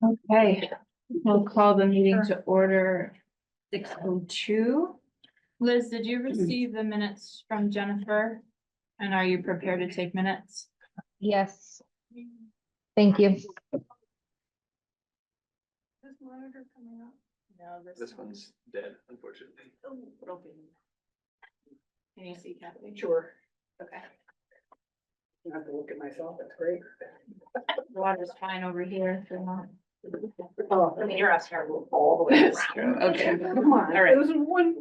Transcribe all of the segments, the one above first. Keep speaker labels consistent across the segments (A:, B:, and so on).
A: Okay, we'll call the meeting to order 6:02. Liz, did you receive the minutes from Jennifer? And are you prepared to take minutes?
B: Yes. Thank you.
A: This monitor coming up? No,
C: This one's dead, unfortunately.
A: Can you see Kathy?
D: Sure.
A: Okay.
D: I have to look at myself, that's great.
A: The water's fine over here if you're not.
D: Oh, I mean, you're asking her to move all the way
A: That's
D: around.
A: true. Okay.
D: Come on,
A: All right.
D: it was one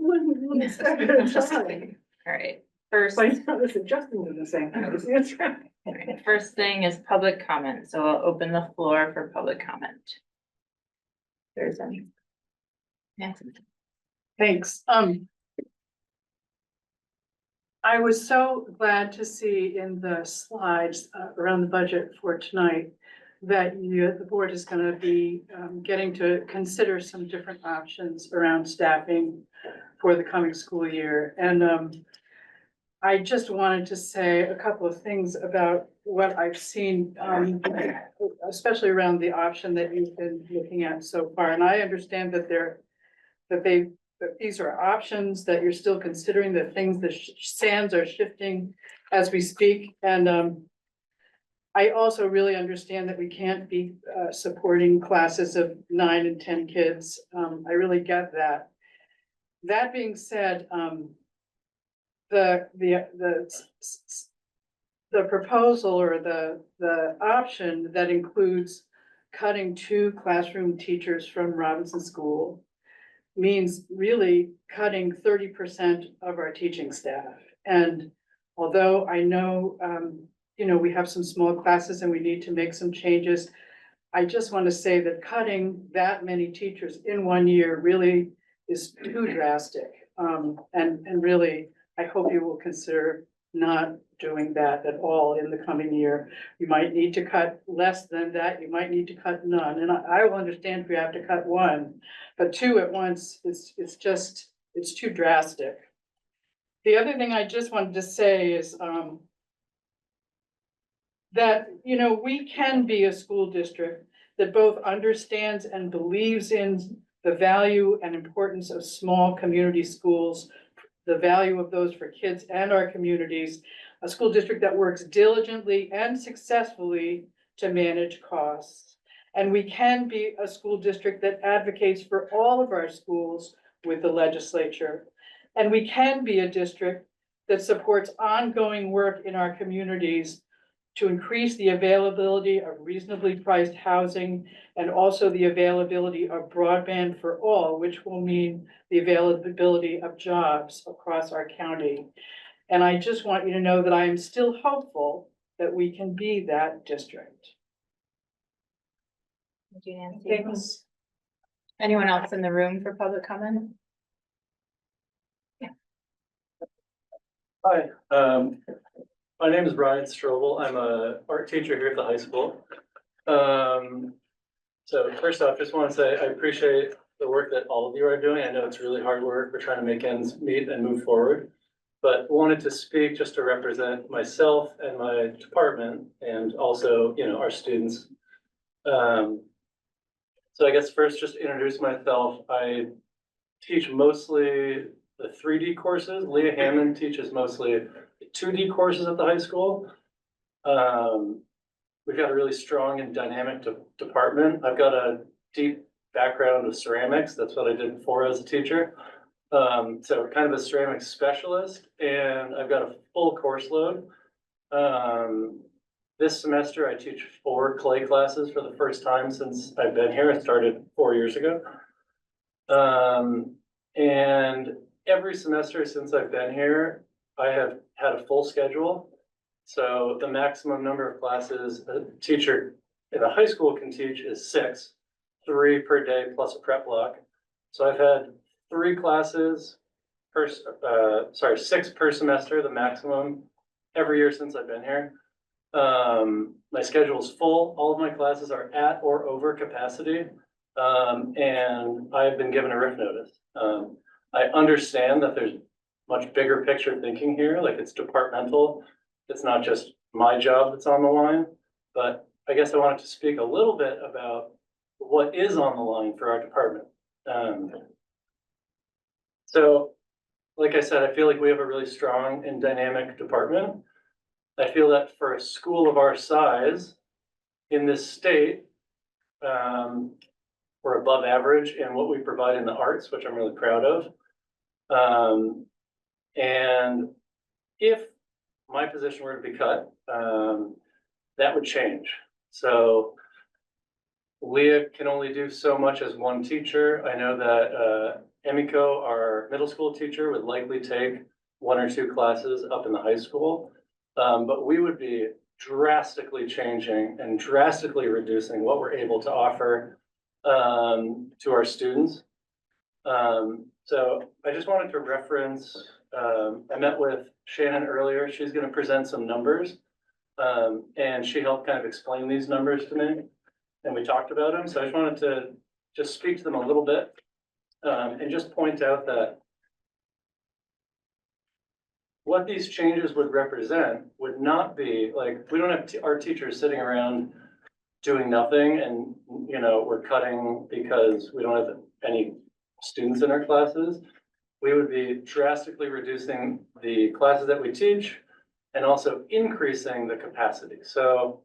D: step at a time.
A: All right, first.
D: But I was adjusting to the same time. That's right.
A: All right, first thing is public comment, so I'll open the floor for public comment. There's any. Nancy.
E: Thanks. I was so glad to see in the slides around the budget for tonight that the board is going to be getting to consider some different options around staffing for the coming school year. And I just wanted to say a couple of things about what I've seen, especially around the option that you've been looking at so far. And I understand that that these are options, that you're still considering, that things, the sands are shifting as we speak. And I also really understand that we can't be supporting classes of 9 and 10 kids. I really get that. That being said, the proposal or the option that includes cutting 2 classroom teachers from Robinson School means really cutting 30% of our teaching staff. And although I know, we have some small classes and we need to make some changes, I just want to say that cutting that many teachers in 1 year really is too drastic. And really, I hope you will consider not doing that at all in the coming year. You might need to cut less than that. You might need to cut none. And I will understand if we have to cut 1, but 2 at once it's too drastic. The other thing I just wanted to say is that, we can be a school district that both understands and believes in the value and importance of small community schools, the value of those for kids and our communities, a school district that works diligently and successfully to manage costs. And we can be a school district that advocates for all of our schools with the legislature. And we can be a district that supports ongoing work in our communities to increase the availability of reasonably priced housing and also the availability of broadband for all, which will mean the availability of jobs across our county. And I just want you to know that I am still hopeful that we can be that district.
A: Thank you, Nancy.
E: Thanks.
A: Anyone else in the room for public comment?
F: Hi, my name is Brian Strobel. I'm a art teacher here at the high school. So first off, just want to say I appreciate the work that all of you are doing. I know it's really hard work. We're trying to make ends meet and move forward. But wanted to speak just to represent myself and my department and also, our students. So I guess first just to introduce myself, I teach mostly the 3D courses. Leah Hammond teaches mostly the 2D courses at the high school. We've got a really strong and dynamic department. I've got a deep background of ceramics. That's what I did before as a teacher. So kind of a ceramics specialist, and I've got a full course load. This semester I teach 4 clay classes for the first time since I've been here. I started 4 years ago. And every semester since I've been here, I have had a full schedule. So the maximum number of classes a teacher in a high school can teach is 6, 3 per day plus a prep block. So I've had 3 classes per, 6 per semester, the maximum every year since I've been here. My schedule is full. All of my classes are at or over capacity. And I've been given a RIF notice. I understand that there's much bigger picture thinking here, like it's departmental. It's not just my job that's on the line, but I guess I wanted to speak a little bit about what is on the line for our department. So, like I said, I feel like we have a really strong and dynamic department. I feel that for a school of our size in this state, we're above average in what we provide in the arts, which I'm really proud of. And if my position were to be cut, that would change. So Leah can only do so much as one teacher. I know that Emiko, our middle school teacher, would likely take 1 or 2 classes up in the high school. But we would be drastically changing and drastically reducing what we're able to offer to our students. So I just wanted to reference, I met with Shannon earlier. She's going to present some numbers. And she helped kind of explain these numbers to me, and we talked about them. So I just wanted to just speak to them a little bit, and just point out that what these changes would represent would not be like, we don't have our teachers sitting around doing nothing and, you know, we're cutting because we don't have any students in our classes. We would be drastically reducing the classes that we teach and also increasing the capacity. So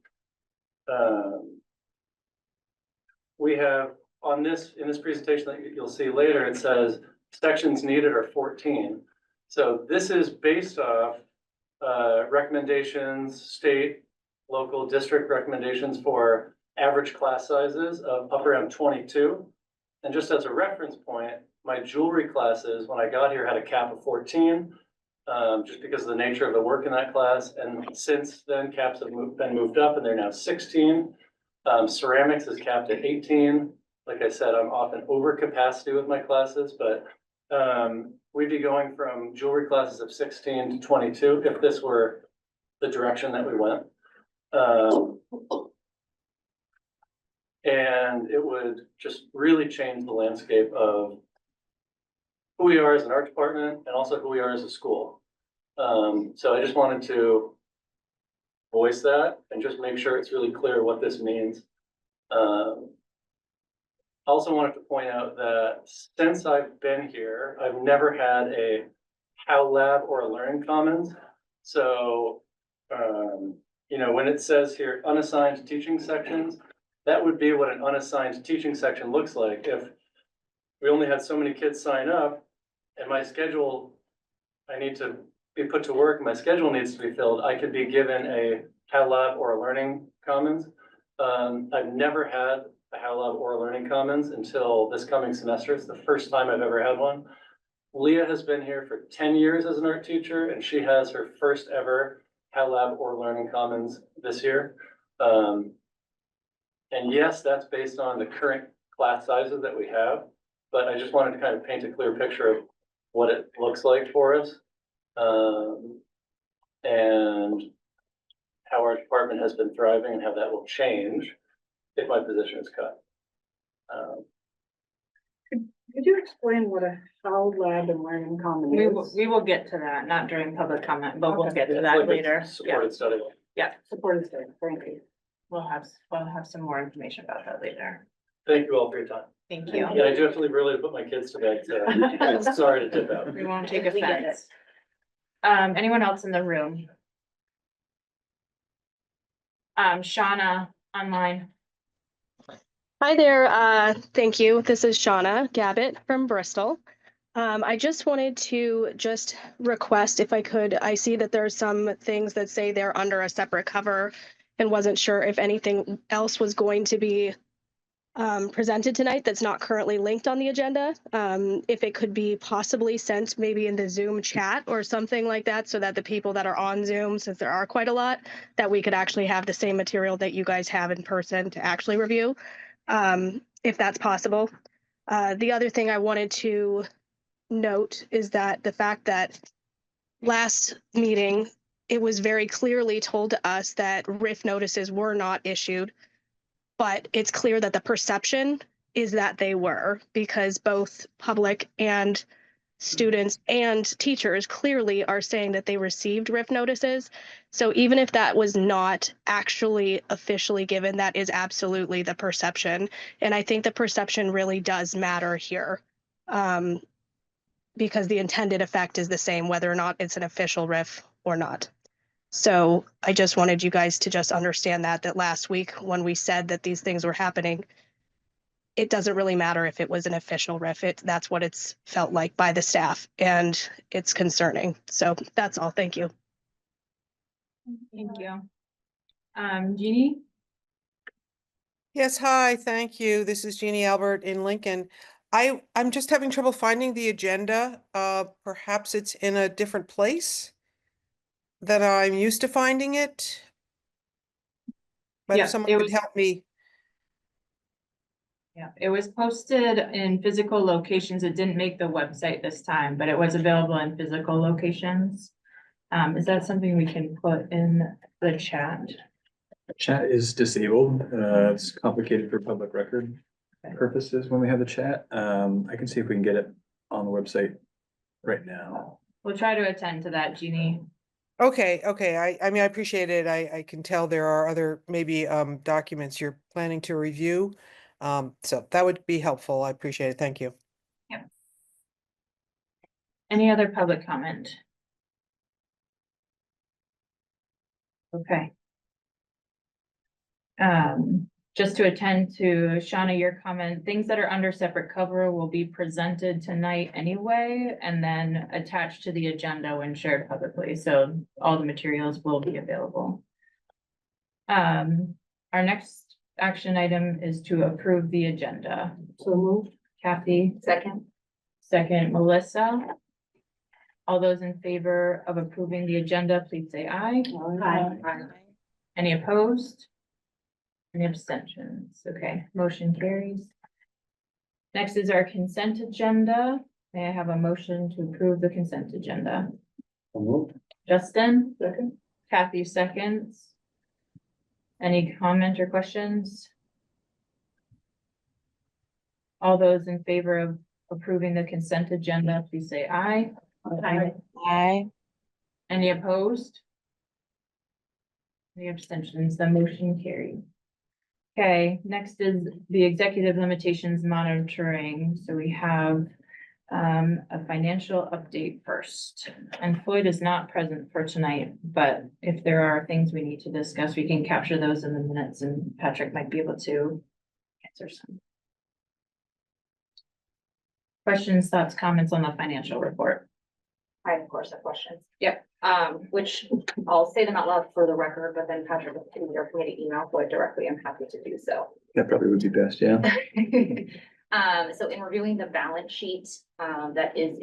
F: we have on this, in this presentation that you'll see later, it says sections needed are 14. So this is based off recommendations, state, local, district recommendations for average class sizes of up around 22. And just as a reference point, my jewelry classes, when I got here, had a cap of 14, just because of the nature of the work in that class. And since then, caps have been moved up and they're now 16. Ceramics is capped at 18. Like I said, I'm often over capacity with my classes, but we'd be going from jewelry classes of 16 to 22 if this were the direction that we went. And it would just really change the landscape of who we are as an art department and also who we are as a school. So I just wanted to voice that and just make sure it's really clear what this means. I also wanted to point out that since I've been here, I've never had a How Lab or a Learning Commons. So, you know, when it says here unassigned teaching sections, that would be what an unassigned teaching section looks like. If we only had so many kids sign up and my schedule, I need to be put to work, my schedule needs to be filled, I could be given a How Lab or a Learning Commons. I've never had a How Lab or a Learning Commons until this coming semester. It's the first time I've ever had one. Leah has been here for 10 years as an art teacher, and she has her first ever How Lab or Learning Commons this year. And yes, that's based on the current class sizes that we have, but I just wanted to kind of paint a clear picture of what it looks like for us. And how our department has been thriving and how that will change if my position is cut.
D: Could you explain what a How Lab and Learning Common is?
A: We will get to that, not during public comment, but we'll get to
F: It's
A: that
F: like a
A: later. Yeah,
F: Supported study.
D: Supported study, thank you.
A: we'll have some more information about that later.
F: Thank you all for your time.
A: Thank you.
F: Yeah, I do have to leave early to put my kids to bed, so I'm sorry to dip out.
A: We won't take
B: We get
A: offense. Anyone else in the room? Shauna online.
G: Hi there, thank you. This is Shauna Gabbett from Bristol. I just wanted to request if I could, I see that there's some things that say they're under a separate cover and wasn't sure if anything else was going to be presented tonight that's not currently linked on the agenda. If it could be possibly sent maybe in the Zoom chat or something like that, so that the people that are on Zoom, since there are quite a lot, that we could actually have the same material that you guys have in person to actually review, if that's possible. The other thing I wanted to note is that the fact that last meeting, it was very clearly told to us that RIF notices were not issued, but it's clear that the perception is that they were, because both public and students and teachers clearly are saying that they received RIF notices. So even if that was not actually officially given, that is absolutely the perception. And I think the perception really does matter here. Because the intended effect is the same, whether or not it's an official RIF or not. So I just wanted you guys to just understand that last week when we said that these things were happening, it doesn't really matter if it was an official RIF. That's what it's felt like by the staff, and it's concerning. So that's all. Thank you.
A: Thank you. Jeannie?
H: Yes, hi, thank you. This is Jeannie Albert in Lincoln. I'm just having trouble finding the agenda. Perhaps it's in a different place than I'm used to finding it. But
A: Yeah,
H: if someone
A: it
H: could
A: was-
H: help me.
A: Yeah, it was posted in physical locations. It didn't make the website this time, but it was available in physical locations. Is that something we can put in the chat?
C: Chat is disabled. It's complicated for public record purposes when we have the chat. I can see if we can get it on the website right now.
A: We'll try to attend to that, Jeannie.
H: Okay, I mean, I appreciate it. I can tell there are other maybe documents you're planning to review. So that would be helpful. I appreciate it. Thank you.
A: Any other public comment? Okay. Just to attend to Shauna, your comment, things that are under separate cover will be presented tonight anyway, and then attached to the agenda when shared publicly. So all the materials will be available. Our next action item is to approve the agenda.
D: So moved.
A: Kathy, second. Second, Melissa. All those in favor of approving the agenda, please say aye.
D: Aye.
A: Any opposed? Any abstentions? Okay, motion carries. Next is our consent agenda. May I have a motion to approve the consent agenda? Justin?
D: Second.
A: Kathy seconds. Any comment or questions? All those in favor of approving the consent agenda, please say aye.
B: Aye.
A: Any opposed? Any abstentions? The motion carried. Okay, next is the executive limitations monitoring. So we have a financial update first. And Floyd is not present for tonight, but if there are things we need to discuss, we can capture those in the minutes and Patrick might be able to answer some. Questions, thoughts, comments on the financial report?
I: I, of course, have questions.
A: Yep.
I: Which I'll say them out loud for the record, but then Patrick, if it's easier for me to email Floyd directly, I'm happy to do so.
C: That probably would be best, yeah.
I: So in reviewing the balance sheet, that is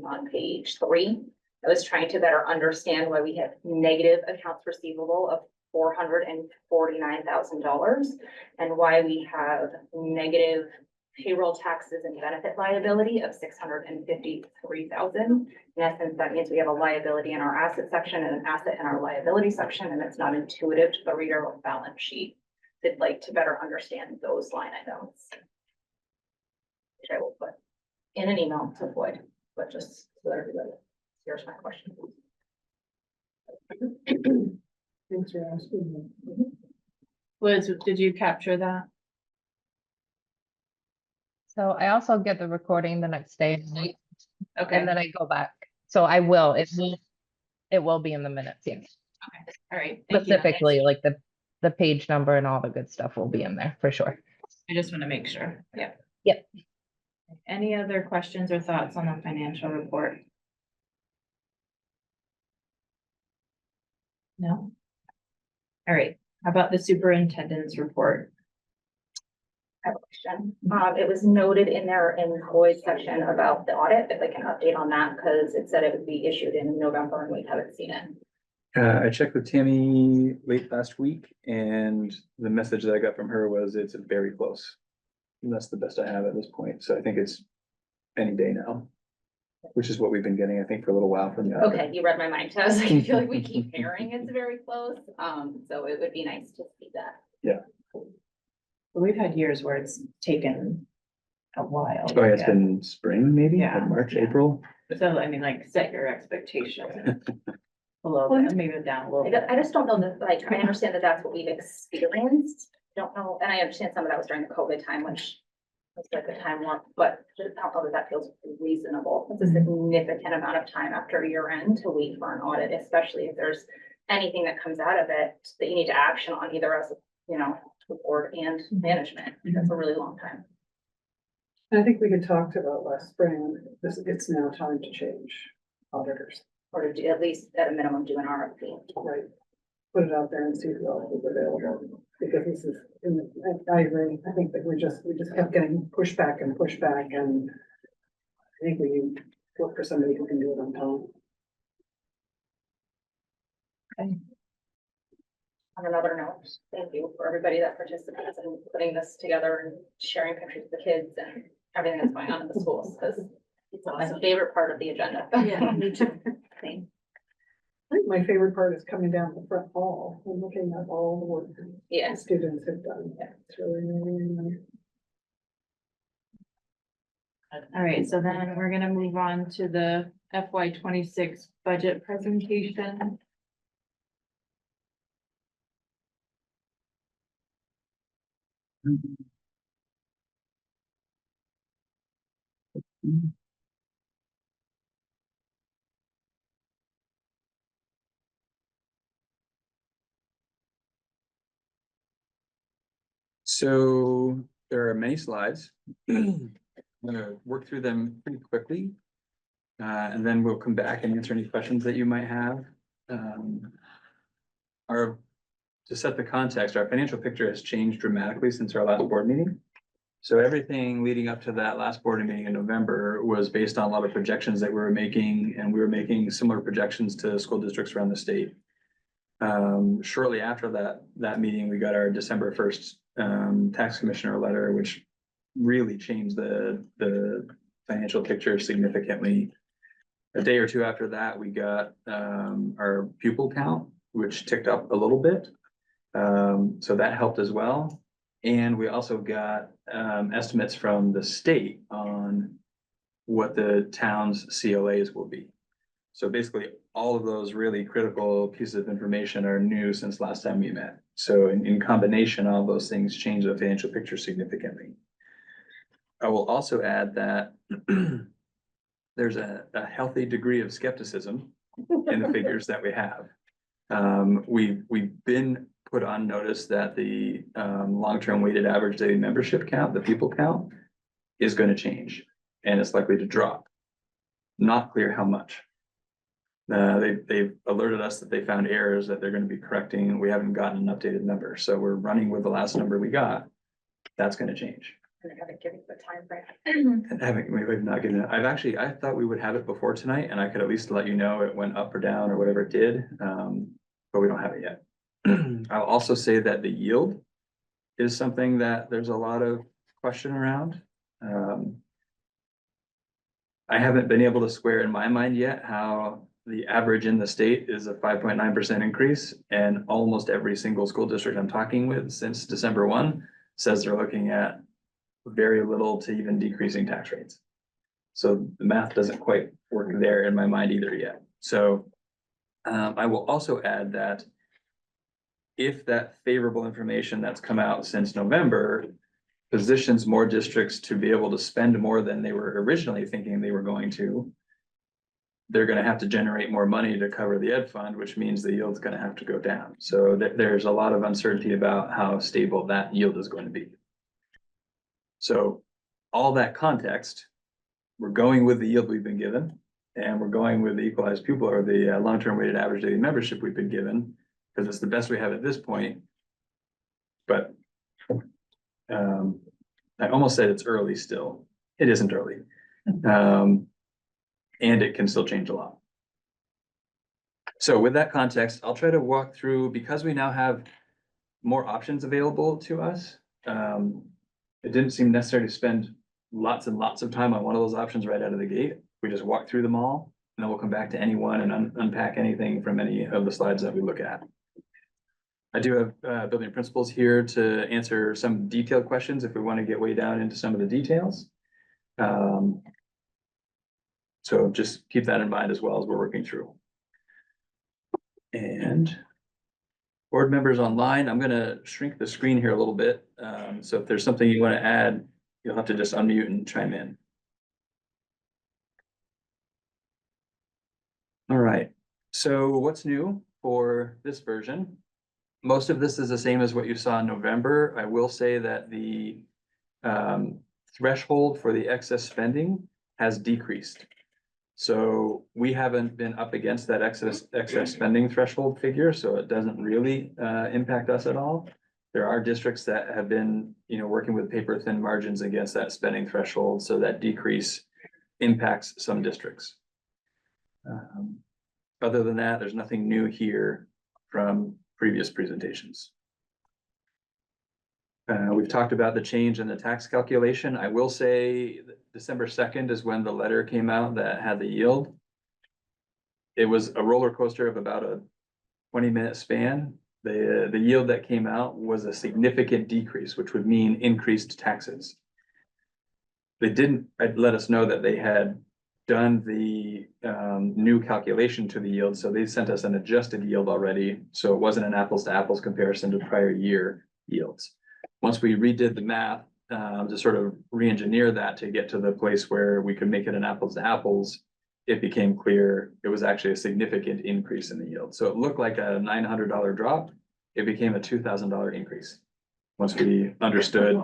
I: on page 3, I was trying to better understand why we have negative accounts receivable of $449,000 and why we have negative payroll taxes and benefit liability of $653,000. In essence, that means we have a liability in our asset section and an asset in our liability section, and it's not intuitive to the reader of balance sheet. I'd like to better understand those line items, which I will put in an email to Floyd, but just so that everybody here's my question.
D: Thanks for asking.
A: Liz, did you capture that?
B: So I also get the recording the next day
A: Okay,
B: and then I go back. So I will, it will be in the minutes, yes.
A: all right. Thank you.
B: Specifically, like the page number and all the good stuff will be in there for sure.
A: I just want to make sure. Yeah.
B: Yep.
A: Any other questions or thoughts on the financial report? No? All right. How about the superintendent's report?
I: I have a question. It was noted in there in Floyd's section about the audit, if I can update on that, because it said it would be issued in November and we haven't seen it.
C: I checked with Tammy late last week and the message that I got from her was it's very close. And that's the best I have at this point. So I think it's any day now, which is what we've been getting, I think, for a little while from you.
I: Okay, you read my mind. I was like, I feel like we keep hearing it's very close. So it would be nice to see that.
A: We've had years where it's taken a while.
C: Oh, yeah, it's been spring, maybe,
A: Yeah.
C: like March,
A: Yeah.
C: April.
A: So I mean, like, set your expectations below that, maybe down a little bit.
I: I just don't know that, like, I understand that that's what we've experienced. Don't know, and I understand some of that was during the COVID time, which was like a time warp, but I don't know that that feels reasonable. It's a significant amount of time after year end to wait for an audit, especially if there's anything that comes out of it that you need to action on either as, you know, the board and management. That's a really long time.
D: I think we had talked about last spring, it's now time to change auditors,
I: Or to do, at least at a minimum, do an RFP.
D: right? Put it out there and see who else is available, because this is, I agree, I think that we just kept getting pushback and pushback, and I think we need to look for somebody who can do it on time.
I: On another note, thank you for everybody that participates in putting this together and sharing pictures of the kids and everything that's going on in the schools, because it's my favorite part of the agenda.
A: Yeah, me too.
I: Same.
D: I think my favorite part is coming down the front hall and looking at all the work the
I: Yes.
D: students have done. It's really, really nice.
A: All right, so then we're gonna move on to the FY 26 budget presentation.
C: So there are many slides. I'm gonna work through them pretty quickly. And then we'll come back and answer any questions that you might have. To set the context, our financial picture has changed dramatically since our last board meeting. So everything leading up to that last board meeting in November was based on a lot of projections that we were making, and we were making similar projections to school districts around the state. Shortly after that meeting, we got our December 1st tax commissioner letter, which really changed the financial picture significantly. A day or two after that, we got our pupil count, which ticked up a little bit. So that helped as well. And we also got estimates from the state on what the town's CLAs will be. So basically, all of those really critical pieces of information are new since last time we met. So in combination, all those things change the financial picture significantly. I will also add that there's a healthy degree of skepticism in the figures that we have. We've been put on notice that the long-term weighted average daily membership count, the pupil count, is going to change, and it's likely to drop. Not clear how much. They've alerted us that they found errors that they're going to be correcting, and we haven't gotten an updated number. So we're running with the last number we got. That's going to change.
I: And I haven't given the time frame.
C: And we've not given it. I thought we would have it before tonight, and I could at least let you know it went up or down or whatever it did. But we don't have it yet. I'll also say that the yield is something that there's a lot of question around. I haven't been able to square in my mind yet how the average in the state is a 5.9% increase, and almost every single school district I'm talking with since December 1 says they're looking at very little to even decreasing tax rates. So the math doesn't quite work there in my mind either yet. So I will also add that if that favorable information that's come out since November positions more districts to be able to spend more than they were originally thinking they were going to, they're going to have to generate more money to cover the ed fund, which means the yield's going to have to go down. So there's a lot of uncertainty about how stable that yield is going to be. So all that context, we're going with the yield we've been given, and we're going with the equalized pupil or the long-term weighted average daily membership we've been given, because it's the best we have at this point. But I almost said it's early still. It isn't early. And it can still change a lot. So with that context, I'll try to walk through, because we now have more options available to us. It didn't seem necessary to spend lots and lots of time on one of those options right out of the gate. We just walk through them all, and then we'll come back to any one and unpack anything from any of the slides that we look at. I do have building principals here to answer some detailed questions if we want to get way down into some of the details. So just keep that in mind as well as we're working through. And board members online, I'm gonna shrink the screen here a little bit. So if there's something you want to add, you'll have to just unmute and chime in. All right, so what's new for this version? Most of this is the same as what you saw in November. I will say that the threshold for the excess spending has decreased. So we haven't been up against that excess spending threshold figure, so it doesn't really impact us at all. There are districts that have been, working with paper thin margins against that spending threshold, so that decrease impacts some districts. Other than that, there's nothing new here from previous presentations. We've talked about the change in the tax calculation. I will say that December 2nd is when the letter came out that had the yield. It was a roller coaster of about a 20-minute span. The yield that came out was a significant decrease, which would mean increased taxes. They didn't let us know that they had done the new calculation to the yield, so they sent us an adjusted yield already, so it wasn't an apples to apples comparison to prior year yields. Once we redid the math to sort of re-engineer that to get to the place where we could make it an apples to apples, it became clear it was actually a significant increase in the yield. So it looked like a $900 drop. It became a $2,000 increase once we understood.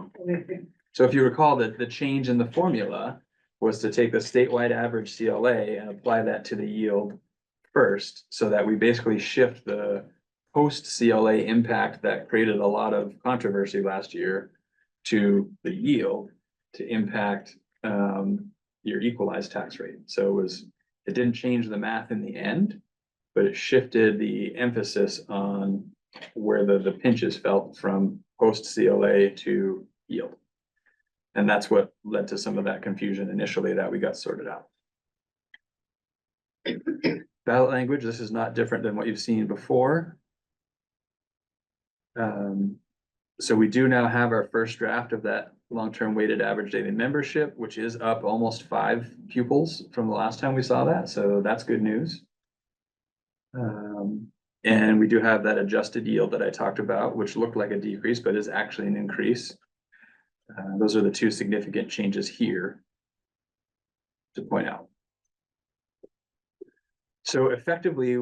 C: So if you recall that the change in the formula was to take the statewide average CLA and apply that to the yield first, so that we basically shift the post CLA impact that created a lot of controversy last year to the yield to impact your equalized tax rate. So it didn't change the math in the end, but it shifted the emphasis on where the pinches felt from post CLA to yield. And that's what led to some of that confusion initially that we got sorted out. Ballot language, this is not different than what you've seen before. So we do now have our first draft of that long-term weighted average daily membership, which is up almost 5 pupils from the last time we saw that. So that's good news. And we do have that adjusted yield that I talked about, which looked like a decrease, but is actually an increase. Those are the two significant changes here to point out. So effectively,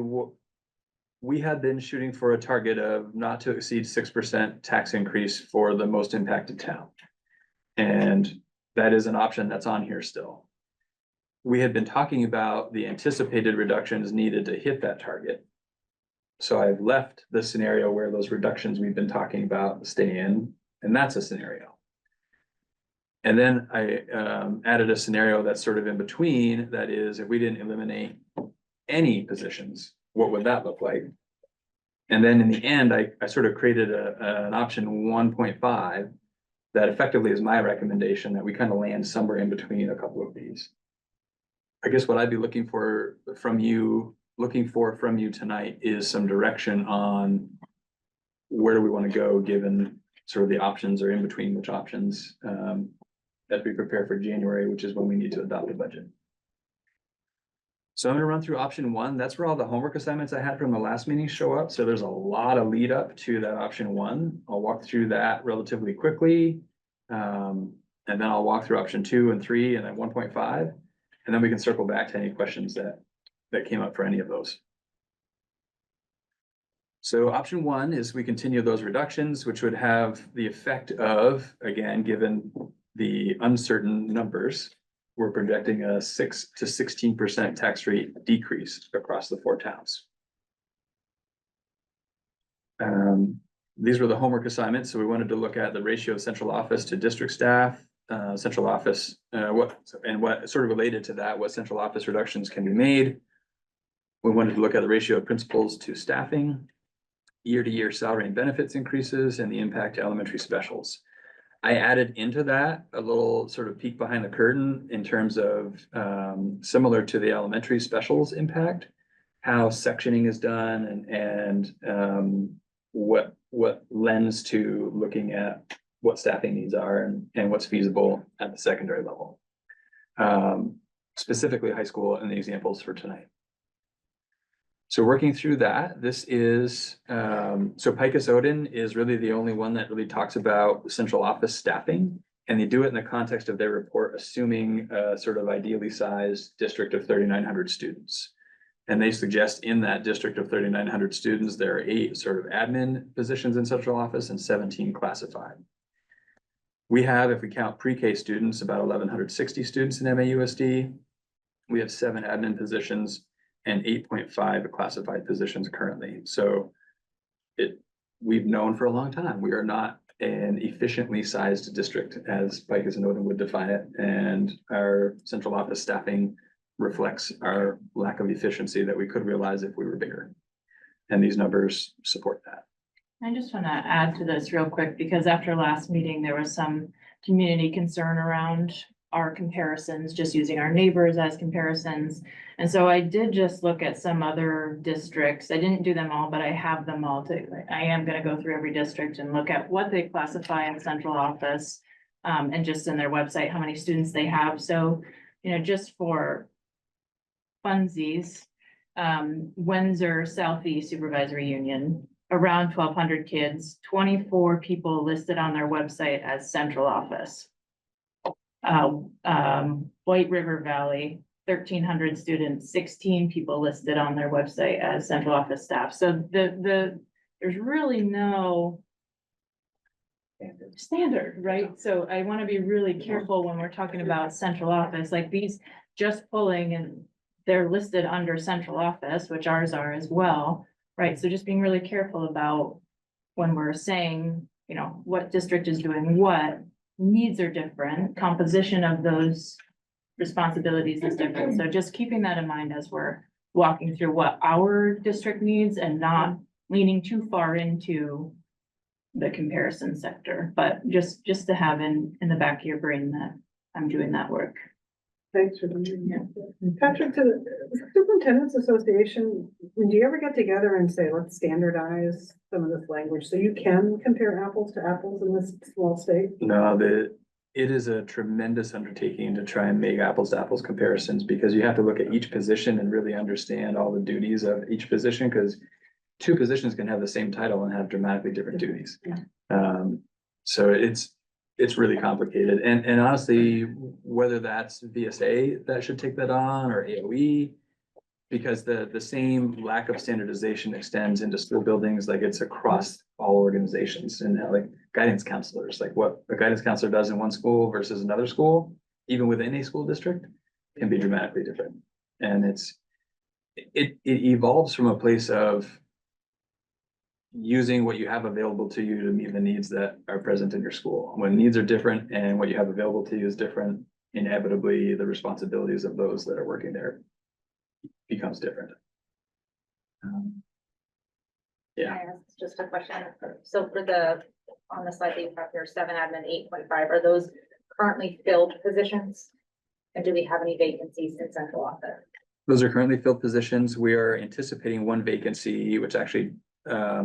C: we had been shooting for a target of not to exceed 6% tax increase for the most impacted town. And that is an option that's on here still. We had been talking about the anticipated reductions needed to hit that target. So I've left the scenario where those reductions we've been talking about stay in, and that's a scenario. And then I added a scenario that's sort of in between, that is, if we didn't eliminate any positions, what would that look like? And then in the end, I sort of created an option 1.5 that effectively is my recommendation, that we kind of land somewhere in between a couple of these. I guess what I'd be looking for from you tonight is some direction on where do we want to go, given sort of the options are in between which options as we prepare for January, which is when we need to adopt the budget. So I'm gonna run through option 1. That's where all the homework assignments I had from the last meeting show up. So there's a lot of lead up to that option 1. I'll walk through that relatively quickly. And then I'll walk through option 2 and 3 and then 1.5. And then we can circle back to any questions that came up for any of those. So option 1 is we continue those reductions, which would have the effect of, again, given the uncertain numbers, we're projecting a 6 to 16% tax rate decrease across the 4 towns. These were the homework assignments. So we wanted to look at the ratio of central office to district staff, central office, what sort of related to that, what central office reductions can be made. We wanted to look at the ratio of principals to staffing, year-to-year salary and benefits increases, and the impact to elementary specials. I added into that a little sort of peek behind the curtain in terms of similar to the elementary specials impact, how sectioning is done and what lends to looking at what staffing needs are and what's feasible at the secondary level. specifically high school and the examples for tonight. So working through that, this is, so Picus Odin is really the only one that really talks about central office staffing. And they do it in the context of their report, assuming a sort of ideally sized district of 3,900 students. And they suggest in that district of 3,900 students, there are 8 sort of admin positions in central office and 17 classified. We have, if we count pre-K students, about 1,160 students in MAUSD. We have 7 admin positions and 8.5 classified positions currently. So we've known for a long time, we are not an efficiently sized district as Picus and Odin would define it. And our central office staffing reflects our lack of efficiency that we could realize if we were bigger. And these numbers support that.
A: I just want to add to this real quick, because after last meeting, there was some community concern around our comparisons, just using our neighbors as comparisons. And so I did just look at some other districts. I didn't do them all, but I have them all I am going to go through every district and look at what they classify in central office, and just in their website, how many students they have. So, just for funsies, Windsor Southeast Supervisory Union, around 1,200 kids, 24 people listed on their website as central office. White River Valley, 1,300 students, 16 people listed on their website as central office staff. So there's really no standard, right? So I want to be really careful when we're talking about central office, like these just pulling, and they're listed under central office, which ours are as well, right? So just being really careful about when we're saying, what district is doing what, needs are different, composition of those responsibilities is different. So just keeping that in mind as we're walking through what our district needs and not leaning too far into the comparison sector, but just to have in the back of your brain that I'm doing that work.
D: Thanks for doing that. Patrick, to the Superintendent's Association, do you ever get together and say, let's standardize some of this language so you can compare apples to apples in this small state?
C: No, it is a tremendous undertaking to try and make apples to apples comparisons, because you have to look at each position and really understand all the duties of each position, because 2 positions can have the same title and have dramatically different duties. So it's really complicated. And honestly, whether that's VSA that should take that on or AOE, because the same lack of standardization extends into school buildings, like it's across all organizations, and like guidance counselors, like what a guidance counselor does in one school versus another school, even within a school district, can be dramatically different. And it evolves from a place of using what you have available to you to meet the needs that are present in your school. When needs are different and what you have available to you is different, inevitably the responsibilities of those that are working there becomes different. Yeah.
I: Can I ask just a question? So for on the slide that you have here, 7 admin, 8.5, are those currently filled positions? And do we have any vacancies in central office?
C: Those are currently filled positions. We are anticipating 1 vacancy, which actually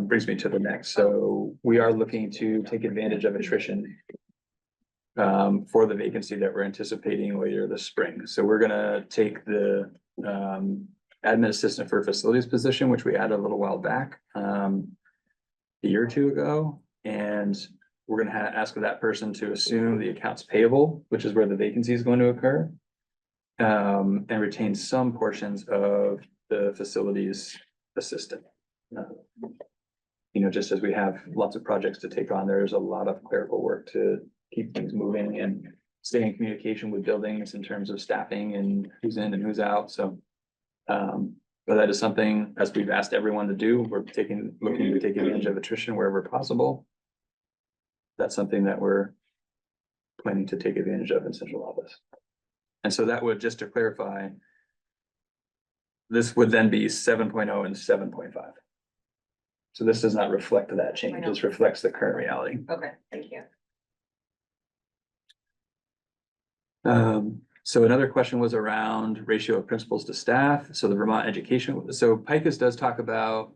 C: brings me to the next. So we are looking to take advantage of attrition for the vacancy that we're anticipating later this spring. So we're gonna take the admin assistant for facilities position, which we added a little while back, a year or 2 ago. And we're gonna ask that person to assume the accounts payable, which is where the vacancy is going to occur. And retain some portions of the facilities assistant. Just as we have lots of projects to take on, there's a lot of clerical work to keep things moving and stay in communication with buildings in terms of staffing and who's in and who's out. So, but that is something, as we've asked everyone to do, we're looking to take advantage of attrition wherever possible. That's something that we're planning to take advantage of in central office. And so that would, just to clarify, this would then be 7.0 and 7.5. So this does not reflect that change. This reflects the current reality.
I: Okay, thank you.
C: So another question was around ratio of principals to staff. So the Vermont education, so Picus does talk about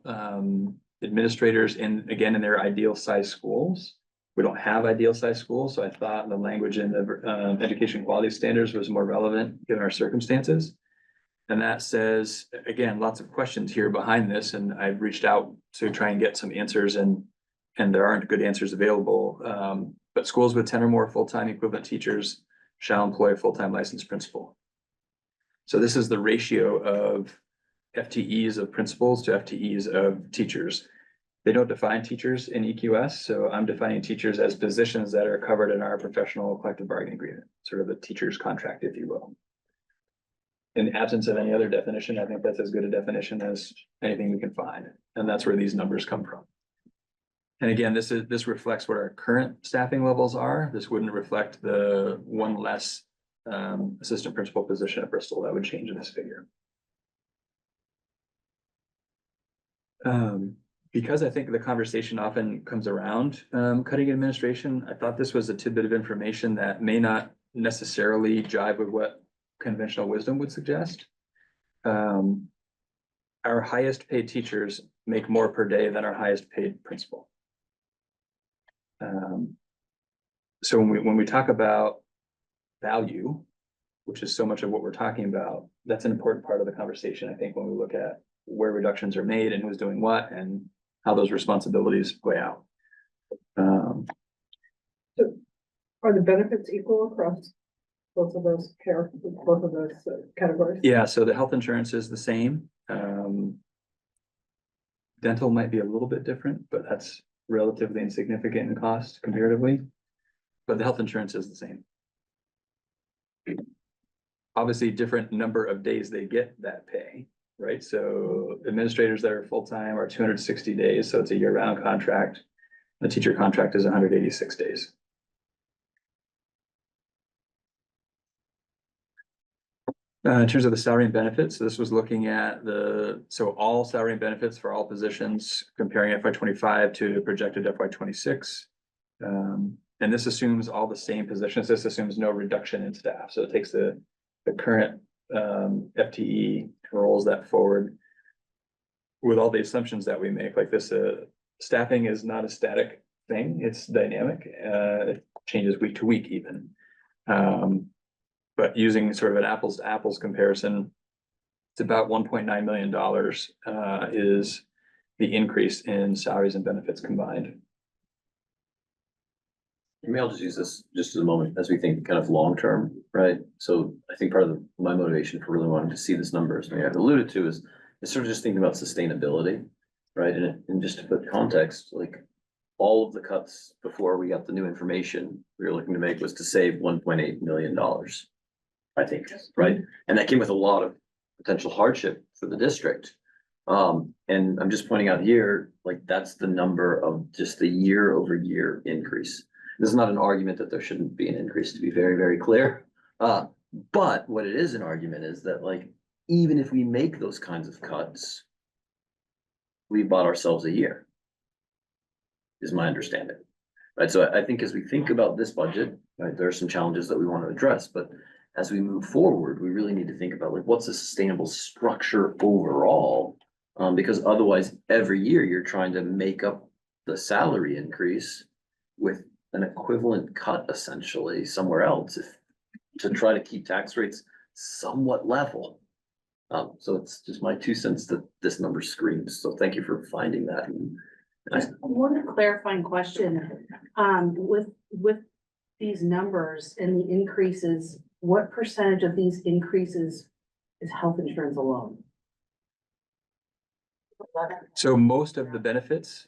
C: administrators in their ideal size schools. We don't have ideal sized schools, so I thought the language in the education quality standards was more relevant given our circumstances. And that says, again, lots of questions here behind this, and I've reached out to try and get some answers, and there aren't good answers available. But schools with 10 or more full-time equivalent teachers shall employ a full-time licensed principal. So this is the ratio of FTEs of principals to FTEs of teachers. They don't define teachers in EQS, so I'm defining teachers as positions that are covered in our professional collective bargaining agreement, sort of the teacher's contract, if you will. In the absence of any other definition, I think that's as good a definition as anything we can find, and that's where these numbers come from. And again, this reflects what our current staffing levels are. This wouldn't reflect the one less assistant principal position at Bristol. That would change this figure. Because I think the conversation often comes around cutting administration, I thought this was a tidbit of information that may not necessarily jive with what conventional wisdom would suggest. Our highest paid teachers make more per day than our highest paid principal. So when we talk about value, which is so much of what we're talking about, that's an important part of the conversation, I think, when we look at where reductions are made and who's doing what and how those responsibilities play out.
D: Are the benefits equal across both of those categories?
C: Yeah, so the health insurance is the same. Dental might be a little bit different, but that's relatively insignificant in cost comparatively. But the health insurance is the same. Obviously, different number of days they get that pay, right? So administrators that are full-time are 260 days, so it's a year-round contract. The teacher contract is 186 days. In terms of the salary and benefits, this was looking at all salary and benefits for all positions, comparing FY25 to projected FY26. And this assumes all the same positions. This assumes no reduction in staff. So it takes the current FTE, rolls that forward with all the assumptions that we make. Like this, staffing is not a static thing. It's dynamic. It changes week to week even. But using sort of an apples to apples comparison, it's about $1.9 million is the increase in salaries and benefits combined.
J: Maybe I'll just use this just as a moment as we think kind of long-term, right? So I think part of my motivation for really wanting to see this number, as I've alluded to, is sort of just thinking about sustainability, right? And just to put context, like all of the cuts before we got the new information we were looking to make was to save $1.8 million, I think, right? And that came with a lot of potential hardship for the district. And I'm just pointing out here, like that's the number of just the year-over-year increase. This is not an argument that there shouldn't be an increase, to be very, very clear. But what it is an argument is that, like, even if we make those kinds of cuts, we bought ourselves a year, is my understanding. Right, so I think as we think about this budget, right, there are some challenges that we want to address, but as we move forward, we really need to think about like what's a sustainable structure overall, because otherwise every year you're trying to make up the salary increase with an equivalent cut essentially somewhere else to try to keep tax rates somewhat level. So it's just my 2 cents that this number screams. So thank you for finding that.
K: Just one clarifying question, with these numbers and the increases, what percentage of these increases is health insurance alone?
C: So most of the benefits,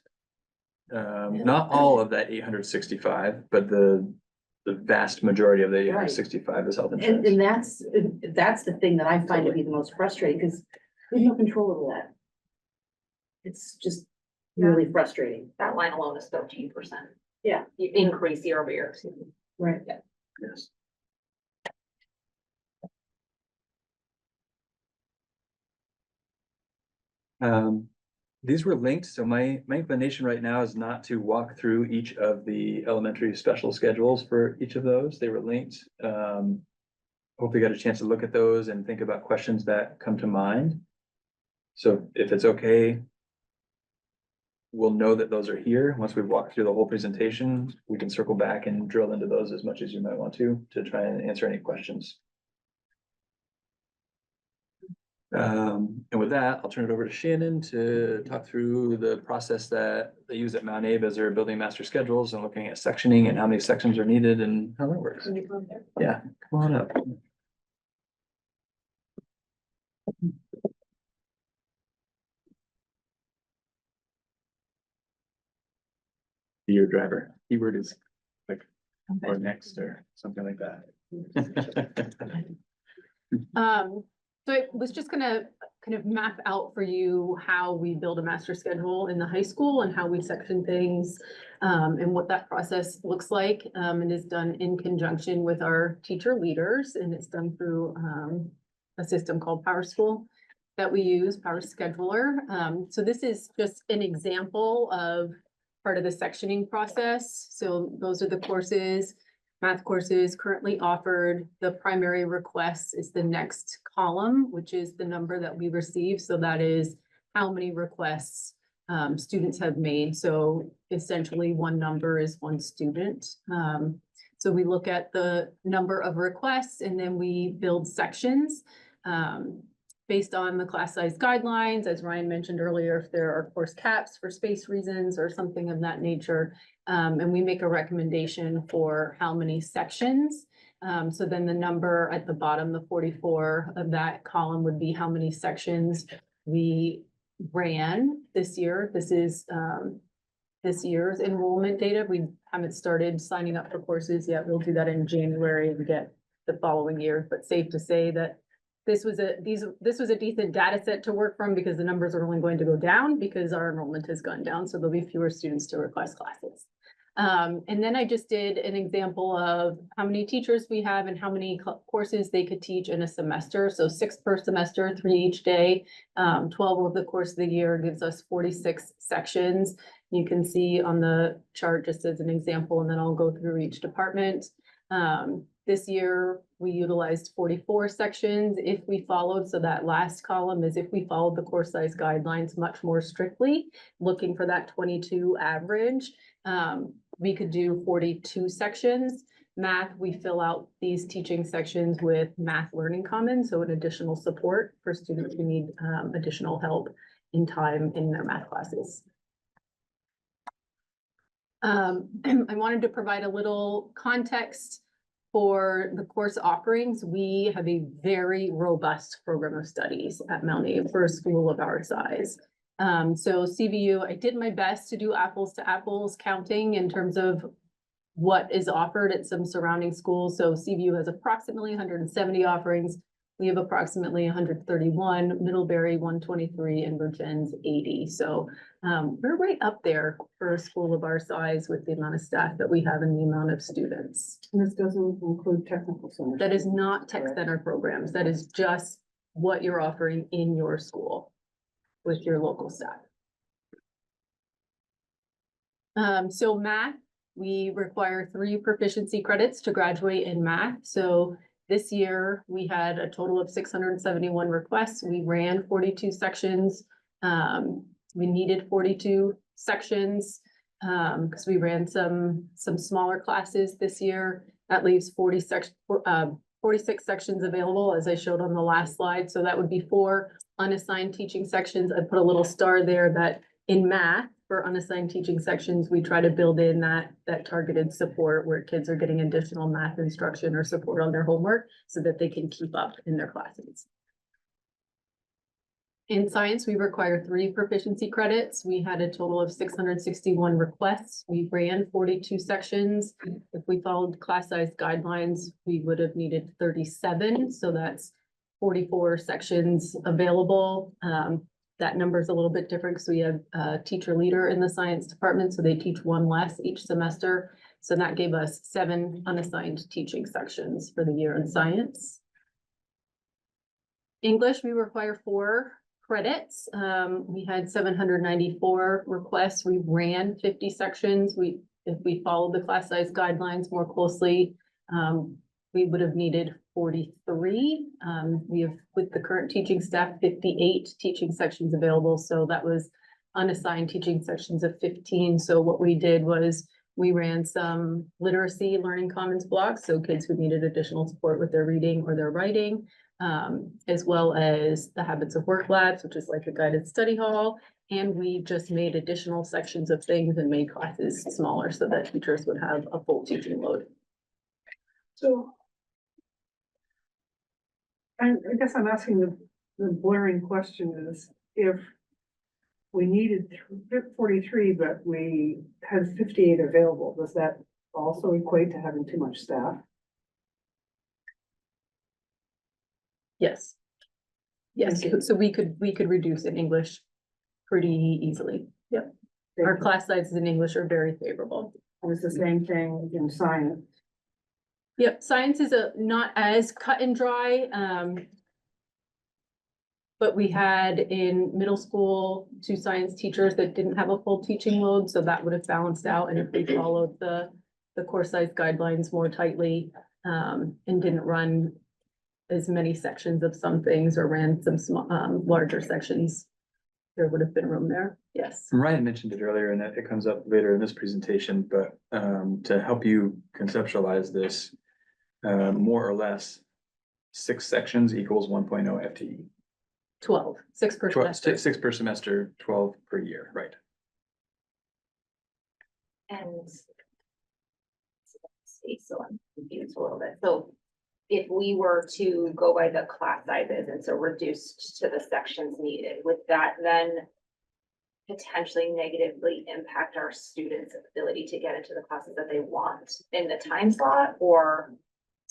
C: not all of that 865, but the vast majority of the 865 is health insurance.
K: And that's the thing that I find to be the most frustrating, because we have no control over that. It's just really frustrating.
I: That line alone is 13%.
K: Yeah.
I: You increase year over year.
K: Right.
J: Yes.
C: These were linked, so my inclination right now is not to walk through each of the elementary special schedules for each of those. They were linked. Hope you got a chance to look at those and think about questions that come to mind. So if it's okay, we'll know that those are here. Once we've walked through the whole presentation, we can circle back and drill into those as much as you might want to try and answer any questions. And with that, I'll turn it over to Shannon to talk through the process that they use at Mount Abe as they're building master schedules and looking at sectioning and how many sections are needed and how that works. Yeah, come on up. Be your driver. Keyword is like, or next or something like that.
L: So I was just gonna kind of map out for you how we build a master schedule in the high school and how we section things, and what that process looks like. It is done in conjunction with our teacher leaders, and it's done through a system called PowerSchool that we use, Power Scheduler. So this is just an example of part of the sectioning process. So those are the courses. Math courses currently offered. The primary request is the next column, which is the number that we receive. So that is how many requests students have made. So essentially one number is one student. So we look at the number of requests and then we build sections based on the class size guidelines. As Ryan mentioned earlier, if there are course caps for space reasons or something of that nature. And we make a recommendation for how many sections. So then the number at the bottom, the 44 of that column would be how many sections we ran this year. This is this year's enrollment data. We haven't started signing up for courses yet. We'll do that in January and get the following year, but safe to say that this was a decent data set to work from because the numbers are only going to go down because our enrollment has gone down. So there'll be fewer students to request classes. And then I just did an example of how many teachers we have and how many courses they could teach in a semester. So 6 per semester, 3 each day, 12 over the course of the year gives us 46 sections. You can see on the chart just as an example, and then I'll go through each department. This year, we utilized 44 sections if we followed. So that last column is if we followed the course size guidelines much more strictly, looking for that 22 average. We could do 42 sections. Math, we fill out these teaching sections with Math Learning Commons, so an additional support for students who need additional help in time in their math classes. I wanted to provide a little context for the course offerings. We have a very robust program of studies at Mount Abe for a school of our size. So CVU, I did my best to do apples to apples counting in terms of what is offered at some surrounding schools. So CVU has approximately 170 offerings. We have approximately 131, Middlebury 123, and Virgin's 80. So we're right up there for a school of our size with the amount of staff that we have and the amount of students.
D: And this doesn't include technical centers.
L: That is not tech center programs. That is just what you're offering in your school with your local staff. So math, we require 3 proficiency credits to graduate in math. So this year we had a total of 671 requests. We ran 42 sections. We needed 42 sections because we ran some smaller classes this year. That leaves 46 sections available, as I showed on the last slide. So that would be 4 unassigned teaching sections. I put a little star there that in math for unassigned teaching sections, we try to build in that targeted support where kids are getting additional math instruction or support on their homework so that they can keep up in their classes. In science, we require 3 proficiency credits. We had a total of 661 requests. We ran 42 sections. If we followed class size guidelines, we would have needed 37. So that's 44 sections available. That number is a little bit different because we have a teacher leader in the science department, so they teach 1 less each semester. So that gave us 7 unassigned teaching sections for the year in science. English, we require 4 credits. We had 794 requests. We ran 50 sections. If we followed the class size guidelines more closely, we would have needed 43. We have, with the current teaching staff, 58 teaching sections available. So that was unassigned teaching sections of 15. So what we did was we ran some literacy learning commons blocks, so kids who needed additional support with their reading or their writing, as well as the habits of work labs, which is like a guided study hall. And we just made additional sections of things and made classes smaller so that teachers would have a full teaching load.
D: So I guess I'm asking the blaring question is, if we needed 43, but we had 58 available, does that also equate to having too much staff?
L: Yes. Yes,
D: Thank you.
L: so we could reduce in English pretty easily. Yep. Our class sizes in English are very favorable.
D: And it's the same thing in science.
L: Yep, science is not as cut and dry. But we had in middle school 2 science teachers that didn't have a full teaching load, so that would have balanced out. And if we followed the course size guidelines more tightly, and didn't run as many sections of some things or ran some small, larger sections, there would have been room there. Yes.
C: Ryan mentioned it earlier and it comes up later in this presentation, but to help you conceptualize this, more or less, 6 sections equals 1.0 FTE.
L: 12, 6 per
C: 12,
L: semester.
C: 6 per semester, 12 per year, right?
I: And so I'm confused a little bit. So if we were to go by the class sizes and so reduced to the sections needed, would that then potentially negatively impact our students' ability to get into the classes that they want in the time slot, or?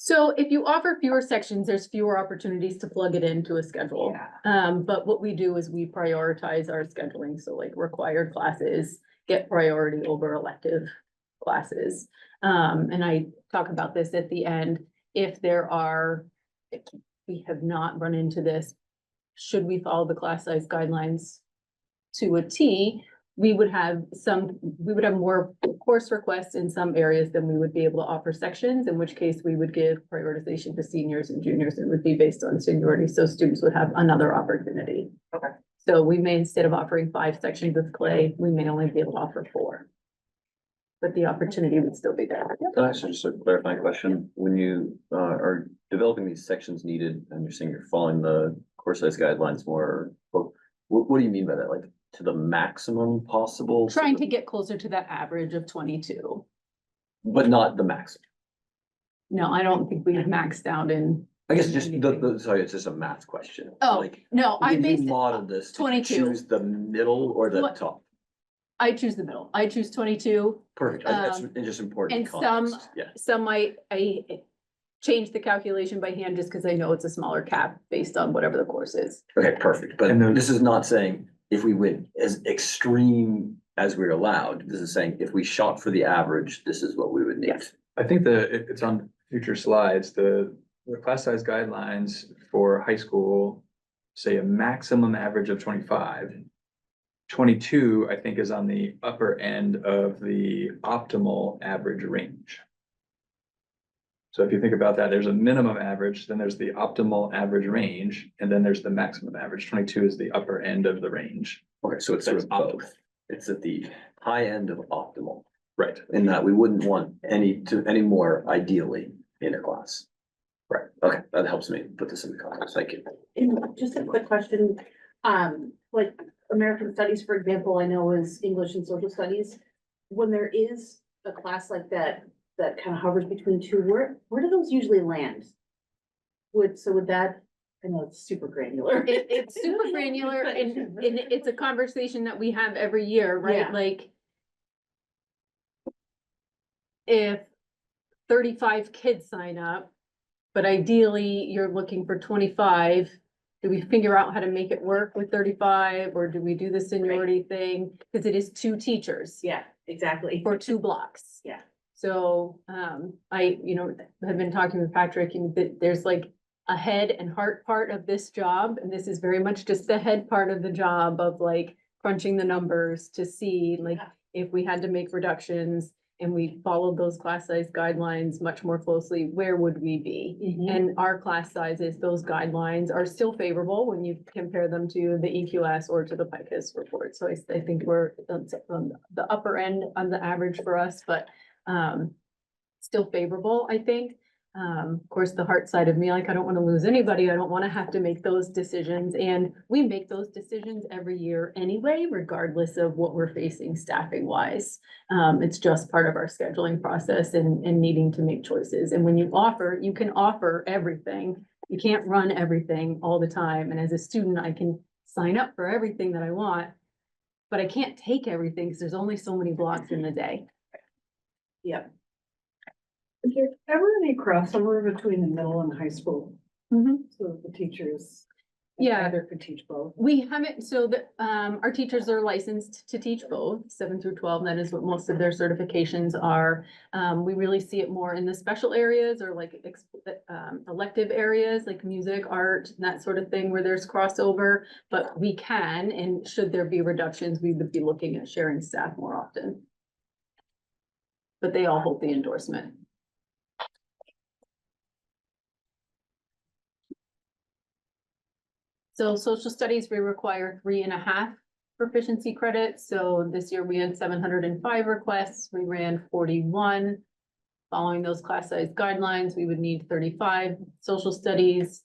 L: So if you offer fewer sections, there's fewer opportunities to plug it into a schedule. But what we do is we prioritize our scheduling. So like required classes get priority over elective classes. And I talk about this at the end. If we have not run into this, should we follow the class size guidelines to a T, we would have more course requests in some areas than we would be able to offer sections, in which case we would give prioritization to seniors and juniors. It would be based on seniority, so students would have another opportunity.
I: Okay.
L: So we may, instead of offering 5 sections of clay, we may only be able to offer 4. But the opportunity would still be there.
J: Can I ask just a clarifying question? When you are developing these sections needed, and you're saying you're following the course size guidelines more, what do you mean by that? Like to the maximum possible?
L: Trying to get closer to that average of 22.
J: But not the maximum.
L: No, I don't think we've maxed out in.
J: I guess just sorry, it's just a math question.
L: Oh,
J: Like,
L: no, I
J: when you
L: based,
J: modeled this, did you
L: 22.
J: choose the middle or the
L: What-
J: top?
L: I choose the middle. I choose 22.
J: Perfect. That's just important
L: and some-
J: context. Yeah.
L: Some I change the calculation by hand just because I know it's a smaller cap based on whatever the course is.
J: Okay, perfect. But
C: And then-
J: this is not saying if we went as extreme as we're allowed. This is saying if we shot for the average, this is what we would need.
L: Yes.
C: I think it's on future slides, the class size guidelines for high school say a maximum average of 25. 22, I think, is on the upper end of the optimal average range. So if you think about that, there's a minimum average, then there's the optimal average range, and then there's the maximum average. 22 is the upper end of the range.
J: Okay, so it's sort
C: That's
J: of
C: optimal.
J: both. It's at the high end of optimal,
C: Right.
J: in that we wouldn't want any more ideally in a class. Right, okay, that helps me put this into context. Thank you.
K: And just a quick question, like American Studies, for example, I know is English and Social Studies. When there is a class like that, that kind of hovers between 2, where do those usually land? Would that, I know it's super granular.
L: It's super granular and it's a conversation that we have every year, right?
K: Yeah.
L: Like if 35 kids sign up, but ideally you're looking for 25, do we figure out how to make it work with 35 or do we do the seniority thing? Because it is 2 teachers
K: Yeah, exactly.
L: for 2 blocks.
K: Yeah.
L: So I have been talking with Patrick and there's like a head and heart part of this job. And this is very much just the head part of the job of like crunching the numbers to see like if we had to make reductions, and we followed those class size guidelines much more closely, where would we be? And our class sizes, those guidelines are still favorable when you compare them to the EQS or to the PICUS report. So I think we're on the upper end on the average for us, but still favorable, I think. Of course, the heart side of me, like, I don't want to lose anybody. I don't want to have to make those decisions. And we make those decisions every year anyway, regardless of what we're facing staffing wise. It's just part of our scheduling process and needing to make choices. And when you offer, you can offer everything. You can't run everything all the time. And as a student, I can sign up for everything that I want, but I can't take everything because there's only so many blocks in the day. Yep.
D: Is there ever any crossover between the middle and high school?
L: Mhm.
D: So that the teachers.
L: Yeah.
D: Either could teach both.
L: We haven't, so that, our teachers are licensed to teach both 7 through 12. That is what most of their certifications are. We really see it more in the special areas or like elective areas like music, art, that sort of thing where there's crossover. But we can, and should there be reductions, we would be looking at sharing staff more often. But they all hold the endorsement. So social studies, we require 3.5 proficiency credits. So this year we had 705 requests. We ran 41. Following those class size guidelines, we would need 35 social studies.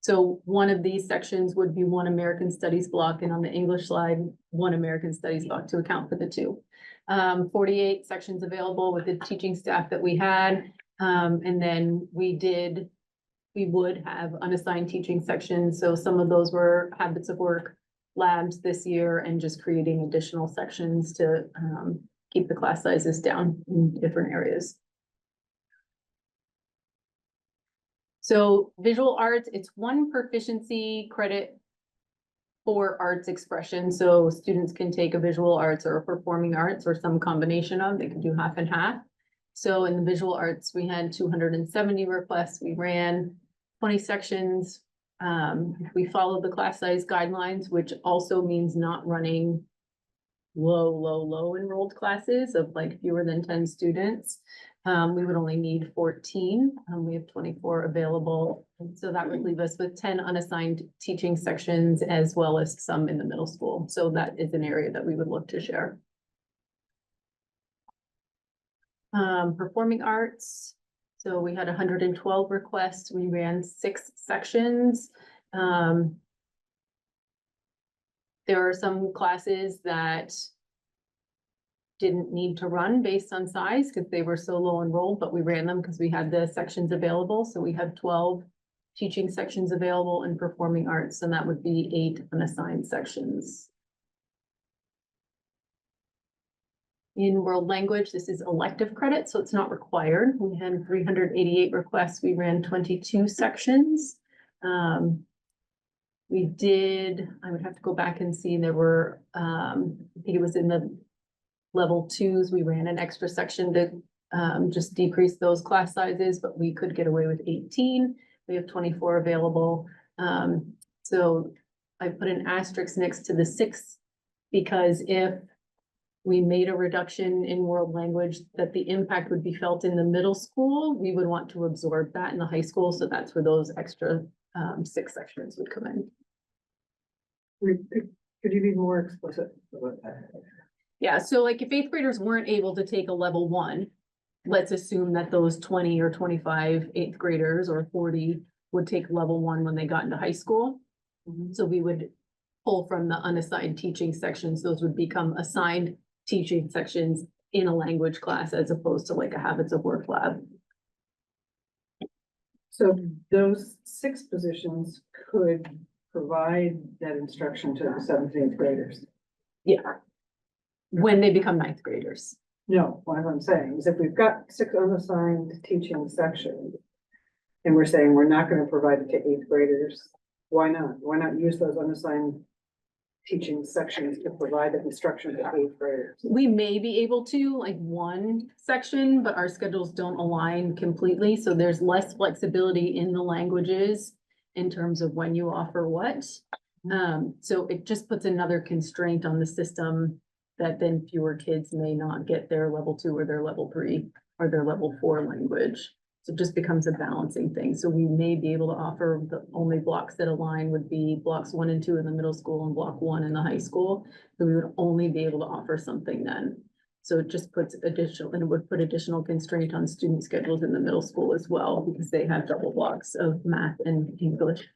L: So one of these sections would be 1 American Studies block, and on the English slide, 1 American Studies block to account for the 2. 48 sections available with the teaching staff that we had. And then we would have unassigned teaching sections. So some of those were habits of work labs this year and just creating additional sections to keep the class sizes down in different areas. So visual arts, it's 1 proficiency credit for arts expression. So students can take a visual arts or a performing arts or some combination of, they can do half and half. So in the visual arts, we had 270 requests. We ran 20 sections. We followed the class size guidelines, which also means not running low enrolled classes of like fewer than 10 students. We would only need 14. We have 24 available. And so that would leave us with 10 unassigned teaching sections as well as some in the middle school. So that is an area that we would look to share. Performing arts. So we had 112 requests. We ran 6 sections. There are some classes that didn't need to run based on size because they were so low enrolled, but we ran them because we had the sections available. So we have 12 teaching sections available in performing arts, and that would be 8 unassigned sections. In world language, this is elective credit, so it's not required. We had 388 requests. We ran 22 sections. We did, I would have to go back and see, there were, I think it was in the level 2s, we ran an extra section to just decrease those class sizes, but we could get away with 18. We have 24 available. So I put an asterisk next to the 6 because if we made a reduction in world language, that the impact would be felt in the middle school, we would want to absorb that in the high school. So that's where those extra 6 sections would come in.
D: Could you be more explicit about that?
L: Yeah, so like if 8th graders weren't able to take a level 1, let's assume that those 20 or 25 8th graders or 40 would take level 1 when they got into high school. So we would pull from the unassigned teaching sections. Those would become assigned teaching sections in a language class as opposed to like a habits of work lab.
D: So those 6 positions could provide that instruction to the 17th graders?
L: Yeah. When they become 9th graders.
D: No, what I'm saying is if we've got 6 unassigned teaching sections and we're saying we're not going to provide it to 8th graders, why not? Why not use those unassigned teaching sections to provide the instruction to 8th graders?
L: We may be able to like 1 section, but our schedules don't align completely. So there's less flexibility in the languages in terms of when you offer what. So it just puts another constraint on the system that then fewer kids may not get their level 2 or their level 3 or their level 4 language. So it just becomes a balancing thing. So we may be able to offer the only blocks that align would be blocks 1 and 2 in the middle school and block 1 in the high school. So we would only be able to offer something then. So it just puts additional, and it would put additional constraint on student schedules in the middle school as well, because they have double blocks of math and English.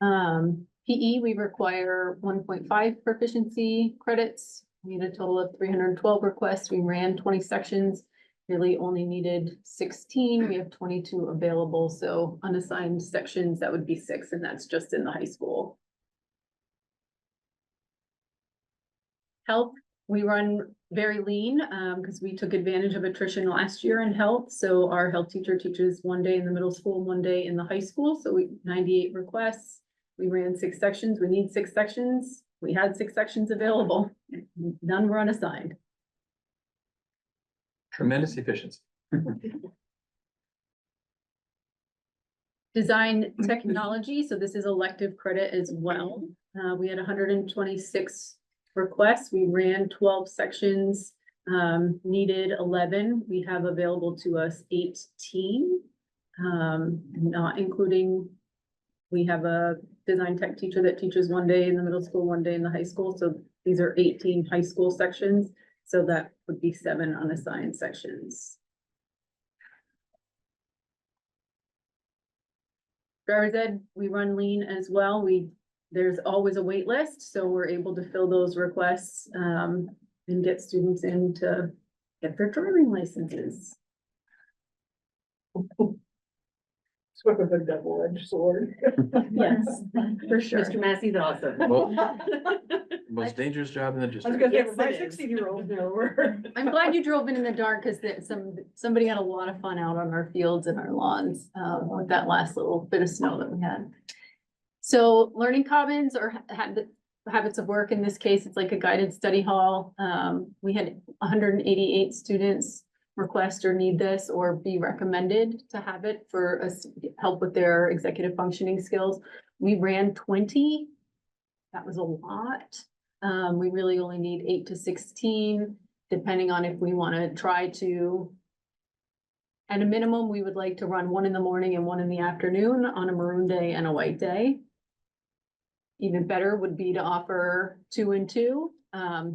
L: PE, we require 1.5 proficiency credits. We need a total of 312 requests. We ran 20 sections, really only needed 16. We have 22 available, so unassigned sections, that would be 6, and that's just in the high school. Health, we run very lean because we took advantage of attrition last year in health. So our health teacher teaches 1 day in the middle school, 1 day in the high school. So we 98 requests. We ran 6 sections. We need 6 sections. We had 6 sections available. None were unassigned.
C: Tremendous efficiency.
L: Design technology. So this is elective credit as well. We had 126 requests. We ran 12 sections, needed 11. We have available to us 18, not including, we have a design tech teacher that teaches 1 day in the middle school, 1 day in the high school. So these are 18 high school sections. So that would be 7 unassigned sections. Driver's ed, we run lean as well. There's always a wait list, so we're able to fill those requests and get students in to get their driving licenses.
D: Sort of a double-edged sword.
L: Yes, for sure.
K: Mr. Massey's awesome.
C: Well, most dangerous job in the
D: I was
C: district.
D: gonna say,
K: Yes,
D: my
K: it is.
D: 16-year-old know we're.
L: I'm glad you drove in the dark because somebody had a lot of fun out on our fields and our lawns with that last little bit of snow that we had. So learning commons or habits of work, in this case, it's like a guided study hall. We had 188 students request or need this or be recommended to have it for us help with their executive functioning skills. We ran 20. That was a lot. We really only need 8 to 16, depending on if we want to try to. At a minimum, we would like to run 1 in the morning and 1 in the afternoon on a maroon day and a white day. Even better would be to offer 2 and 2.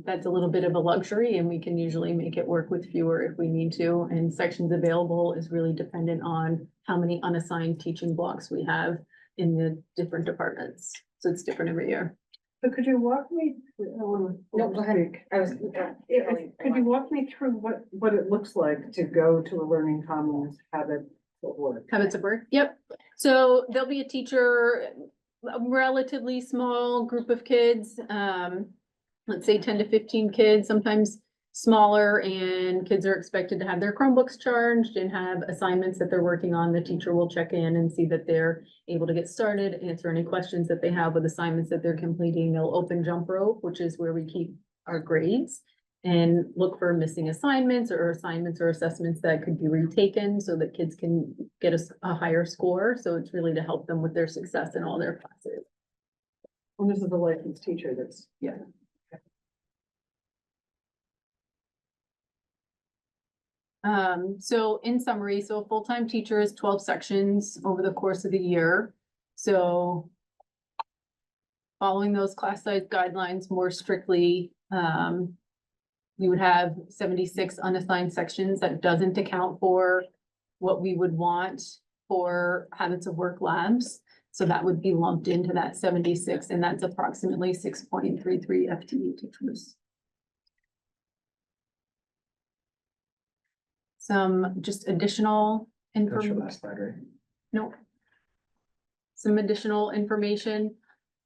L: That's a little bit of a luxury and we can usually make it work with fewer if we need to. And sections available is really dependent on how many unassigned teaching blocks we have in the different departments. So it's different every year.
D: So could you walk me?
I: No, go ahead. I was.
D: Could you walk me through what it looks like to go to a learning commons habit of work?
L: Habits of work, yep. So there'll be a teacher, a relatively small group of kids, let's say 10 to 15 kids, sometimes smaller, and kids are expected to have their Chromebooks charged and have assignments that they're working on. The teacher will check in and see that they're able to get started, answer any questions that they have with assignments that they're completing. They'll open jump rope, which is where we keep our grades, and look for missing assignments or assessments that could be retaken so that kids can get a higher score. So it's really to help them with their success in all their classes.
D: And this is a licensed teacher that's.
L: Yeah. So in summary, so a full-time teacher is 12 sections over the course of the year. So following those class size guidelines more strictly, we would have 76 unassigned sections. That doesn't account for what we would want for habits of work labs. So that would be lumped into that 76, and that's approximately 6.33 FTE teachers. Some just additional
C: That's your
L: information.
C: last slide, right?
L: Nope. Some additional information.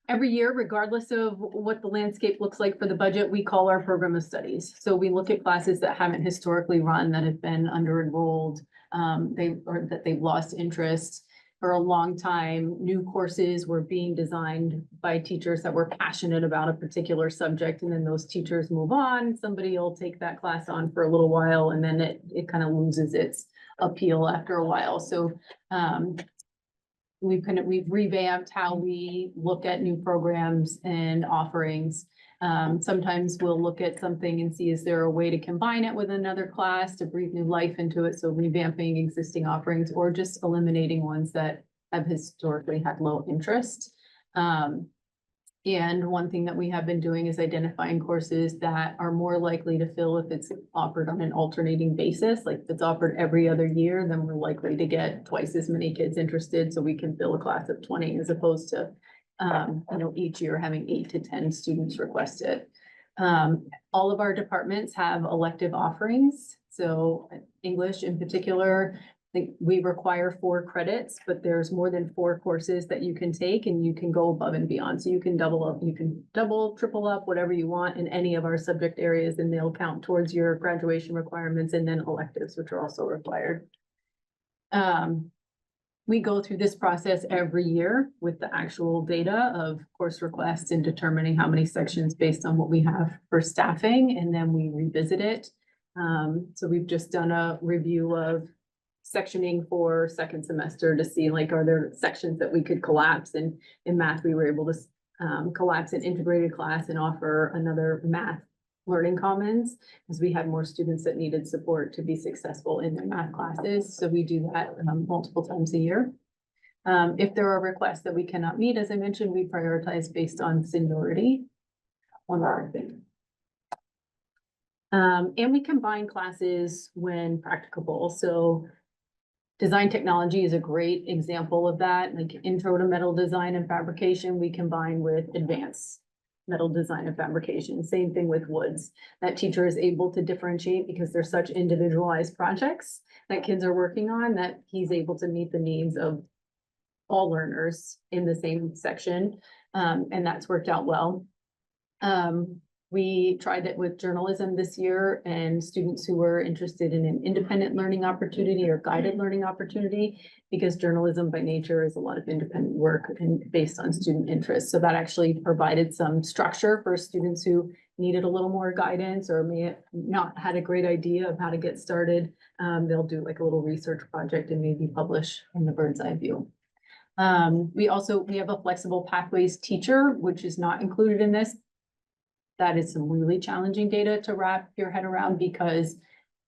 L: Every year, regardless of what the landscape looks like for the budget, we call our program of studies. So we look at classes that haven't historically run, that have been under-enrolled, that they've lost interest for a long time. New courses were being designed by teachers that were passionate about a particular subject, and then those teachers move on. Somebody will take that class on for a little while, and then it kind of loses its appeal after a while. So we've revamped how we look at new programs and offerings. Sometimes we'll look at something and see, is there a way to combine it with another class to breathe new life into it? So revamping existing offerings or just eliminating ones that have historically had low interest. And one thing that we have been doing is identifying courses that are more likely to fill if it's offered on an alternating basis. Like if it's offered every other year, then we're likely to get twice as many kids interested, so we can fill a class of 20 as opposed to each year having 8 to 10 students request it. All of our departments have elective offerings. So English in particular, I think we require 4 credits, but there's more than 4 courses that you can take and you can go above and beyond. So you can double up, you can double, triple up, whatever you want in any of our subject areas, and they'll count towards your graduation requirements and then electives, which are also required. We go through this process every year with the actual data of course requests and determining how many sections based on what we have for staffing, and then we revisit it. So we've just done a review of sectioning for second semester to see like, are there sections that we could collapse? And in math, we were able to collapse an integrated class and offer another math learning commons because we had more students that needed support to be successful in their math classes. So we do that multiple times a year. If there are requests that we cannot meet, as I mentioned, we prioritize based on seniority. One more thing. And we combine classes when practicable. So design technology is a great example of that. Like intro to metal design and fabrication, we combine with advanced metal design and fabrication. Same thing with woods. That teacher is able to differentiate because they're such individualized projects that kids are working on, that he's able to meet the needs of all learners in the same section. And that's worked out well. We tried it with journalism this year, and students who were interested in an independent learning opportunity or guided learning opportunity, because journalism by nature is a lot of independent work and based on student interest. So that actually provided some structure for students who needed a little more guidance or may have not had a great idea of how to get started. They'll do like a little research project and maybe publish in the bird's eye view. We have a flexible pathways teacher, which is not included in this. That is some really challenging data to wrap your head around because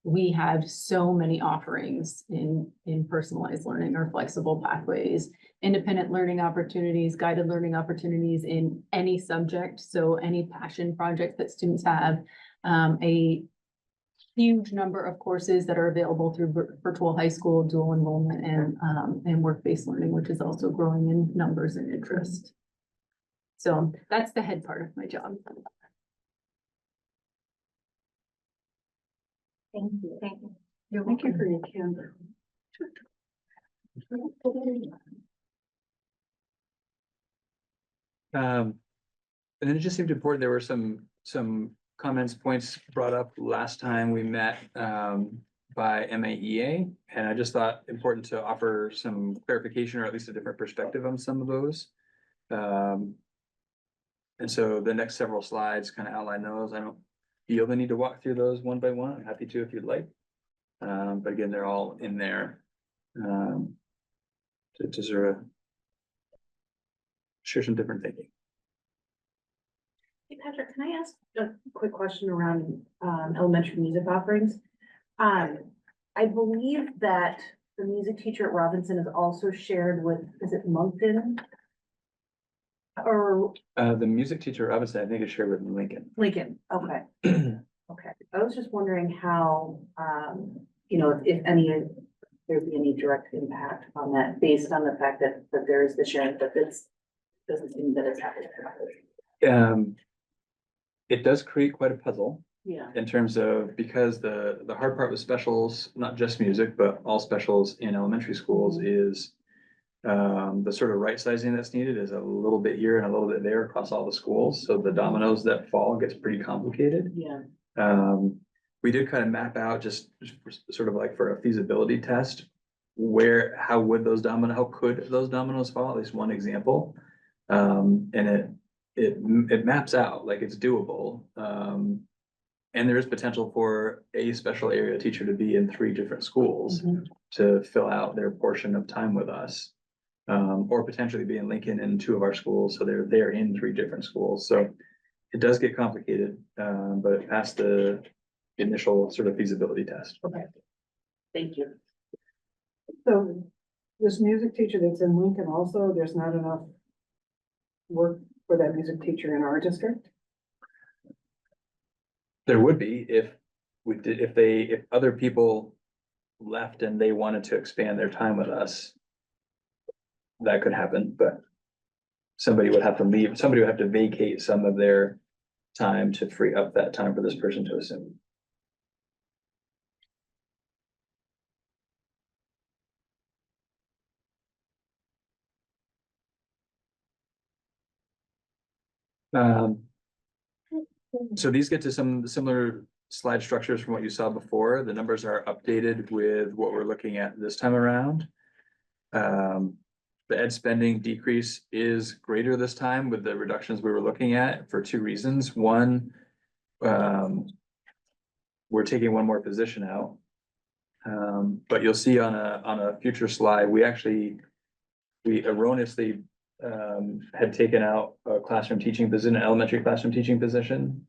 L: we have so many offerings in personalized learning or flexible pathways, independent learning opportunities, guided learning opportunities in any subject. So any passion project that students have, a huge number of courses that are available through virtual high school, dual enrollment, and work-based learning, which is also growing in numbers and interest. So that's the head part of my job.
I: Thank you. Thank you.
D: Thank you for your candor.
C: And then it just seemed important, there were some comments, points brought up last time we met by MAEA. And I just thought important to offer some clarification or at least a different perspective on some of those. And so the next several slides kind of outline those. I don't feel the need to walk through those one by one. I'm happy to if you'd like. But again, they're all in there to sort of share some different thinking.
K: Hey, Patrick, can I ask a quick question around elementary music offerings? I believe that the music teacher at Robinson is also shared with, is it Moncton? Or
C: The music teacher, Robinson, I think is shared with Lincoln.
K: Lincoln, okay. Okay, I was just wondering how, if there'd be any direct impact on that based on the fact that there is the sharing, but doesn't seem that it's happening.
C: It does create quite a puzzle
K: Yeah.
C: in terms of, because the hard part with specials, not just music, but all specials in elementary schools is the sort of right sizing that's needed is a little bit here and a little bit there across all the schools. So the dominoes that fall gets pretty complicated.
K: Yeah.
C: We did kind of map out just sort of like for a feasibility test, how could those dominoes fall, at least one example. And it maps out like it's doable. And there is potential for a special area teacher to be in 3 different schools to fill out their portion of time with us. or potentially be in Lincoln in 2 of our schools, so they're in 3 different schools, so it does get complicated, but it passed the initial sort of feasibility test.
K: Okay. Thank you.
D: So this music teacher that's in Lincoln also, there's not enough work for that music teacher in our district?
C: There would be if if other people left and they wanted to expand their time with us. That could happen, but somebody would have to leave, somebody would have to vacate some of their time to free up that time for this person to assume. So these get to some similar slide structures from what you saw before. The numbers are updated with what we're looking at this time around. The ed spending decrease is greater this time with the reductions we were looking at for 2 reasons. One, we're taking 1 more position out. But you'll see on a future slide, we erroneously had taken out a classroom teaching position, an elementary classroom teaching position,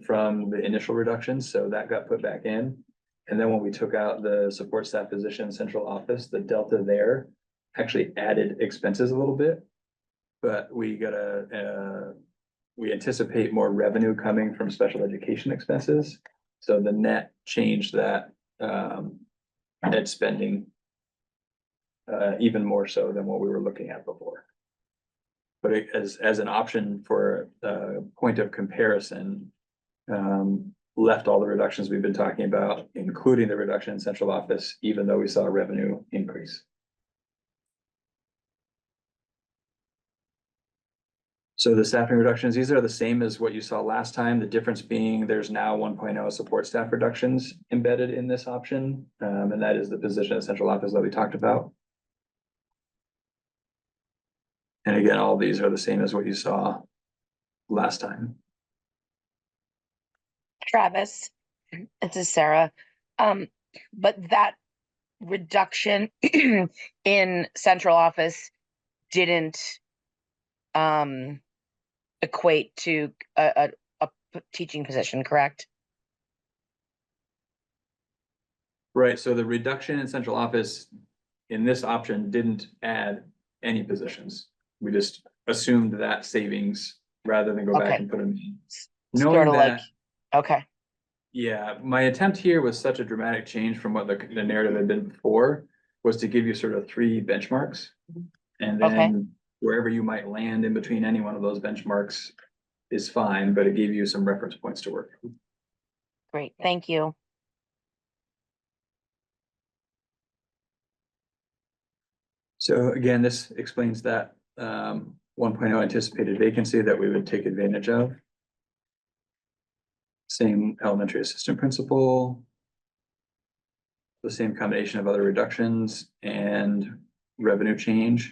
C: from the initial reductions, so that got put back in. And then when we took out the support staff position, central office, the delta there actually added expenses a little bit. But we anticipate more revenue coming from special education expenses. So the net changed that, ed spending, even more so than what we were looking at before. But as an option for a point of comparison, left all the reductions we've been talking about, including the reduction in central office, even though we saw a revenue increase. So the staffing reductions, these are the same as what you saw last time. The difference being there's now 1.0 support staff reductions embedded in this option. And that is the position of central office that we talked about. And again, all these are the same as what you saw last time.
M: Travis, this is Sarah. But that reduction in central office didn't equate to a teaching position, correct?
C: Right, so the reduction in central office in this option didn't add any positions. We just assumed that savings rather than go back
M: Okay.
C: and put them in.
M: Sort
C: Knowing
M: of like,
C: that,
M: okay,
C: yeah, my attempt here was such a dramatic change from what the narrative had been before, was to give you sort of 3 benchmarks. And
M: Okay.
C: then wherever you might land in between any one of those benchmarks is fine, but it gave you some reference points to work from.
M: great, thank you.
C: So again, this explains that 1.0 anticipated vacancy that we would take advantage of. Same elementary assistant principal. The same combination of other reductions and revenue change.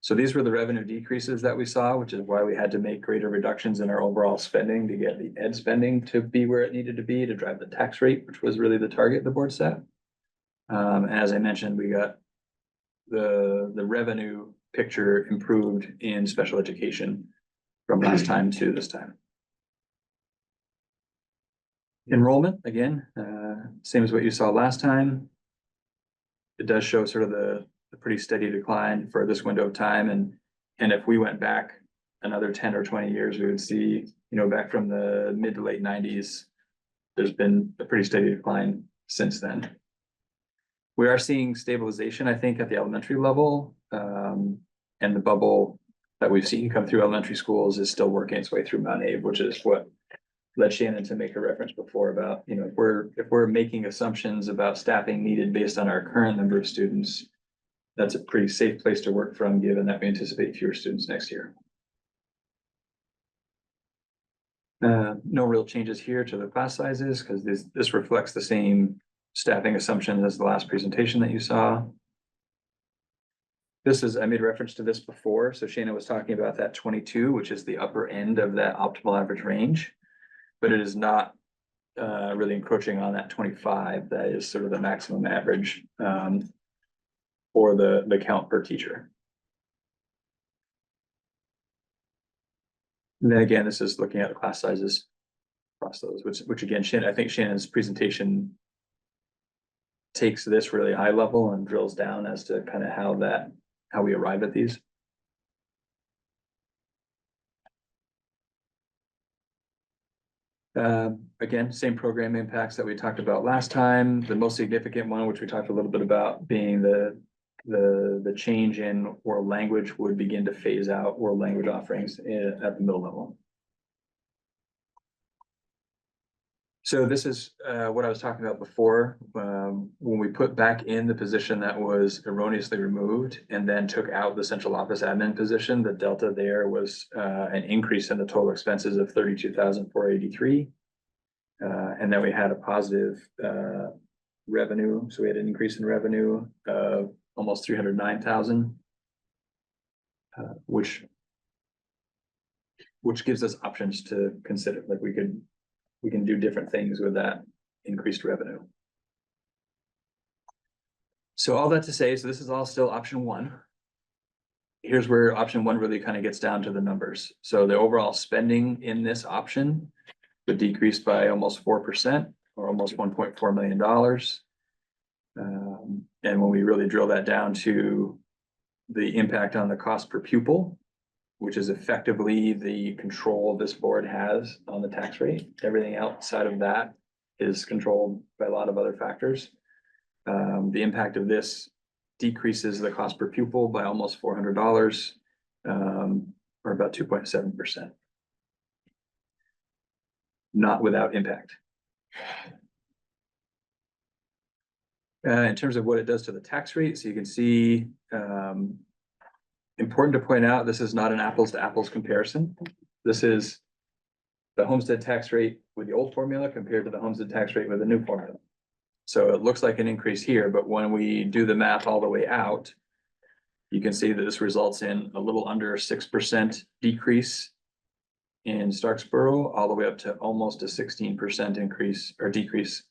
C: So these were the revenue decreases that we saw, which is why we had to make greater reductions in our overall spending to get the ed spending to be where it needed to be to drive the tax rate, which was really the target the board set. And as I mentioned, we got the revenue picture improved in special education from last time to this time. Enrollment, again, same as what you saw last time. It does show sort of the pretty steady decline for this window of time. And if we went back another 10 or 20 years, we would see, back from the mid to late 90s, there's been a pretty steady decline since then. We are seeing stabilization, I think, at the elementary level. And the bubble that we've seen come through elementary schools is still working its way through Mount Abe, which is what led Shannon to make a reference before about, if we're making assumptions about staffing needed based on our current number of students, that's a pretty safe place to work from, given that we anticipate fewer students next year. No real changes here to the class sizes, because this reflects the same staffing assumptions as the last presentation that you saw. I made reference to this before, so Shannon was talking about that 22, which is the upper end of that optimal average range. But it is not really encroaching on that 25. That is sort of the maximum average for the count per teacher. And then again, this is looking at the class sizes across those, which again, I think Shannon's presentation takes this really high level and drills down as to kind of how we arrive at these. Again, same program impacts that we talked about last time. The most significant one, which we talked a little bit about, being the change in world language would begin to phase out world language offerings at the middle level. So this is what I was talking about before, when we put back in the position that was erroneously removed and then took out the central office admin position, the delta there was an increase in the total expenses of 32,483. And then we had a positive revenue. So we had an increase in revenue of almost 309,000, which gives us options to consider. Like we can do different things with that increased revenue. So all that to say, so this is all still option one. Here's where option one really kind of gets down to the numbers. So the overall spending in this option would decrease by almost 4% or almost $1.4 million. And when we really drill that down to the impact on the cost per pupil, which is effectively the control this board has on the tax rate. Everything outside of that is controlled by a lot of other factors. The impact of this decreases the cost per pupil by almost $400, or about 2.7%. Not without impact. In terms of what it does to the tax rate, so you can see, important to point out, this is not an apples to apples comparison. This is the homestead tax rate with the old formula compared to the homestead tax rate with the new formula. So it looks like an increase here, but when we do the math all the way out, you can see that this results in a little under 6% decrease in Starksboro, all the way up to almost a 16% increase or decrease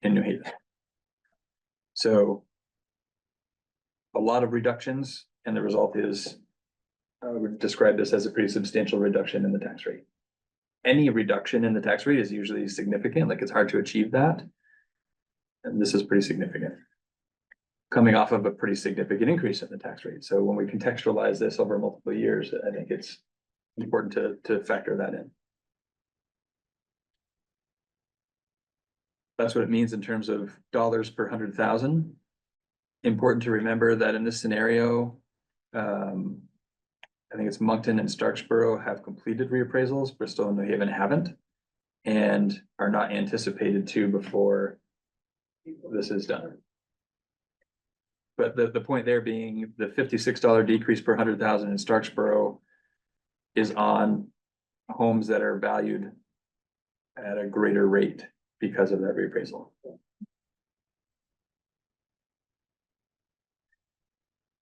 C: in New Haven. So a lot of reductions, and the result is, I would describe this as a pretty substantial reduction in the tax rate. Any reduction in the tax rate is usually significant, like it's hard to achieve that. And this is pretty significant, coming off of a pretty significant increase in the tax rate. So when we contextualize this over multiple years, I think it's important to factor that in. That's what it means in terms of dollars per 100,000. Important to remember that in this scenario, I think it's Moncton and Starksboro have completed reappraisals. Bristol and New Haven haven't, and are not anticipated to before this is done. But the point there being the $56 decrease per 100,000 in Starksboro is on homes that are valued at a greater rate because of that reappraisal.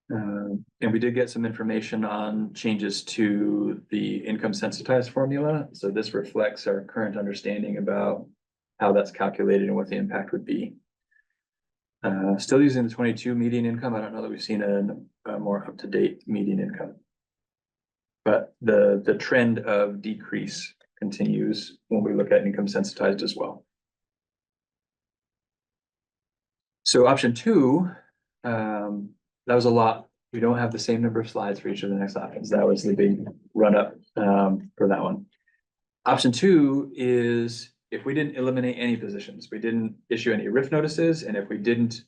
C: And we did get some information on changes to the income sensitized formula. So this reflects our current understanding about how that's calculated and what the impact would be. Still using the 22 median income. I don't know that we've seen a more up-to-date median income. But the trend of decrease continues when we look at income sensitized as well. So option two, that was a lot. We don't have the same number of slides for each of the next options. That was the big run up for that one. Option two is if we didn't eliminate any positions, we didn't issue any RIF notices, and if we didn't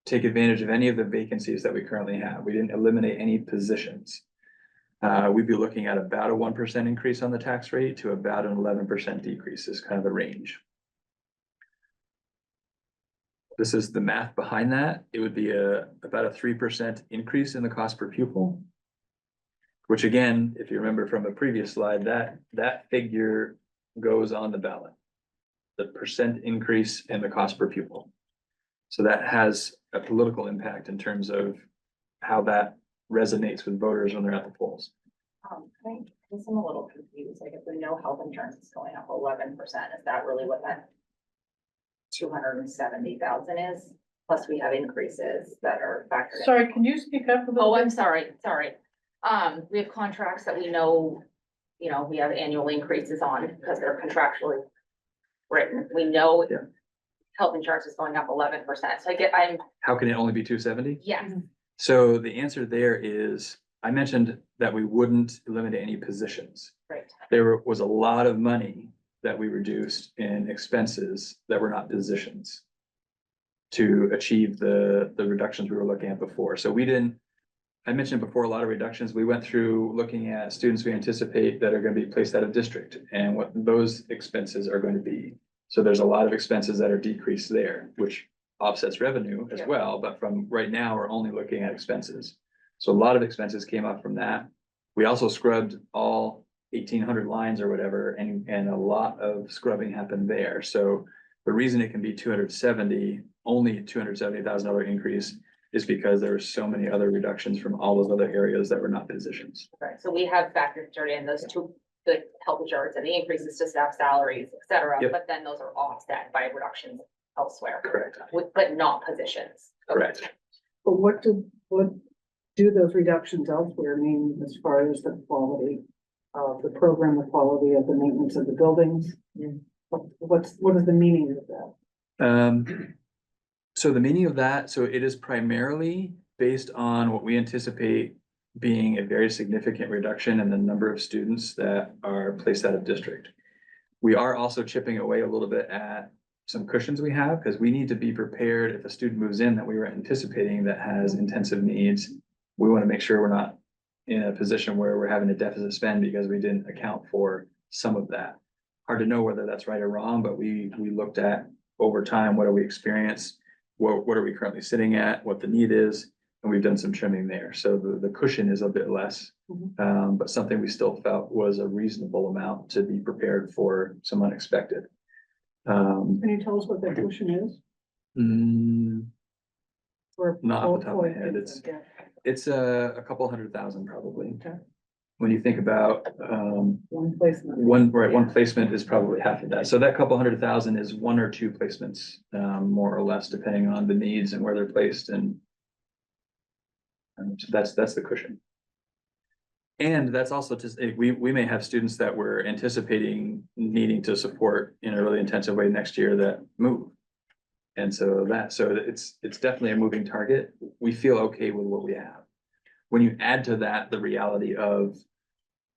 C: take advantage of any of the vacancies that we currently have, we didn't eliminate any positions, we'd be looking at about a 1% increase on the tax rate to about an 11% decrease is kind of the range. This is the math behind that. It would be about a 3% increase in the cost per pupil, which again, if you remember from a previous slide, that figure goes on the ballot, the percent increase in the cost per pupil. So that has a political impact in terms of how that resonates with voters when they're at the polls.
I: I guess I'm a little confused. Like if we know health insurance is going up 11%, is that really what that 270,000 is? Plus we have increases that are factored in.
E: Sorry, can you speak up a little
I: Oh,
E: bit?
I: I'm sorry. We have contracts that we know, we have annual increases on because they're contractually written. We know
C: Yeah.
I: health insurance is going up 11%. So
C: How can it only be 270?
I: yes,
C: So the answer there is, I mentioned that we wouldn't eliminate any positions.
I: right.
C: There was a lot of money that we reduced in expenses that were not positions to achieve the reductions we were looking at before. So we didn't, I mentioned before, a lot of reductions. We went through looking at students we anticipate that are going to be placed out of district and what those expenses are going to be. So there's a lot of expenses that are decreased there, which offsets revenue as
I: Yeah.
C: well. But from right now, we're only looking at expenses. So a lot of expenses came up from that. We also scrubbed all 1,800 lines or whatever, and a lot of scrubbing happened there. So the reason it can be 270, only $270,000 increase is because there were so many other reductions from all those other areas that were not positions.
I: Right, so we have factored in those two, the health insurance and the increases to staff salaries, et cetera,
C: Yep.
I: but then those are offset by reductions elsewhere,
C: Correct.
I: but not positions.
C: Correct.
D: But what do those reductions elsewhere mean as far as the quality of the program, the quality of the maintenance of the buildings? What is the meaning of that?
C: So the meaning of that, so it is primarily based on what we anticipate being a very significant reduction in the number of students that are placed out of district. We are also chipping away a little bit at some cushions we have, because we need to be prepared if a student moves in that we were anticipating that has intensive needs. We want to make sure we're not in a position where we're having a deficit spend because we didn't account for some of that. Hard to know whether that's right or wrong, but we looked at over time, what do we experience? What are we currently sitting at, what the need is, and we've done some trimming there. So the cushion is a bit less, but something we still felt was a reasonable amount to be prepared for some unexpected.
D: Can you tell us what that cushion is? Or
C: Not off the top of my
D: full-
C: head, it's a couple $100,000 probably.
D: Okay.
C: When you think about,
D: One placement.
C: one placement is probably half of that. So that couple $100,000 is one or two placements, more or less, depending on the needs and where they're placed, and so that's the cushion. And that's also just, we may have students that we're anticipating needing to support in a really intensive way next year that move. And so it's definitely a moving target. We feel okay with what we have. When you add to that the reality of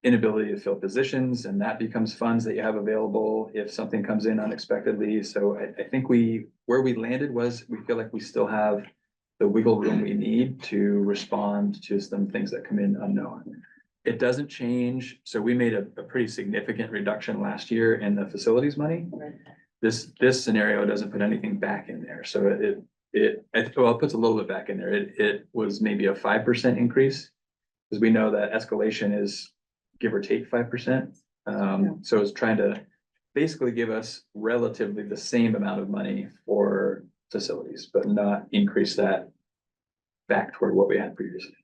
C: inability to fill positions, and that becomes funds that you have available if something comes in unexpectedly. So I think where we landed was, we feel like we still have the wiggle room we need to respond to some things that come in unknown. It doesn't change. So we made a pretty significant reduction last year in the facilities money. This scenario doesn't put anything back in there. So it puts a little bit back in there. It was maybe a 5% increase, because we know that escalation is give or take 5%. So it's trying to basically give us relatively the same amount of money for facilities, but not increase that back toward what we had previously.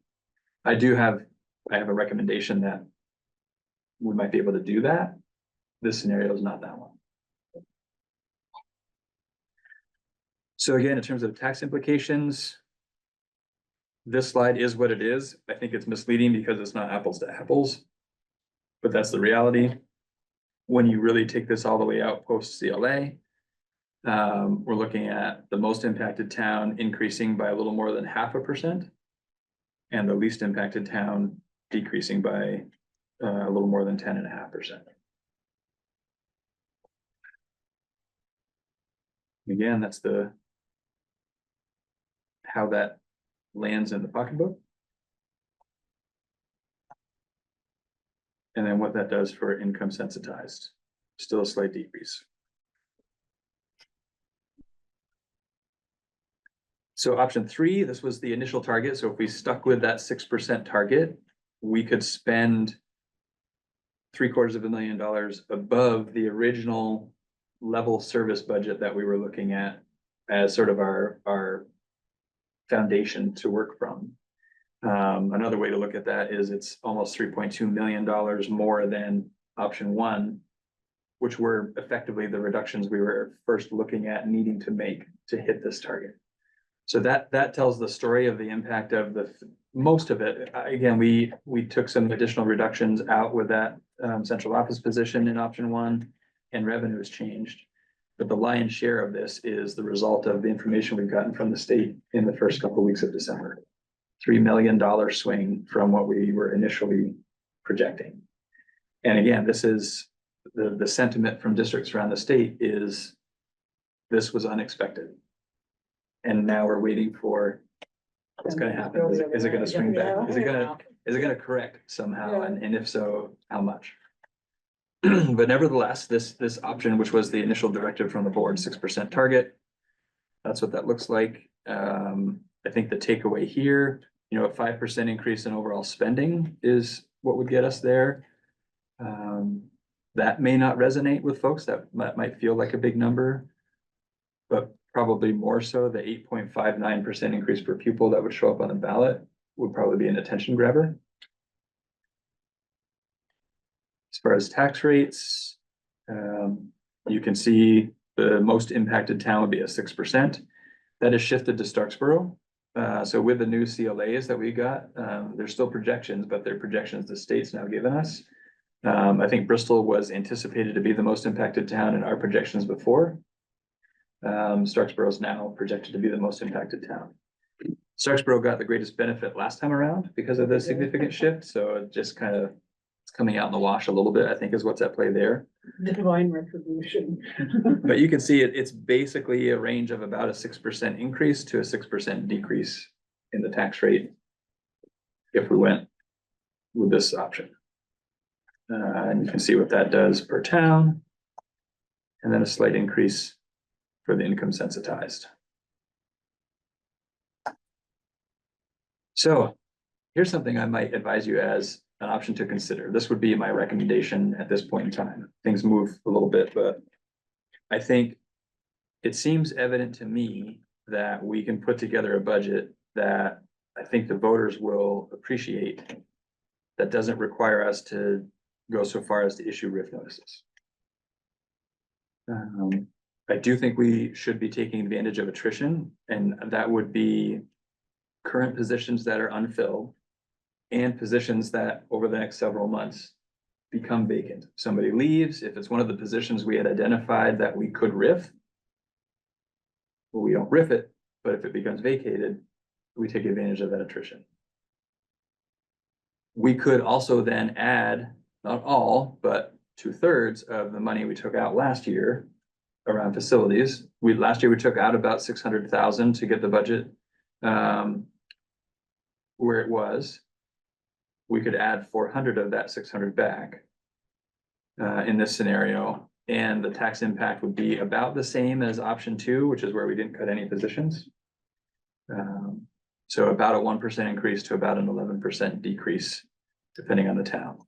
C: I have a recommendation that we might be able to do that. This scenario is not that one. So again, in terms of tax implications, this slide is what it is. I think it's misleading because it's not apples to apples, but that's the reality. When you really take this all the way out post CLA, we're looking at the most impacted town increasing by a little more than 0.5%, and the least impacted town decreasing by a little more than 10.5%. Again, that's how that lands in the pocketbook. And then what that does for income sensitized, still a slight decrease. So option 3, this was the initial target. So if we stuck with that 6% target, we could spend $750,000 above the original level service budget that we were looking at as sort of our foundation to work from. Another way to look at that is it's almost $3.2 million more than option 1, which were effectively the reductions we were first looking at needing to make to hit this target. So that tells the story of the impact of most of it. Again, we took some additional reductions out with that central office position in option one, and revenue has changed. But the lion's share of this is the result of the information we've gotten from the state in the first couple of weeks of December. $3 million swing from what we were initially projecting. And again, this is the sentiment from districts around the state is this was unexpected. And now we're waiting for what's gonna happen. Is it gonna swing back? Is it gonna correct somehow? And if so, how much? But nevertheless, this option, which was the initial directive from the board, 6% target. That's what that looks like. I think the takeaway here, a 5% increase in overall spending is what would get us there. That may not resonate with folks. That might feel like a big number. But probably more so, the 8.59% increase per pupil that would show up on the ballot would probably be an attention grabber. As far as tax rates, you can see the most impacted town would be a 6%. That has shifted to Starksboro. So with the new CLAs that we got, there's still projections, but they're projections the state's now given us. I think Bristol was anticipated to be the most impacted town in our projections before. Starksboro is now projected to be the most impacted town. Starksboro got the greatest benefit last time around because of the significant shift, so it just kind of it's coming out in the wash a little bit, I think is what's at play there.
D: Divine retribution.
C: But you can see it's basically a range of about a 6% increase to a 6% decrease in the tax rate if we went with this option. And you can see what that does per town. And then a slight increase for the income sensitized. So here's something I might advise you as an option to consider. This would be my recommendation at this point in time. Things move a little bit, but I think it seems evident to me that we can put together a budget that I think the voters will appreciate that doesn't require us to go so far as to issue RIF notices. I do think we should be taking advantage of attrition, and that would be current positions that are unfilled and positions that over the next several months become vacant. Somebody leaves, if it's one of the positions we had identified that we could RIF, well, we don't RIF it, but if it becomes vacated, we take advantage of that attrition. We could also then add, not all, but 2/3 of the money we took out last year around facilities. Last year we took out about 600,000 to get the budget where it was. We could add 400 of that 600 back in this scenario, and the tax impact would be about the same as option 2, which is where we didn't cut any positions. So about a 1% increase to about an 11% decrease, depending on the town.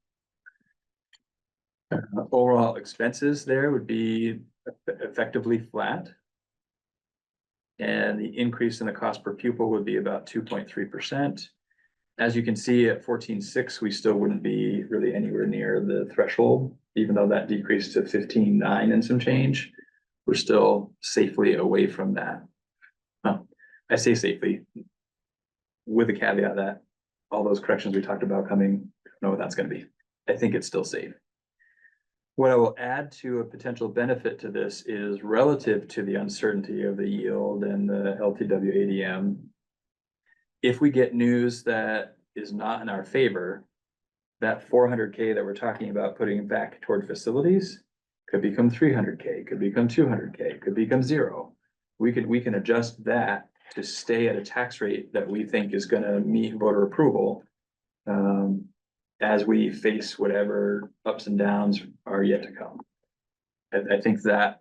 C: Overall expenses there would be effectively flat. And the increase in the cost per pupil would be about 2.3%. As you can see at 14.6, we still wouldn't be really anywhere near the threshold, even though that decreased to 15.9 and some change. We're still safely away from that. Well, I say safely with the caveat that all those corrections we talked about coming, I don't know what that's going to be. I think it's still safe. What I will add to a potential benefit to this is relative to the uncertainty of the yield and the LTW ADM. If we get news that is not in our favor, that 400K that we're talking about putting back toward facilities could become 300K, could become 200K, could become 0. We can adjust that to stay at a tax rate that we think is going to meet voter approval as we face whatever ups and downs are yet to come. I think that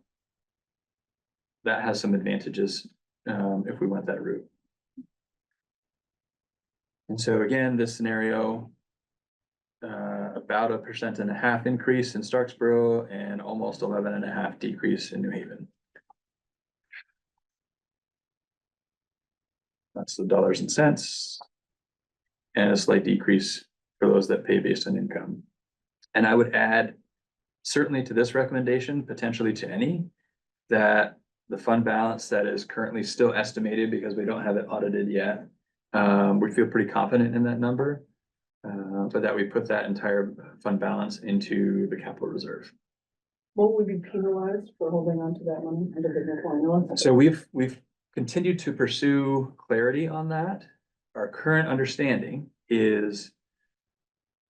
C: has some advantages if we went that route. And so again, this scenario, about 1.5% increase in Starksboro and almost 11.5% decrease in New Haven. That's the dollars and cents. And a slight decrease for those that pay based on income. And I would add, certainly to this recommendation, potentially to any, that the fund balance that is currently still estimated because we don't have it audited yet. We feel pretty confident in that number. But that we put that entire fund balance into the capital reserve.
D: Won't we be penalized for holding on to that money under the new formula?
C: So we've continued to pursue clarity on that. Our current understanding is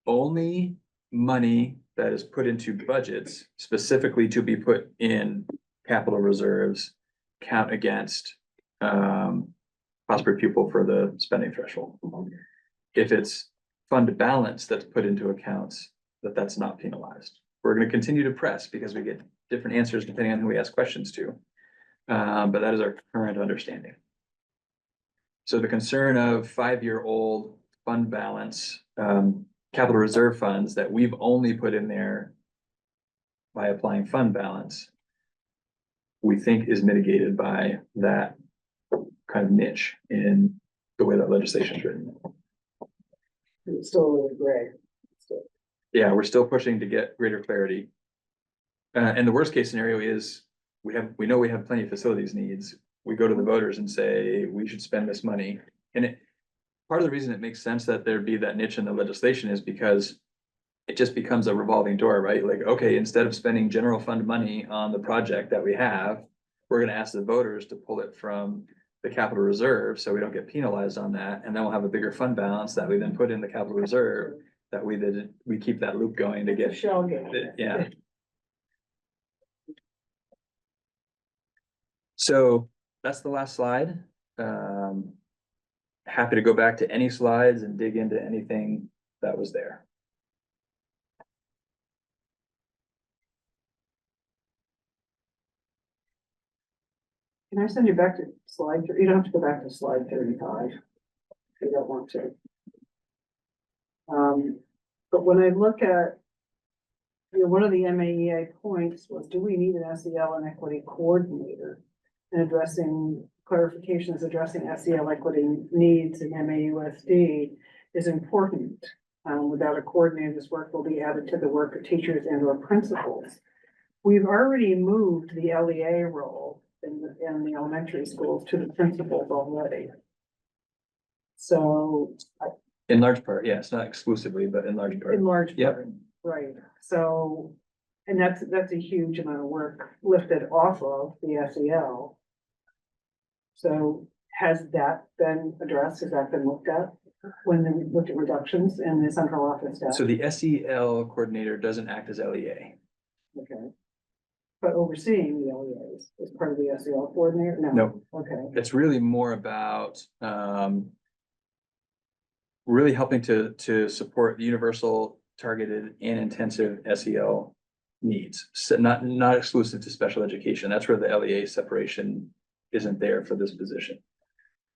C: only money that is put into budgets specifically to be put in capital reserves count against cost per pupil for the spending threshold. If it's fund balance that's put into accounts, that's not penalized. We're going to continue to press because we get different answers depending on who we ask questions to. But that is our current understanding. So the concern of 5-year-old fund balance, capital reserve funds that we've only put in there by applying fund balance, we think is mitigated by that kind of niche in the way that legislation is written.
D: It's still a little gray.
C: Yeah, we're still pushing to get greater clarity. And the worst case scenario is we know we have plenty of facilities needs. We go to the voters and say, we should spend this money. And part of the reason it makes sense that there be that niche in the legislation is because it just becomes a revolving door, right? Like, okay, instead of spending general fund money on the project that we have, we're gonna ask the voters to pull it from the capital reserve, so we don't get penalized on that, and then we'll have a bigger fund balance that we then put in the capital reserve, that we keep that loop going to get,
D: Shell game.
C: yeah. So that's the last slide. Happy to go back to any slides and dig into anything that was there.
D: Can I send you back to slide, you don't have to go back to slide 35 if you don't want to. But when I look at, one of the MAEA points was, do we need an SEL and equity coordinator? And addressing clarifications, addressing SEL equity needs in MAUSD is important. Without a coordinator, this work will be added to the work of teachers and or principals. We've already moved the LEA role in the elementary schools to the principals already. So.
C: In large part, yes, not exclusively, but in large part.
D: In large
C: Yep.
D: part, right, so, and that's a huge amount of work lifted off of the SEL. So has that been addressed, has that been looked at when we looked at reductions in the central office staff?
C: So the SEL coordinator doesn't act as LEA.
D: Okay. But overseeing the LEAs is part of the SEL coordinator?
C: No.
D: Okay,
C: It's really more about really helping to support the universal, targeted, and intensive SEL needs. So not exclusive to special education. That's where the LEA separation isn't there for this position.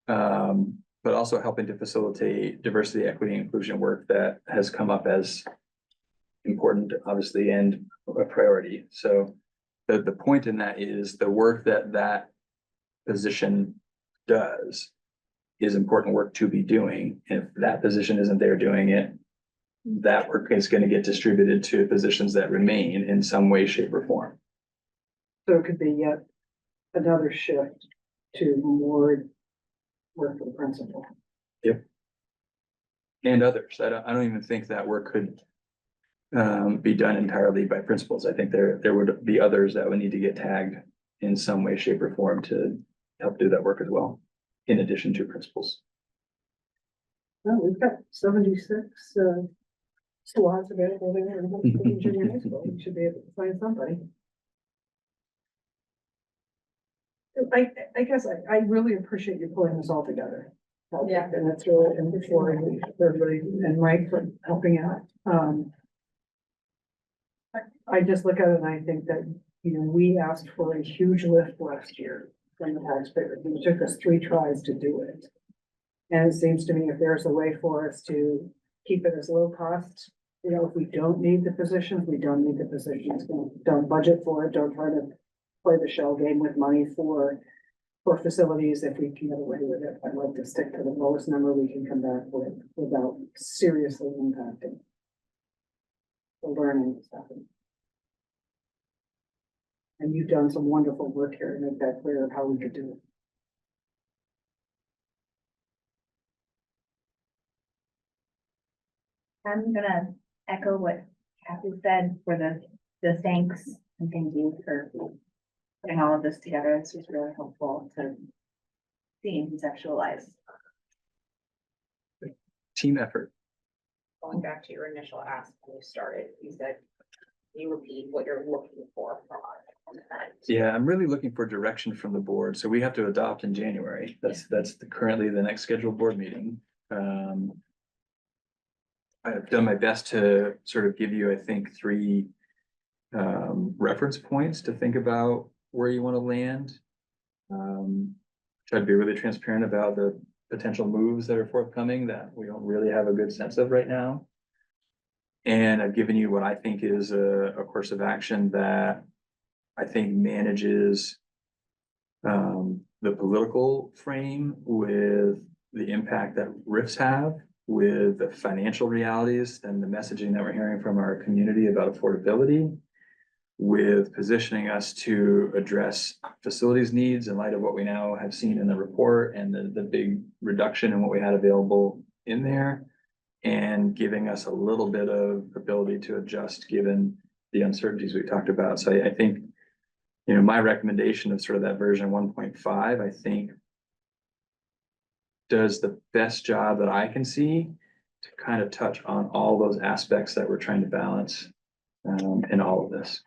C: But also helping to facilitate diversity, equity, and inclusion work that has come up as important, obviously, and a priority. So the point in that is the work that position does is important work to be doing. If that position isn't there doing it, that work is going to get distributed to positions that remain in some way, shape, or form.
D: so it could be yet another shift to more work for the principal.
C: Yep. And others. I don't even think that work could be done entirely by principals. I think there would be others that would need to get tagged in some way, shape, or form to help do that work as well, in addition to principals.
D: Well, we've got 76 slots available there in junior high school. We should be able to find somebody. I guess I really appreciate you pulling this all together.
A: Yeah.
D: And it's really, and before everybody and Mike for helping out. I just look at it and I think that, we asked for a huge lift last year from the taxpayers. It took us 3 tries to do it. And it seems to me if there's a way for us to keep it as low cost, if we don't need the positions, we don't need the positions. Don't budget for it. Don't try to play the shell game with money for facilities if we can get away with it. I'd like to stick to the lowest number we can come back with without seriously impacting the learning stuff. And you've done some wonderful work here to make that clear of how we could do it.
I: I'm gonna echo what Kathy said for the thanks and thank you for putting all of this together. This was really helpful to see and conceptualize.
C: Team effort.
I: Going back to your initial ask when you started, you said you repeat what you're looking for from us.
C: Yeah, I'm really looking for direction from the board. So we have to adopt in January. That's currently the next scheduled board meeting. I've done my best to sort of give you, I think, 3 reference points to think about where you want to land. Try to be really transparent about the potential moves that are forthcoming that we don't really have a good sense of right now. And I've given you what I think is a course of action that I think manages the political frame with the impact that RIFs have, with the financial realities and the messaging that we're hearing from our community about affordability, with positioning us to address facilities needs in light of what we now have seen in the report and the big reduction in what we had available in there, and giving us a little bit of ability to adjust given the uncertainties we talked about. So I think, you know, my recommendation of sort of that version 1.5, I think does the best job that I can see to kind of touch on all those aspects that we're trying to balance in all of this.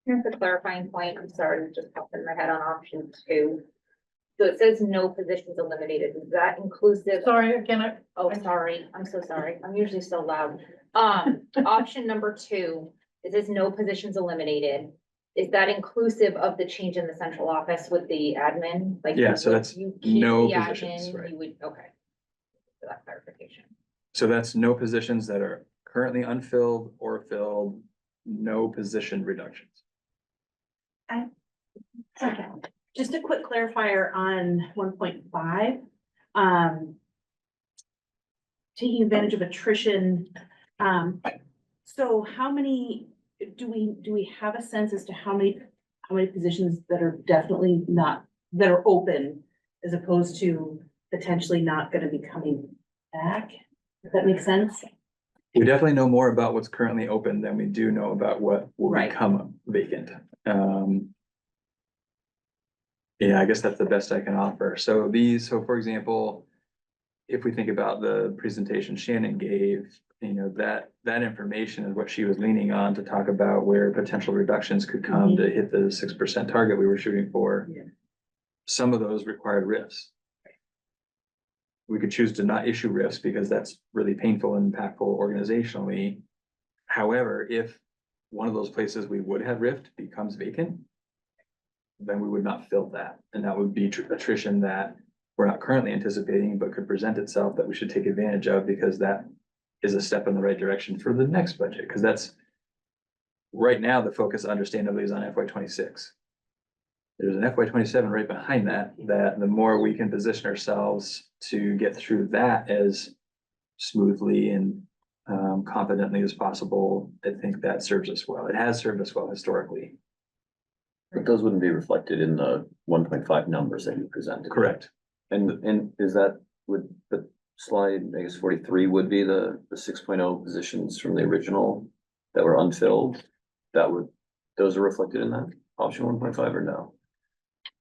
I: Here's the clarifying point. I'm sorry, it just popped in my head on option 2. So it says no positions eliminated. Is that inclusive?
E: Sorry, again,
I: Oh, sorry. I'm so sorry. I'm usually so loud. Option number 2, it says no positions eliminated. Is that inclusive of the change in the central office with the admin? Like,
C: Yeah, so that's
I: you keep
C: no
I: the
C: positions,
I: admin,
C: right.
I: you would, okay. For that clarification.
C: So that's no positions that are currently unfilled or filled, no position reductions.
K: Okay, just a quick clarifier on 1.5. Taking advantage of attrition. So how many, do we have a sense as to how many positions that are definitely not, that are open as opposed to potentially not gonna be coming back? Does that make sense?
C: We definitely know more about what's currently open than we do know about what will
K: Right.
C: become vacant. Yeah, I guess that's the best I can offer. So for example, if we think about the presentation Shannon gave, you know, that information is what she was leaning on to talk about where potential reductions could come to hit the 6% target we were shooting for.
D: Yeah.
C: Some of those required RIFs. We could choose to not issue RIFs because that's really painful and impactful organizationally. However, if one of those places we would have RIFed becomes vacant, then we would not fill that. And that would be attrition that we're not currently anticipating, but could present itself that we should take advantage of because that is a step in the right direction for the next budget. Because that's right now, the focus understandably is on FY26. There's an FY27 right behind that the more we can position ourselves to get through that as smoothly and confidently as possible, I think that serves us well. It has served us well historically.
J: But those wouldn't be reflected in the 1.5 numbers that you presented.
C: Correct.
J: And is that, would the slide, I guess 43 would be the 6.0 positions from the original that were unfilled? Those are reflected in that option 1.5 or no?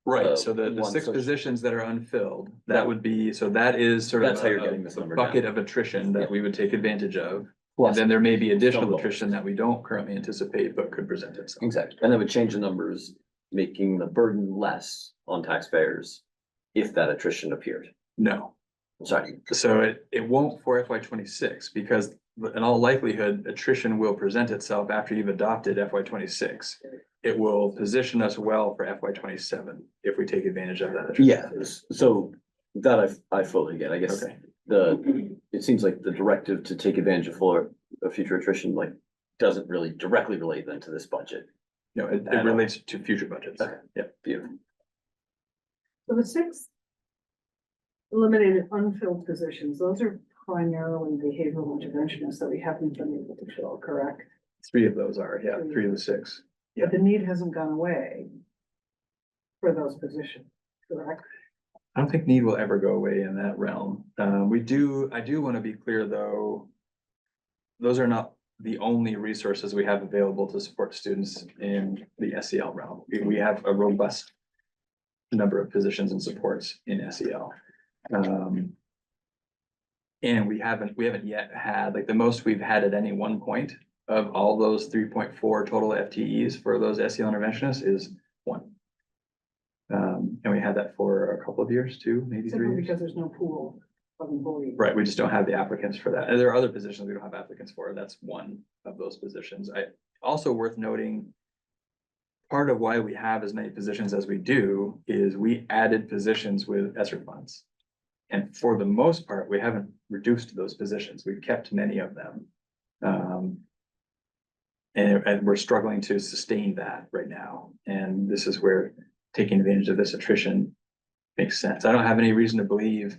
C: Right, so the
J: one
C: 6
J: social-
C: positions that are unfilled, that would be, so that is sort of.
J: That's how you're getting this
C: a
J: number
C: bucket
J: down.
C: of attrition that we would take advantage of. And
J: Plus,
C: then there may be additional
J: some
C: attrition that we don't currently anticipate, but could present itself.
J: exactly, and that would change the numbers, making the burden less on taxpayers if that attrition appeared.
C: No,
J: Sorry,
C: so it won't for FY26 because in all likelihood, attrition will present itself after you've adopted FY26. It will position us well for FY27 if we take advantage of that. attrition.
J: yeah, so that I fully get, I guess.
C: Okay.
J: It seems like the directive to take advantage of future attrition, like, doesn't really directly relate then to this budget.
C: No, it relates to future budgets.
J: Okay.
C: Yeah.
J: Beautiful.
D: So the 6 eliminated unfilled positions, those are primarily behavioral interventionists that we haven't been able to fill, correct?
C: 3 of those are, yeah, 3 of the 6.
D: But the need hasn't gone away for those positions, correct?
C: I don't think need will ever go away in that realm. I do want to be clear, though. Those are not the only resources we have available to support students in the SEL realm. We have a robust number of positions and supports in SEL. And we haven't yet had, like, the most we've had at any one point of all those 3.4 total FTEs for those SEL interventionists is 1. And we had that for a couple of years too, maybe 3
D: Simply
C: years.
D: because there's no pool of employees.
C: Right, we just don't have the applicants for that. And there are other positions we don't have applicants for. That's one of those positions. Also worth noting, part of why we have as many positions as we do is we added positions with ESSER funds. And for the most part, we haven't reduced those positions. We've kept many of them. And we're struggling to sustain that right now. And this is where taking advantage of this attrition makes sense. I don't have any reason to believe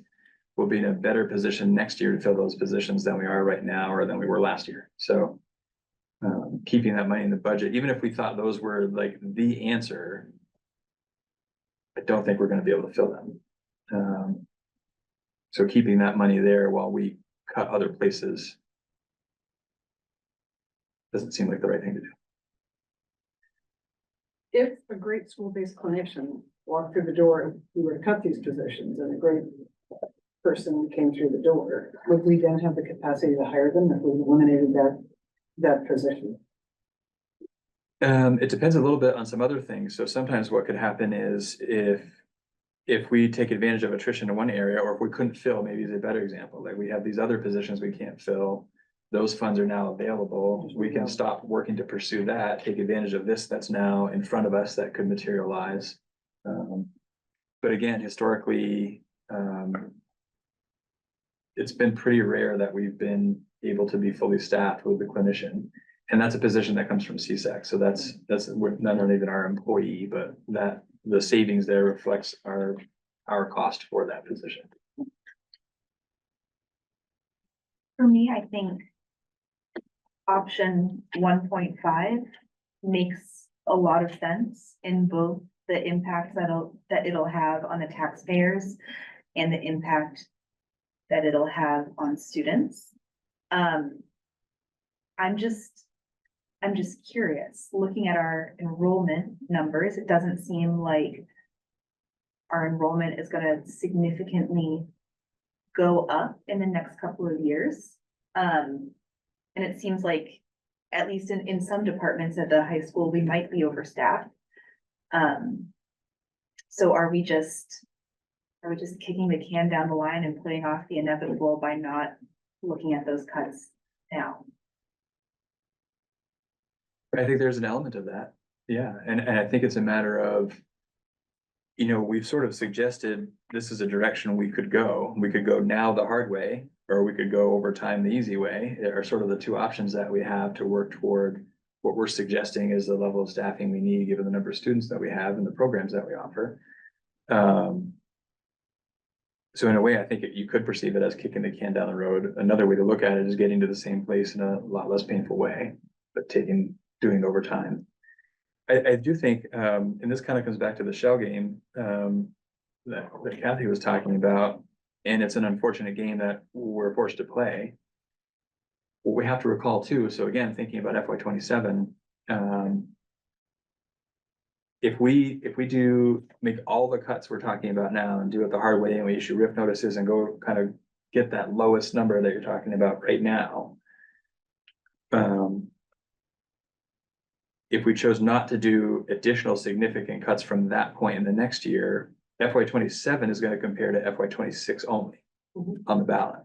C: we'll be in a better position next year to fill those positions than we are right now or than we were last year. So keeping that money in the budget, even if we thought those were like the answer, I don't think we're going to be able to fill them. So keeping that money there while we cut other places doesn't seem like the right thing to do.
D: If a great school-based clinician walked through the door, and we were to cut these positions, and a great person came through the door, would we then have the capacity to hire them if we eliminated that position?
C: It depends a little bit on some other things. So sometimes what could happen is if we take advantage of attrition in one area, or if we couldn't fill, maybe is a better example, like we have these other positions we can't fill, those funds are now available. We can stop working to pursue that, take advantage of this that's now in front of us that could materialize. But again, historically, it's been pretty rare that we've been able to be fully staffed with the clinician. And that's a position that comes from CSAC. So that's not even our employee, but that the savings there reflects our cost for that position.
I: For me, I think option 1.5 makes a lot of sense in both the impacts that it'll have on the taxpayers and the impact that it'll have on students. I'm just curious, looking at our enrollment numbers, it doesn't seem like our enrollment is gonna significantly go up in the next couple of years. And it seems like, at least in some departments at the high school, we might be overstaffed. So are we just kicking the can down the line and putting off the inevitable by not looking at those cuts now?
C: I think there's an element of that. Yeah, and I think it's a matter of, we've sort of suggested this is a direction we could go. We could go now the hard way, or we could go over time the easy way. There are sort of the two options that we have to work toward what we're suggesting is the level of staffing we need, given the number of students that we have and the programs that we offer. So in a way, I think you could perceive it as kicking the can down the road. Another way to look at it is getting to the same place in a lot less painful way, but doing it over time. I do think, and this kind of comes back to the shell game that Kathy was talking about, and it's an unfortunate game that we're forced to play. What we have to recall too, so again, thinking about FY27, if we do make all the cuts we're talking about now and do it the hard way, and we issue RIF notices and go kind of get that lowest number that you're talking about right now. If we chose not to do additional significant cuts from that point in the next year, FY27 is going to compare to FY26 only on the ballot.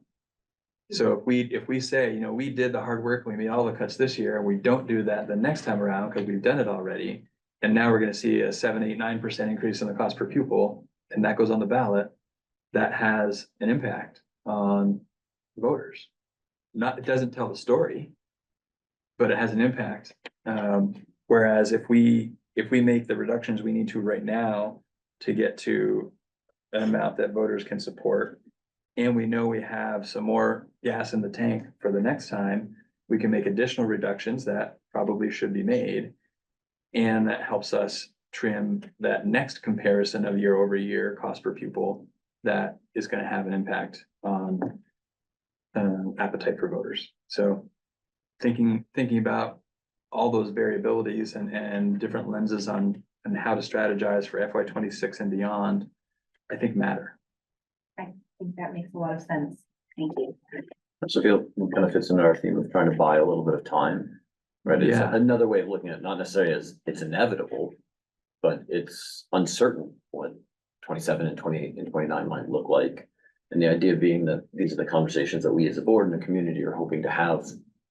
C: So if we say, we did the hard work, we made all the cuts this year, and we don't do that the next time around because we've done it already, and now we're going to see a 7, 8, 9% increase in the cost per pupil, and that goes on the ballot, that has an impact on voters. It doesn't tell the story, but it has an impact. Whereas if we make the reductions we need to right now to get to an amount that voters can support, and we know we have some more gas in the tank for the next time, we can make additional reductions that probably should be made. And that helps us trim that next comparison of year over year cost per pupil that is gonna have an impact on appetite for voters. So thinking about all those variabilities and different lenses on how to strategize for FY 26 and beyond, I think matter.
I: I think that makes a lot of sense. Thank you.
J: So I feel it kind of fits into our theme of trying to buy a little bit of time, right? It's
C: Yeah.
J: another way of looking at it, not necessarily as it's inevitable, but it's uncertain what 27 and 28 and 29 might look like. And the idea being that these are the conversations that we as a board and the community are hoping to have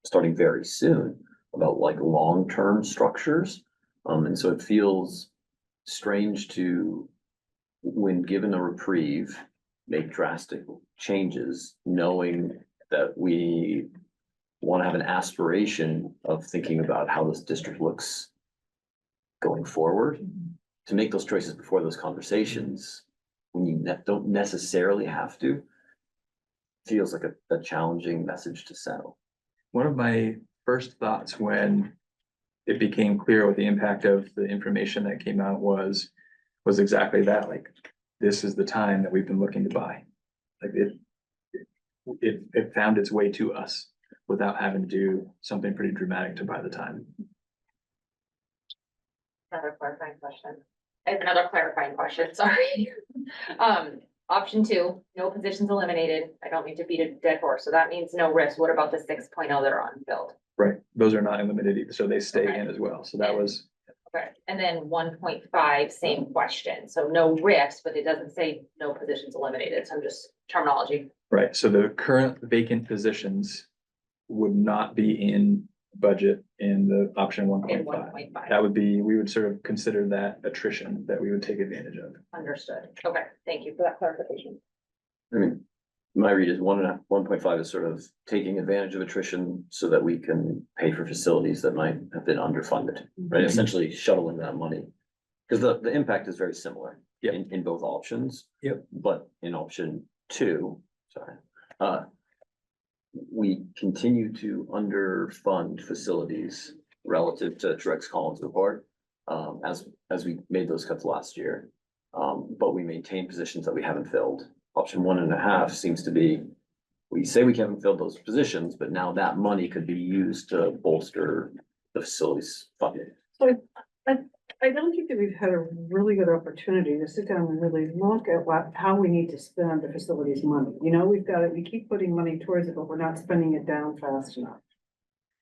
J: starting very soon about like long-term structures. And so it feels strange to, when given a reprieve, make drastic changes, knowing that we want to have an aspiration of thinking about how this district looks going forward. To make those choices before those conversations, when you don't necessarily have to, feels like a challenging message to send.
C: One of my first thoughts when it became clear what the impact of the information that came out was exactly that, like, this is the time that we've been looking to buy. Like it found its way to us without having to do something pretty dramatic to buy the time.
I: Another clarifying question. I have another clarifying question, sorry. Option 2, no positions eliminated. I don't mean to beat a dead horse, so that means no risk. What about the 6.0 that are unfilled?
C: Right, those are not eliminated either, so they stay
I: Okay.
C: in as well, so that was,
I: Okay, and then 1.5, same question. So no risk, but it doesn't say no positions eliminated. So I'm just terminology.
C: right, so the current vacant positions would not be in budget in the option
I: In
C: 1.5.
I: 1.5.
C: That would be, we would sort of consider that attrition that we would take advantage of.
I: Understood. Okay, thank you for that clarification.
J: I mean, my read is 1.5 is sort of taking advantage of attrition so that we can pay for facilities that might have been underfunded, right? Essentially shuttling that money. Because the impact is very similar
C: Yep.
J: in both options.
C: Yep.
J: But in option 2, we continue to underfund facilities relative to Rex Collins' report, as we made those cuts last year. But we maintain positions that we haven't filled. Option 1.5 seems to be, we say we haven't filled those positions, but now that money could be used to bolster the facilities funding.
D: So I don't think that we've had a really good opportunity to sit down and really look at how we need to spend the facilities money. You know, we've got it, we keep putting money towards it, but we're not spending it down fast enough.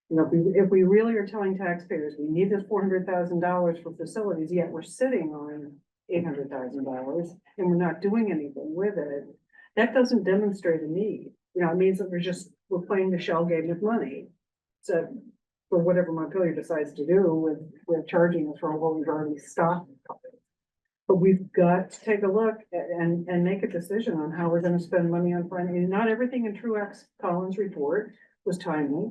D: You know, if we really are telling taxpayers, we need this $400,000 for facilities, yet we're sitting on $800,000 and we're not doing anything with it, that doesn't demonstrate a need. You know, it means that we're playing the shell game with money. So for whatever Montpelier decides to do with charging us for what we've already stopped. But we've got to take a look and make a decision on how we're gonna spend money on funding. Not everything in Truax Collins' report was timely.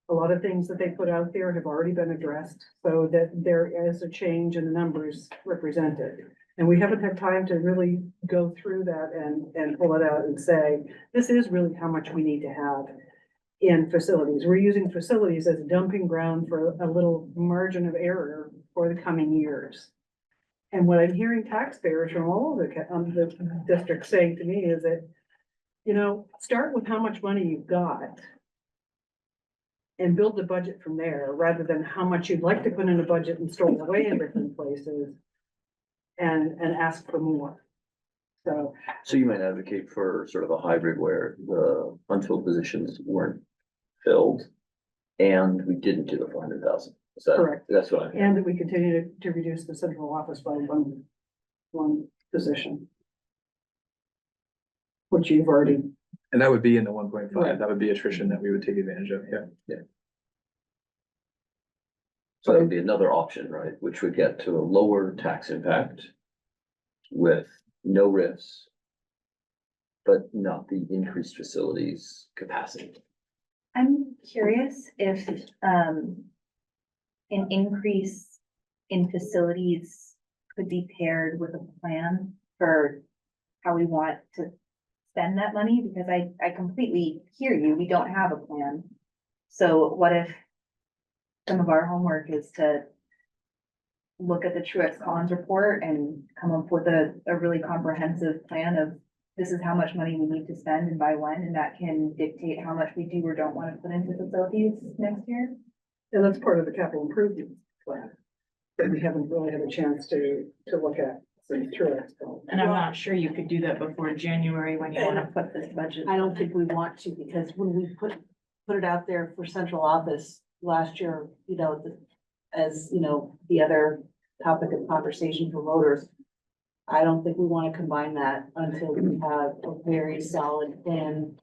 D: A lot of things that they put out there have already been addressed, so that there is a change in the numbers represented. And we haven't had time to really go through that and pull it out and say, this is really how much we need to have in facilities. We're using facilities as a dumping ground for a little margin of error for the coming years. And what I'm hearing taxpayers from all of the districts saying to me is that, you know, start with how much money you've got and build the budget from there, rather than how much you'd like to put in a budget and store away in different places and ask for more.
J: So you might advocate for sort of a hybrid where the unfilled positions weren't filled and we didn't do the 400,000. Is that
D: Correct.
J: That's what I'm hearing.
D: And that we continue to reduce the central office by one position. Which you've already,
C: And that would be in the 1.5,
D: Right.
C: that would be attrition that we would take advantage of, yeah.
J: So that would be another option, right? Which would get to a lower tax impact with no risks, but not the increased facilities capacity.
I: I'm curious if an increase in facilities could be paired with a plan for how we want to spend that money, because I completely hear you. We don't have a plan. So what if some of our homework is to look at the Truex Collins report and come up with a really comprehensive plan of this is how much money we need to spend and by when, and that can dictate how much we do or don't want to put into facilities next year.
D: And that's part of the capital improvement plan that we haven't really had a chance to look at since Truex.
A: And I'm not sure you could do that before January when you want to put this budget.
K: I don't think we want to, because when we put it out there for central office last year, you know, as, you know, the other topic of conversation for voters, I don't think we want to combine that until we have a very solid plan,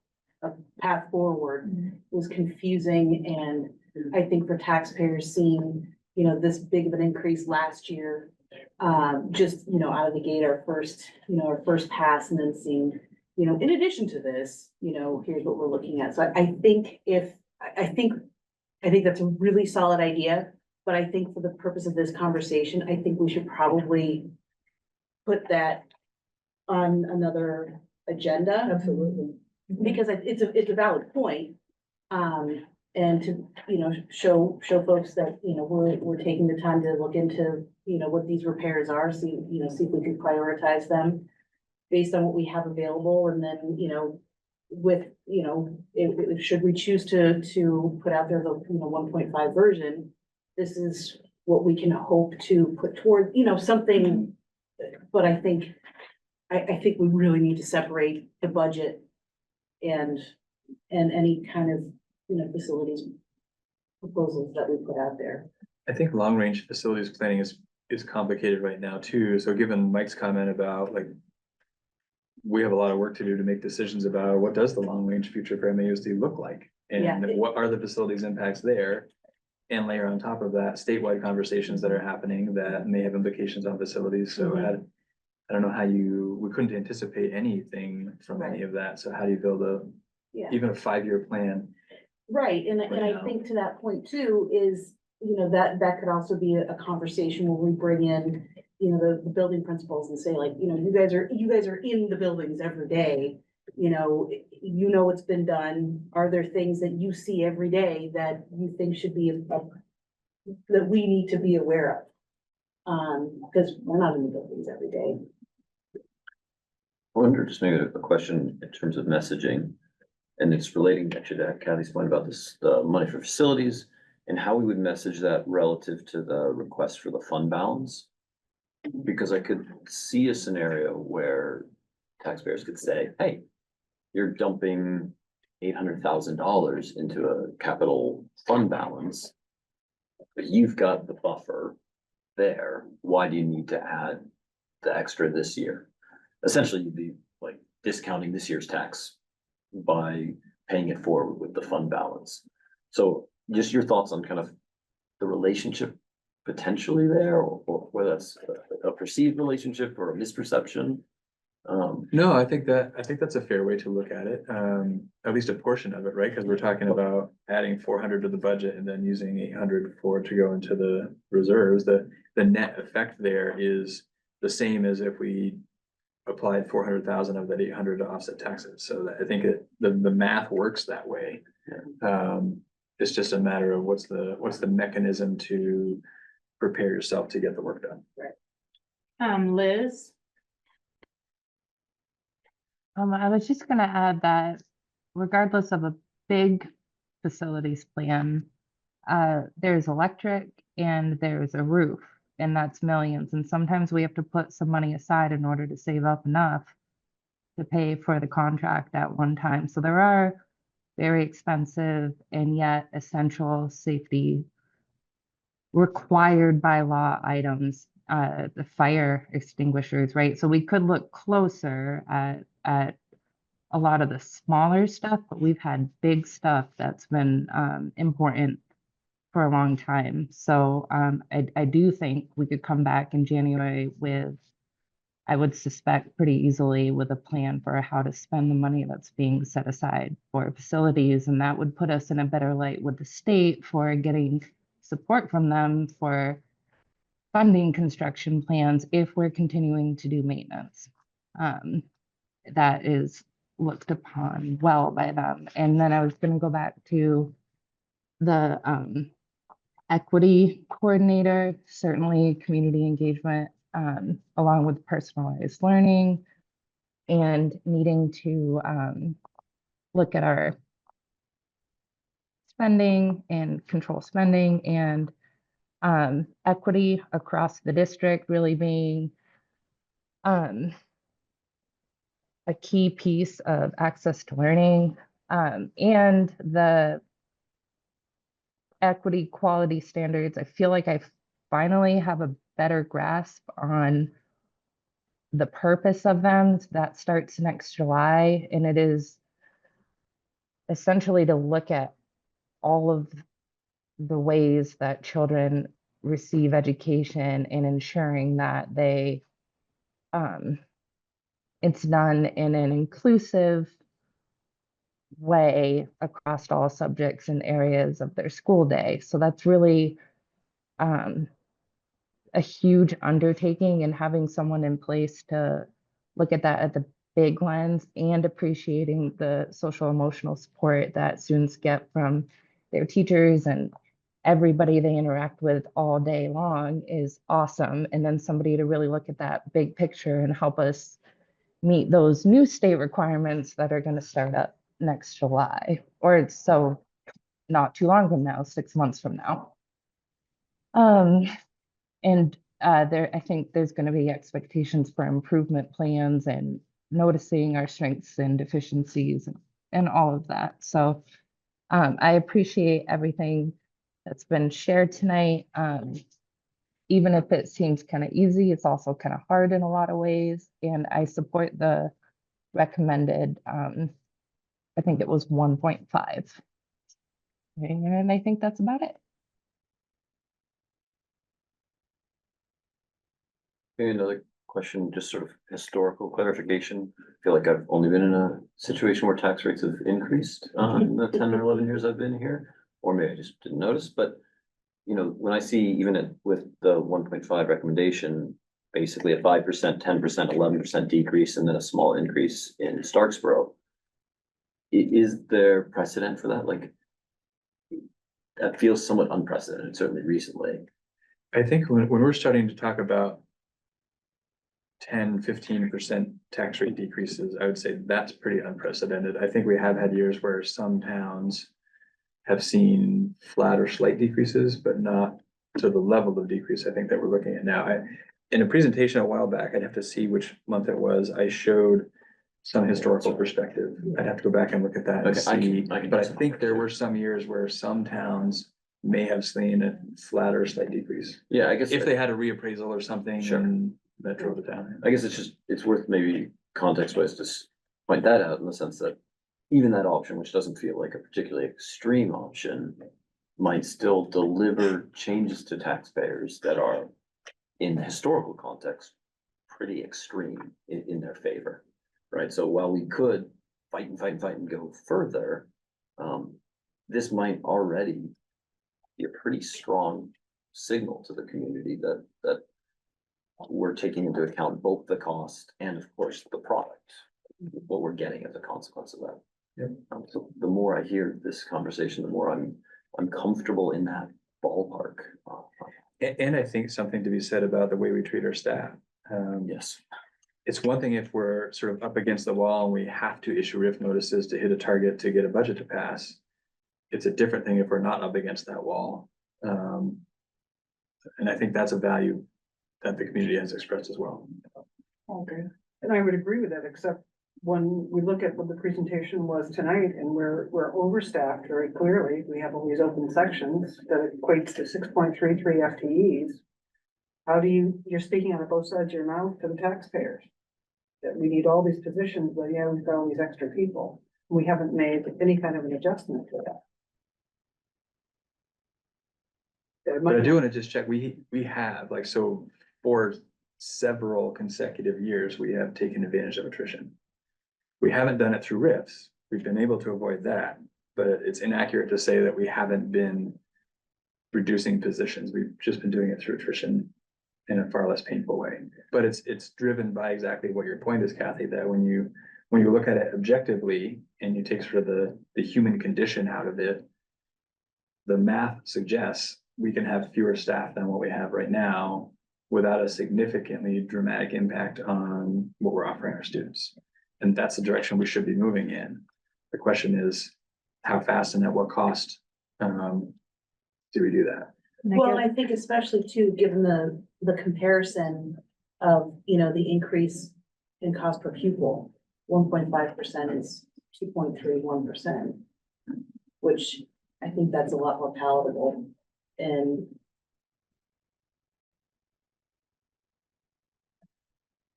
K: a path forward. It was confusing, and I think for taxpayers seeing, you know, this big of an increase last year, just, you know, out of the gate, our first pass, and then seeing, you know, in addition to this, you know, here's what we're looking at. So I think that's a really solid idea, but I think for the purpose of this conversation, I think we should probably put that on another agenda.
D: Absolutely.
K: Because it's a valid point. And to, you know, show folks that, you know, we're taking the time to look into, you know, what these repairs are, see if we can prioritize them based on what we have available, and then, you know, with, you know, should we choose to put out there the, you know, 1.5 version, this is what we can hope to put toward, you know, something. But I think we really need to separate the budget and any kind of, you know, facilities proposals that we put out there.
C: I think long-range facilities planning is complicated right now too. So given Mike's comment about like, we have a lot of work to do to make decisions about what does the long-range future for MAUSD look like?
K: Yeah.
C: And what are the facilities impacts there? And layer on top of that statewide conversations that are happening that may have implications on facilities. So I don't know how we couldn't anticipate anything from any of that. So how do you build even a 5-year plan?
K: Right, and I think to that point too is, you know, that could also be a conversation where we bring in, you know, the building principals and say like, you know, you guys are in the buildings every day. You know what's been done. Are there things that you see every day that you think should be that we need to be aware of? Because we're not in the buildings every day.
J: I wonder, just maybe a question in terms of messaging, and it's relating actually to Kathy's point about this, the money for facilities and how we would message that relative to the request for the fund balance. Because I could see a scenario where taxpayers could say, hey, you're dumping $800,000 into a capital fund balance, but you've got the buffer there. Why do you need to add the extra this year? Essentially, you'd be like discounting this year's tax by paying it forward with the fund balance. So just your thoughts on kind of the relationship potentially there, or whether that's a perceived relationship or a misperception.
C: No, I think that's a fair way to look at it. At least a portion of it, right? Because we're talking about adding 400 to the budget and then using 800 to go into the reserves. The net effect there is the same as if we applied 400,000 of that 800 to offset taxes. So I think the math works that way. It's just a matter of what's the mechanism to prepare yourself to get the work done.
K: Right.
A: Liz?
B: I was just gonna add that regardless of a big facilities plan, there's electric and there's a roof, and that's millions. And sometimes we have to put some money aside in order to save up enough to pay for the contract at one time. So there are very expensive and yet essential safety required by law items, the fire extinguishers, right? So we could look closer at a lot of the smaller stuff, but we've had big stuff that's been important for a long time. So I do think we could come back in January with, I would suspect pretty easily, with a plan for how to spend the money that's being set aside for facilities. And that would put us in a better light with the state for getting support from them for funding construction plans if we're continuing to do maintenance. That is looked upon well by them. And then I was going to go back to the equity coordinator, certainly community engagement, along with personalized learning and needing to look at our spending and control spending and equity across the district really being a key piece of access to learning, and the equity quality standards. I feel like I finally have a better grasp on the purpose of them. That starts next July, and it is essentially to look at all of the ways that children receive education and ensuring that they it's done in an inclusive way across all subjects and areas of their school day. So that's really a huge undertaking, and having someone in place to look at that at the big lens and appreciating the social emotional support that students get from their teachers and everybody they interact with all day long is awesome. And then somebody to really look at that big picture and help us meet those new state requirements that are going to start up next July, or it's so not too long from now, 6 months from now. And I think there's going to be expectations for improvement plans and noticing our strengths and deficiencies and all of that. So I appreciate everything that's been shared tonight. Even if it seems kind of easy, it's also kind of hard in a lot of ways. And I support the recommended, I think it was 1.5. And I think that's about it.
J: Maybe another question, just sort of historical clarification. I feel like I've only been in a situation where tax rates have increased in the 10 or 11 years I've been here, or maybe I just didn't notice, but you know, when I see even with the 1.5 recommendation, basically a 5%, 10%, 11% decrease, and then a small increase in Starksboro. Is there precedent for that? Like, that feels somewhat unprecedented, certainly recently.
C: I think when we're starting to talk about 10-15% tax rate decreases, I would say that's pretty unprecedented. I think we have had years where some towns have seen flat or slight decreases, but not to the level of decrease I think that we're looking at now. In a presentation a while back, I'd have to see which month it was, I showed some historical perspective. I'd have to go back and look at that and see, but I think there were some years where some towns may have seen a flat or slight decrease.
J: Yeah, I guess
C: if they had a reappraisal or something.
J: Sure.
C: And that drove it down.
J: I guess it's worth maybe context wise to point that out in the sense that even that option, which doesn't feel like a particularly extreme option, might still deliver changes to taxpayers that are, in the historical context, pretty extreme in their favor, right? So while we could fight and go further, this might already be a pretty strong signal to the community that we're taking into account both the cost and, of course, the product, what we're getting as a consequence of that.
C: Yep.
J: So the more I hear this conversation, the more I'm comfortable in that ballpark.
C: And I think something to be said about the way we treat our staff.
J: Yes.
C: It's one thing if we're sort of up against the wall and we have to issue RIF notices to hit a target to get a budget to pass. It's a different thing if we're not up against that wall. And I think that's a value that the community has expressed as well.
D: Okay, and I would agree with that, except when we look at what the presentation was tonight, and we're overstaffed very clearly. We have all these open sections that equates to 6.33 FTEs. How do you're speaking out of both sides of your mouth to the taxpayers? That we need all these positions, but yeah, we've got all these extra people. We haven't made any kind of an adjustment to that.
C: But I do want to just check, we have, like, so for several consecutive years, we have taken advantage of attrition. We haven't done it through RIFs. We've been able to avoid that, but it's inaccurate to say that we haven't been reducing positions. We've just been doing it through attrition in a far less painful way. But it's driven by exactly what your point is, Kathy, that when you look at it objectively and you take sort of the human condition out of it, the math suggests we can have fewer staff than what we have right now without a significantly dramatic impact on what we're offering our students. And that's the direction we should be moving in. The question is, how fast and at what cost do we do that?
K: Well, I think especially too, given the comparison of, you know, the increase in cost per pupil, 1.5% is 2.31%, which I think that's a lot more palatable. And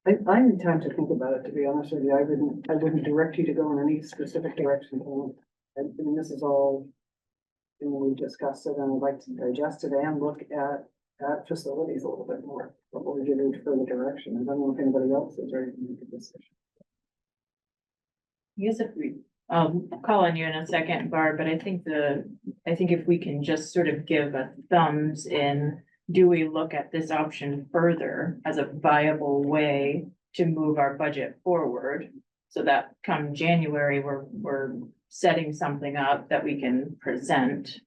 D: I need time to think about it, to be honest with you. I wouldn't direct you to go in any specific direction. I mean, this is all, you know, we discussed it, and I'd like to digest it and look at facilities a little bit more before we get into further direction. I don't know if anybody else is ready to make a decision.
A: Yes, if we, I'll call on you in a second, Barb, but I think if we can just sort of give a thumbs in, do we look at this option further as a viable way to move our budget forward? So that come January, we're setting something up that we can present.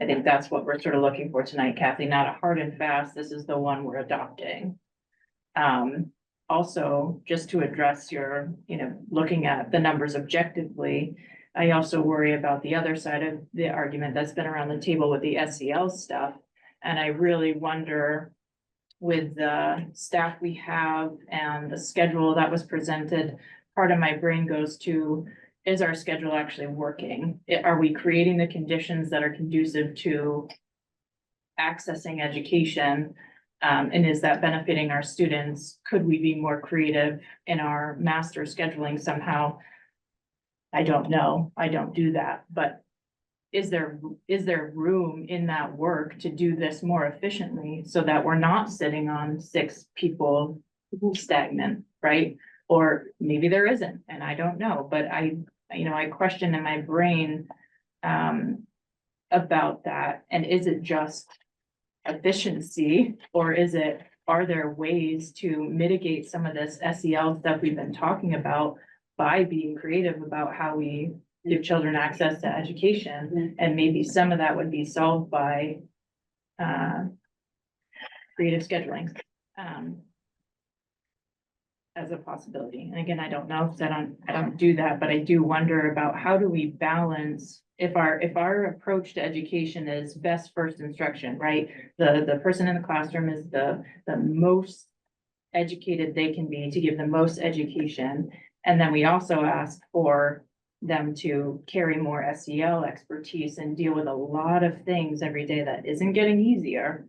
A: I think that's what we're sort of looking for tonight, Kathy, not a hard and fast, this is the one we're adopting. Also, just to address your, you know, looking at the numbers objectively, I also worry about the other side of the argument that's been around the table with the SEL stuff. And I really wonder, with the staff we have and the schedule that was presented, part of my brain goes to, is our schedule actually working? Are we creating the conditions that are conducive to accessing education? And is that benefiting our students? Could we be more creative in our master scheduling somehow? I don't know. I don't do that, but is there room in that work to do this more efficiently so that we're not sitting on 6 people stagnant, right? Or maybe there isn't, and I don't know, but I question in my brain about that. And is it just efficiency, or are there ways to mitigate some of this SEL stuff we've been talking about by being creative about how we give children access to education? And maybe some of that would be solved by creative scheduling as a possibility. And again, I don't know, because I don't do that, but I do wonder about how do we balance if our approach to education is best first instruction, right? The person in the classroom is the most educated they can be to give the most education. And then we also ask for them to carry more SEL expertise and deal with a lot of things every day that isn't getting easier.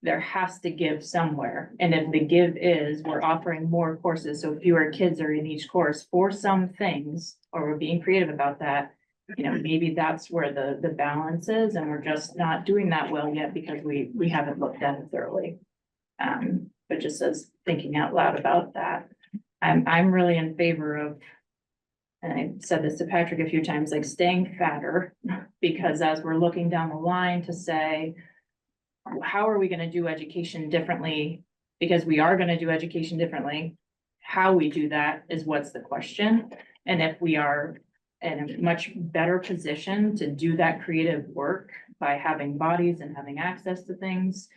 A: There has to give somewhere. And if the give is we're offering more courses, so fewer kids are in each course for some things, or we're being creative about that, you know, maybe that's where the balance is, and we're just not doing that well yet because we haven't looked at it thoroughly. But just as thinking out loud about that, I'm really in favor of, and I said this to Patrick a few times, like staying fatter, because as we're looking down the line to say, how are we going to do education differently? Because we are going to do education differently. How we do that is what's the question. And if we are in a much better position to do that creative work by having bodies and having access to things,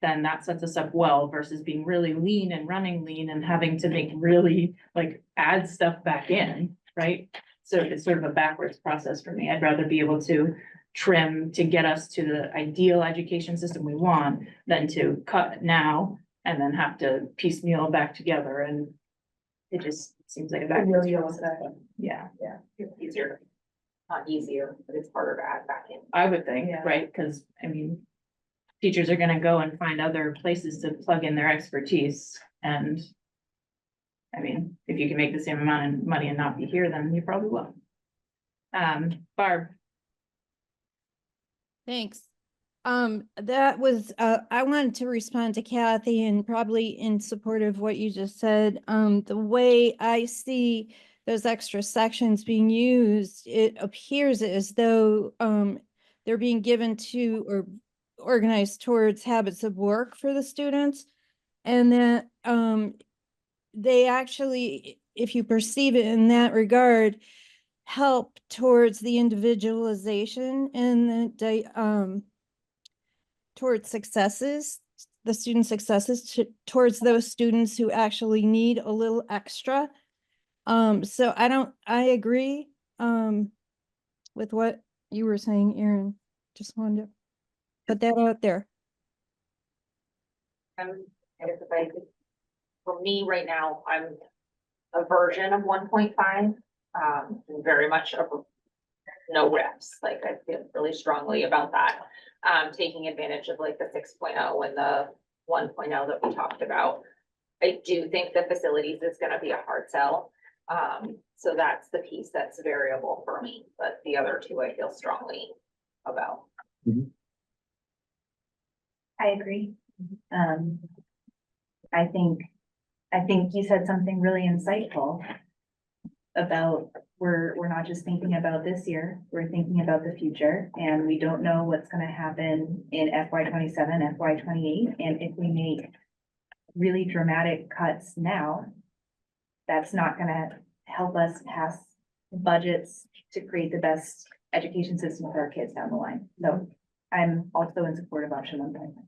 A: then that sets us up well versus being really lean and running lean and having to make really like add stuff back in, right? So it's sort of a backwards process for me. I'd rather be able to trim to get us to the ideal education system we want than to cut now and then have to piecemeal back together. And it just seems like a backwards process. Yeah.
I: It's easier, not easier, but it's harder to add back in.
A: I would think, right? Because I mean, teachers are gonna go and find other places to plug in their expertise. And I mean, if you can make the same amount of money and not be here, then you probably will. Barb.
N: Thanks. That was, I wanted to respond to Kathy and probably in support of what you just said. The way I see those extra sections being used, it appears as though, they're being given to or organized towards habits of work for the students. And that, they actually, if you perceive it in that regard, help towards the individualization and the towards successes, the student successes towards those students who actually need a little extra. So I agree, with what you were saying, Erin. Just wanted to put that out there.
I: I guess if I could, for me right now, I'm a version of 1.5, and very much of no reps. Like I feel really strongly about that. Taking advantage of like the 6.0 and the 1.0 that we talked about. I do think the facilities is gonna be a hard sell. So that's the piece that's variable for me, but the other two I feel strongly about.
O: I agree. I think you said something really insightful about we're not just thinking about this year, we're thinking about the future, and we don't know what's gonna happen in FY27, FY28, and if we make really dramatic cuts now, that's not gonna help us pass budgets to create the best education system for our kids down the line. So I'm also in support of option 1.5.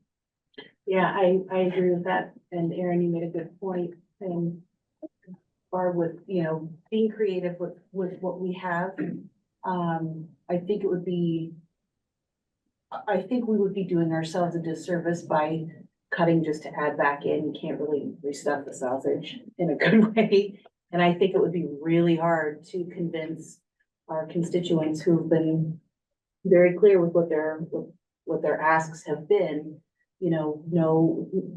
K: Yeah, I agree with that. And Erin, you made a good point. And Barb, with, you know, being creative with what we have, I think we would be doing ourselves a disservice by cutting just to add back in. You can't really restuff the sausage in a good way. And I think it would be really hard to convince our constituents who've been very clear with what their asks have been. You know,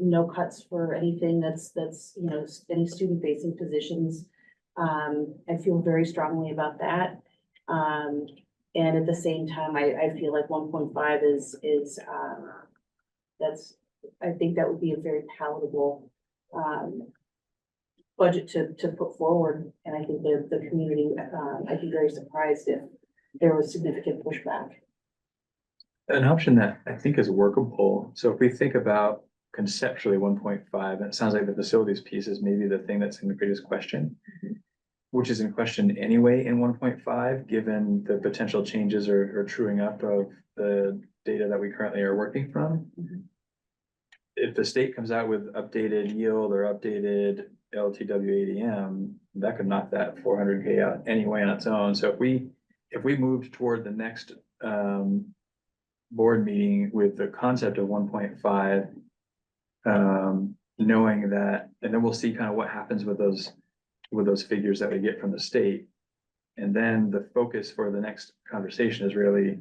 K: no cuts for anything that's, you know, any student facing positions. I feel very strongly about that. And at the same time, I feel like 1.5 is I think that would be a very palatable, budget to put forward. And I think the community, I'd be very surprised if there was significant pushback.
C: An option that I think is workable. So if we think about conceptually 1.5, and it sounds like the facilities piece is maybe the thing that's in the greatest question, which is in question anyway in 1.5, given the potential changes or truing up of the data that we currently are working from. If the state comes out with updated yield or updated LTW ADM, that could knock that 400K out anyway on its own. So if we moved toward the next board meeting with the concept of 1.5, knowing that, and then we'll see kind of what happens with those figures that we get from the state. And then the focus for the next conversation is really,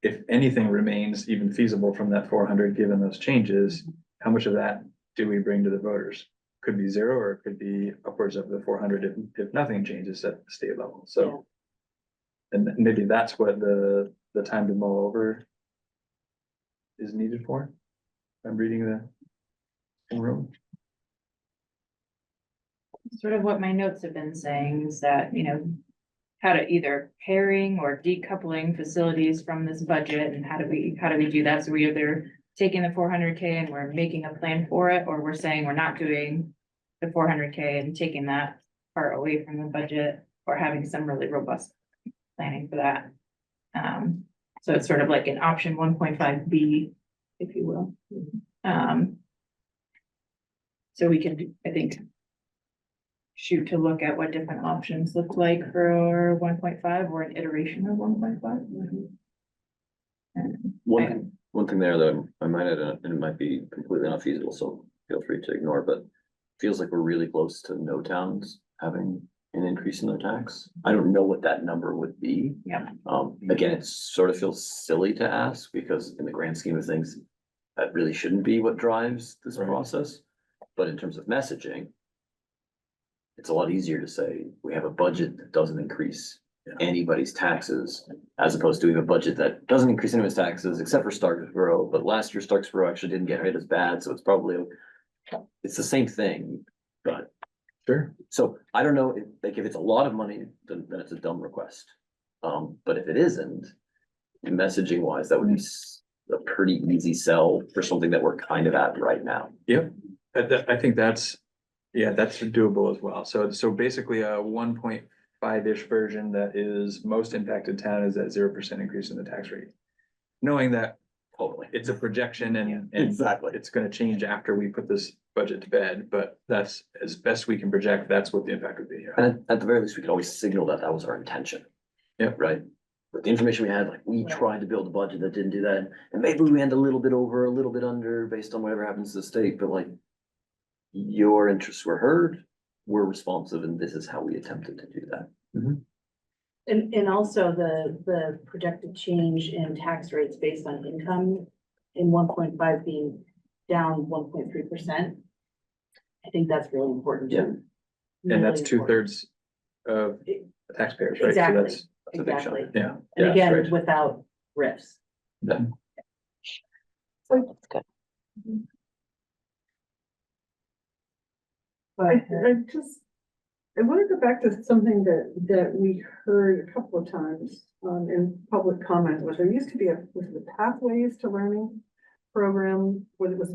C: if anything remains even feasible from that 400, given those changes, how much of that do we bring to the voters? Could be zero, or it could be upwards of the 400 if nothing changes at the state level. So, and maybe that's what the time to mull over is needed for. I'm reading the room.
A: Sort of what my notes have been saying is that, you know, how to either pairing or decoupling facilities from this budget, and how do we do that? So we either taking the 400K and we're making a plan for it, or we're saying we're not doing the 400K and taking that part away from the budget, or having some really robust planning for that. So it's sort of like an option 1.5B, if you will. So we can, I think, shoot to look at what different options look like for 1.5 or an iteration of 1.5.
J: One thing there that I might add, and it might be completely not feasible, so feel free to ignore, but feels like we're really close to no towns having an increase in their tax. I don't know what that number would be.
A: Yeah.
J: Again, it sort of feels silly to ask, because in the grand scheme of things, that really shouldn't be what drives this process. But in terms of messaging, it's a lot easier to say we have a budget that doesn't increase anybody's taxes, as opposed to we have a budget that doesn't increase anyone's taxes except for Starksboro, but last year Starksboro actually didn't get hit as bad, so it's the same thing, but.
C: Sure.
J: So I don't know, if it's a lot of money, then it's a dumb request. But if it isn't, messaging wise, that would be a pretty easy sell for something that we're kind of at right now.
C: Yep, I think that's doable as well. So basically a 1.5-ish version that is most impacted town is that 0% increase in the tax rate. Knowing that
J: Totally.
C: it's a projection and
J: Exactly.
C: it's gonna change after we put this budget to bed, but that's as best we can project, that's what the impact would be.
J: And at the very least, we could always signal that that was our intention.
C: Yep.
J: Right? With the information we had, like, we tried to build a budget that didn't do that, and maybe we end a little bit over, a little bit under, based on whatever happens to the state, but like, your interests were heard, we're responsive, and this is how we attempted to do that.
K: And also the projected change in tax rates based on income in 1.5 being down 1.3%. I think that's really important too.
C: And that's
K: Really important.
C: 2/3 of taxpayers, right? So
K: Exactly,
C: that's a big chunk.
K: exactly.
C: Yeah.
K: And
C: Yeah,
K: again,
C: right.
K: without RIFs.
M: That's good.
D: I want to go back to something that we heard a couple of times, in public comment, was there used to be was the Pathways to Learning program, where it was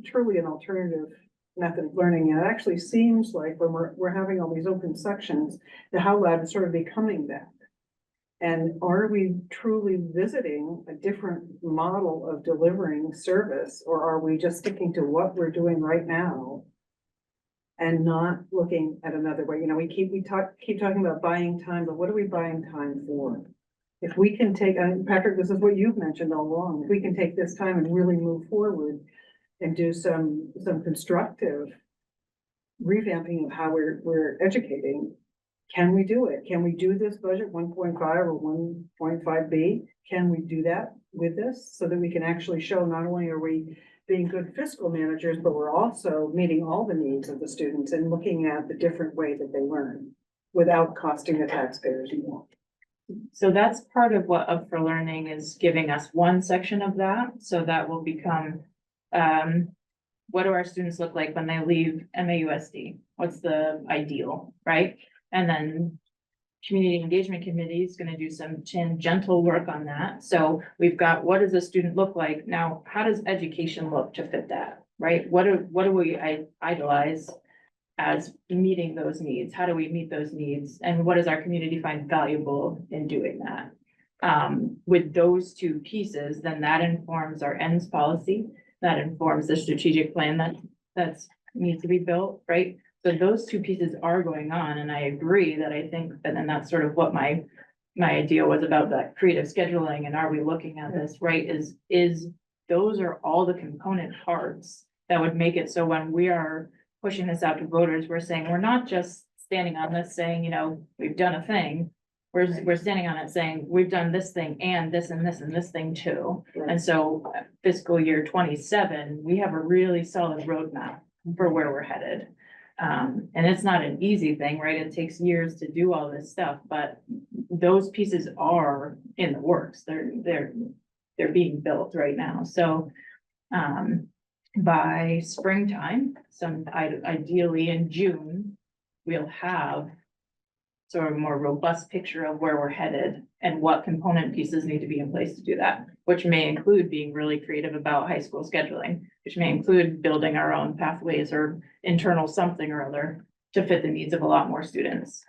D: truly an alternative method of learning, and it actually seems like when we're having all these open sections, the How Lab is sort of becoming that. And are we truly visiting a different model of delivering service, or are we just sticking to what we're doing right now? And not looking at another way, you know, we keep talking about buying time, but what are we buying time for? If we can take, and Patrick, this is what you've mentioned all along, if we can take this time and really move forward and do some constructive revamping of how we're educating, can we do it? Can we do this budget 1.5 or 1.5B? Can we do that with this so that we can actually show not only are we being good fiscal managers, but we're also meeting all the needs of the students and looking at the different way that they learn without costing the taxpayers more.
A: So that's part of what Up for Learning is giving us one section of that, so that will become, what do our students look like when they leave MAUSD? What's the ideal, right? And then Community Engagement Committee is gonna do some gentle work on that. So we've got, what does a student look like? Now, how does education look to fit that, right? What do we idolize as meeting those needs? How do we meet those needs? And what does our community find valuable in doing that? With those two pieces, then that informs our ends policy, that informs the strategic plan that's needs to be built, right? So those two pieces are going on, and I agree that I think, and that's sort of what my idea was about that creative scheduling, and are we looking at this, right? Is those are all the component parts that would make it so when we are pushing this out to voters, we're saying, we're not just standing on this saying, you know, we've done a thing. We're standing on it saying, we've done this thing and this and this and this thing too. And so fiscal year 27, we have a really solid roadmap for where we're headed. And it's not an easy thing, right? It takes years to do all this stuff, but those pieces are in the works. They're being built right now. So, by springtime, ideally in June, we'll have sort of a more robust picture of where we're headed and what component pieces need to be in place to do that, which may include being really creative about high school scheduling, which may include building our own pathways or internal something or other to fit the needs of a lot more students.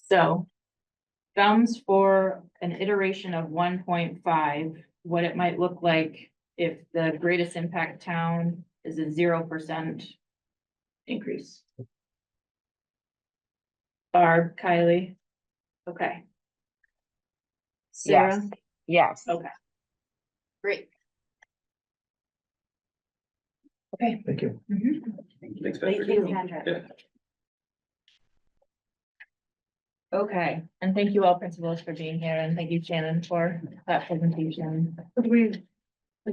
A: So thumbs for an iteration of 1.5, what it might look like if the greatest impact town is a 0% increase. Barb, Kylie. Okay. Sarah?
M: Yes.
A: Okay. Great. Okay.
C: Thank you.
J: Thanks,
O: Thank
J: Patrick.
O: you, Sandra.
J: Yeah.
A: Okay, and thank you all principals for being here, and thank you Shannon for that presentation.
D: Is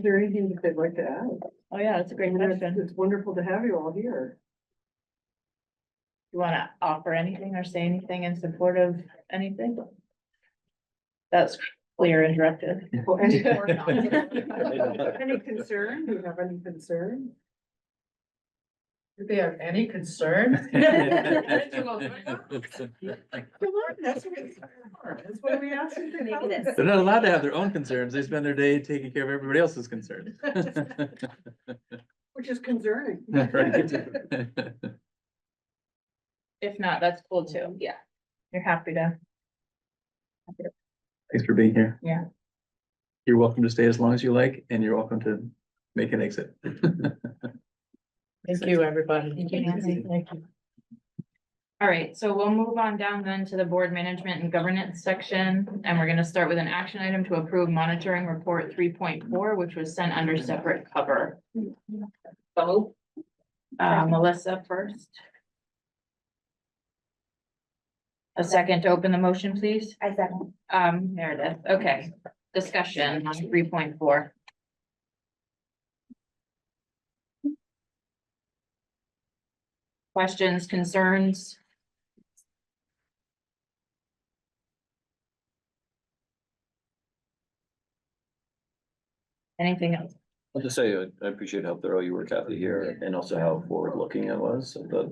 D: there anything that they'd like to add?
A: Oh yeah, that's a great question.
D: It's wonderful to have you all here.
A: You wanna offer anything or say anything in support of anything? That's clear and directed.
D: Any concern? Do you have any concern?
E: Do they have any concern?
D: Come on, that's what we asked you to help us.
C: They're not allowed to have their own concerns. They spend their day taking care of everybody else's concerns.
D: Which is concerning.
C: Right.
A: If not, that's cool too. Yeah. You're happy to.
C: Thanks for being here.
A: Yeah.
C: You're welcome to stay as long as you like, and you're welcome to make an exit.
E: Thank you, everybody.
A: Thank you, Nancy. All right, so we'll move on down then to the board management and governance section, and we're gonna start with an action item to approve monitoring report 3.4, which was sent under separate cover. So, Melissa first. A second to open the motion, please.
O: I second.
A: Meredith, okay, discussion on 3.4. Questions, concerns? Anything else?
J: I'll just say, I appreciate how thorough you were, Kathy, here, and also how forward-looking it was. I thought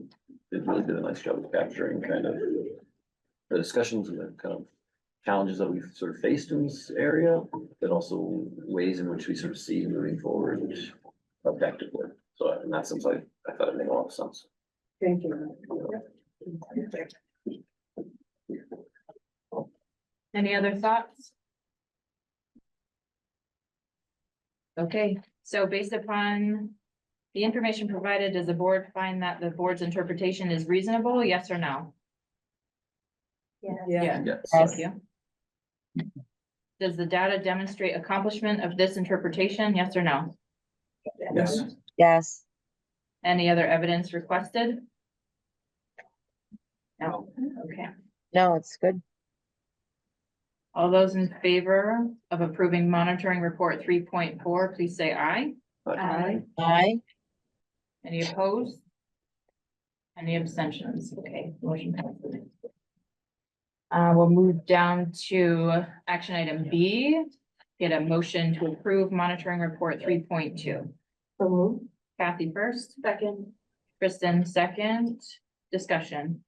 J: it really did a nice job of capturing kind of the discussions and the kind of challenges that we've sort of faced in this area, but also ways in which we sort of see moving forward effectively. So in that sense, I thought it made a lot of sense.
D: Thank you.
A: Any other thoughts? Okay, so based upon the information provided, does the board find that the board's interpretation is reasonable? Yes or no?
D: Yeah.
J: Yes.
A: Thank you. Does the data demonstrate accomplishment of this interpretation? Yes or no?
C: Yes.
M: Yes.
A: Any other evidence requested? No, okay.
M: No, it's good.
A: All those in favor of approving monitoring report 3.4, please say aye.
D: Aye.
M: Aye.
A: Any opposed? Any abstentions? Okay, motion passes. We'll move down to action item B. Get a motion to approve monitoring report 3.2.
D: So moved.
A: Kathy first,
O: Second.
A: Kristen second, discussion.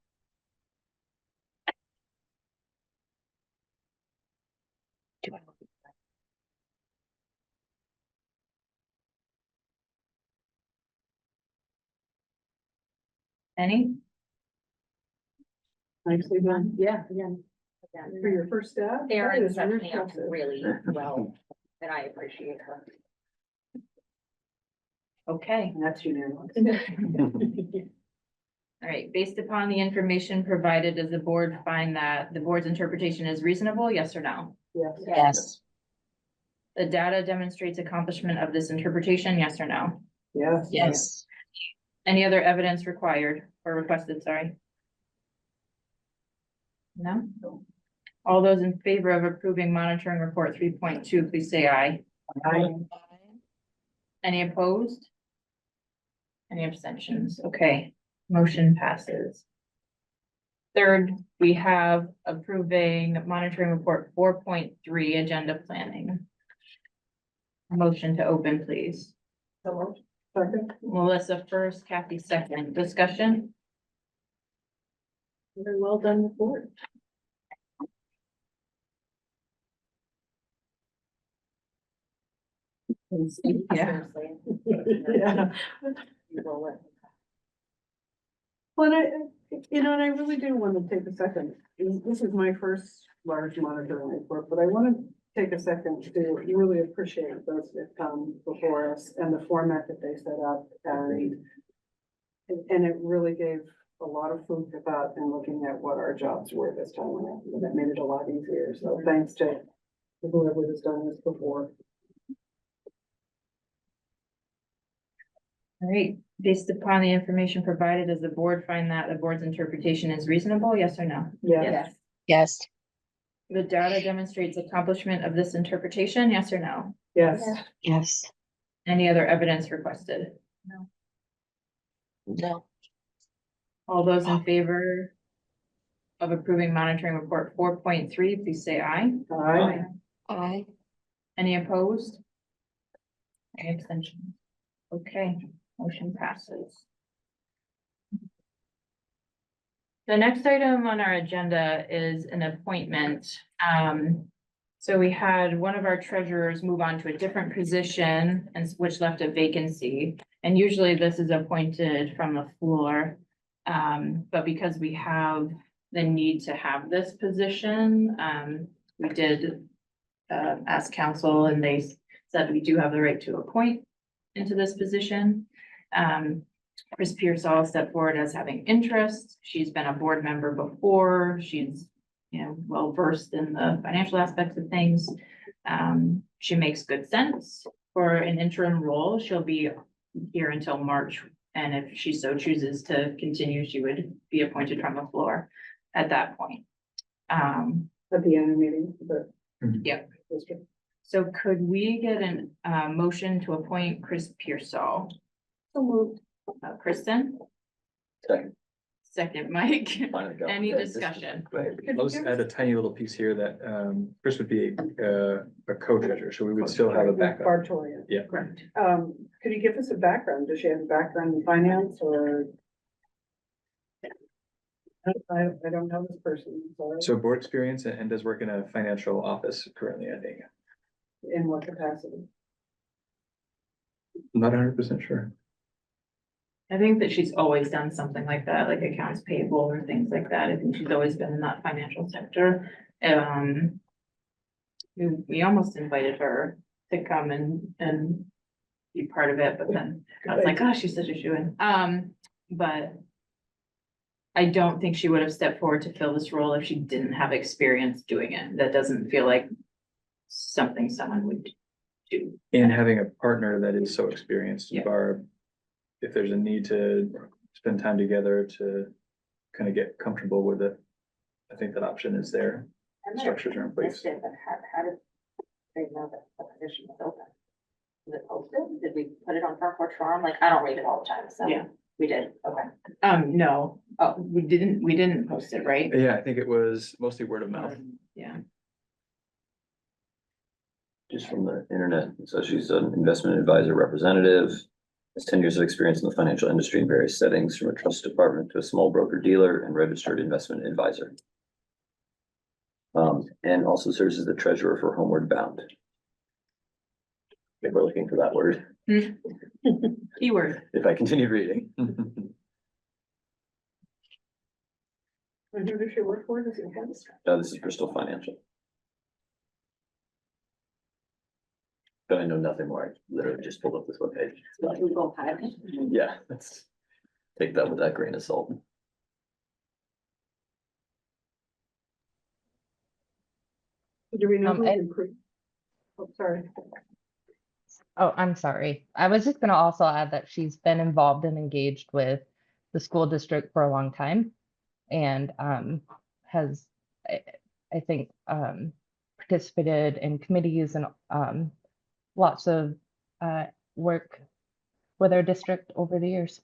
A: Any?
D: Nicely done.
E: Yeah.
D: For your first step.
O: Erin set me up really well, and I appreciate her.
A: Okay.
D: That's unanimous.
A: All right, based upon the information provided, does the board find that the board's interpretation is reasonable? Yes or no?
D: Yes.
M: Yes.
A: The data demonstrates accomplishment of this interpretation? Yes or no?
D: Yes.
M: Yes.
A: Any other evidence required or requested, sorry? No? All those in favor of approving monitoring report 3.2, please say aye.
D: Aye.
A: Any opposed? Any abstentions? Okay, motion passes. Third, we have approving monitoring report 4.3, agenda planning. Motion to open, please.
D: So moved. Second.
A: Melissa first, Kathy second. Discussion?
E: Very well done report.
A: Yeah.
D: Yeah. Well, and I really do want to take a second. This is my first large monitoring report, but I want to take a second to really appreciate those that come before us and the format that they set up. And it really gave a lot of food for thought in looking at what our jobs were this time around. And that made it a lot easier. So thanks to whoever has done this before.
A: All right, based upon the information provided, does the board find that the board's interpretation is reasonable? Yes or no?
D: Yes.
M: Yes.
A: The data demonstrates accomplishment of this interpretation? Yes or no?
D: Yes.
M: Yes.
A: Any other evidence requested?
M: No.
A: All those in favor of approving monitoring report 4.3, please say aye.
D: Aye.
M: Aye.
A: Any opposed? Any abstentions? Okay, motion passes. The next item on our agenda is an appointment. So we had one of our treasurers move on to a different position and which left a vacancy. And usually this is appointed from the floor. But because we have the need to have this position, we did ask council and they said we do have the right to appoint into this position. Chris Pearsall stepped forward as having interest. She's been a board member before. She's, well versed in the financial aspects of things. She makes good sense for an interim role. She'll be here until March. And if she so chooses to continue, she would be appointed from the floor at that point.
D: At the end of the meeting, but.
A: Yeah. So could we get a motion to appoint Chris Pearsall?
D: So moved.
A: Kristen?
J: Second.
A: Second, Mike.
J: Finally got
A: Any
J: it.
A: discussion?
C: I'll just add a tiny little piece here that, Chris would be a co-treasurer, so we would still have a backup.
D: Bartolia.
C: Yeah.
A: Correct.
D: Could you give us a background? Does she have a background in finance or? I don't know this person, sorry.
C: So board experience and does work in a financial office currently, I think.
D: In what capacity?
C: Not 100% sure.
A: I think that she's always done something like that, like accounts payable or things like that. I think she's always been in that financial sector. We almost invited her to come and be part of it, but then I was like, gosh, she's such a shoo-in. But I don't think she would have stepped forward to fill this role if she didn't have experience doing it. That doesn't feel like something someone would do.
C: And having a partner that is so experienced,
A: Yeah.
C: Barb, if there's a need to spend time together to kind of get comfortable with it, I think that option is there. Structures are in place.
I: How did they know that the position was open? Was it posted? Did we put it on Front Porch Forum? Like, I don't read it all the time, so.
A: Yeah.
I: We did, okay.
A: No, we didn't post it, right?
C: Yeah, I think it was mostly word of mouth.
A: Yeah.
J: Just from the internet. So she's an investment advisor representative, has 10 years of experience in the financial industry in various settings, from a trust department to a small broker dealer and registered investment advisor. And also serves as the treasurer for Homeward Bound. If we're looking for that word,
A: Keyword.
J: if I continue reading.
D: And who does she work for? Does it have?
J: This is Bristol Financial. But I know nothing more. I literally just pulled up this webpage.
I: Google had.
J: Yeah, let's take that with that grain of salt.
D: Do we know who
B: and-
D: recruit? Oh, sorry.
B: Oh, I'm sorry. I was just gonna also add that she's been involved and engaged with the school district for a long time. And has, I think, participated in committees and lots of work with our district over the years.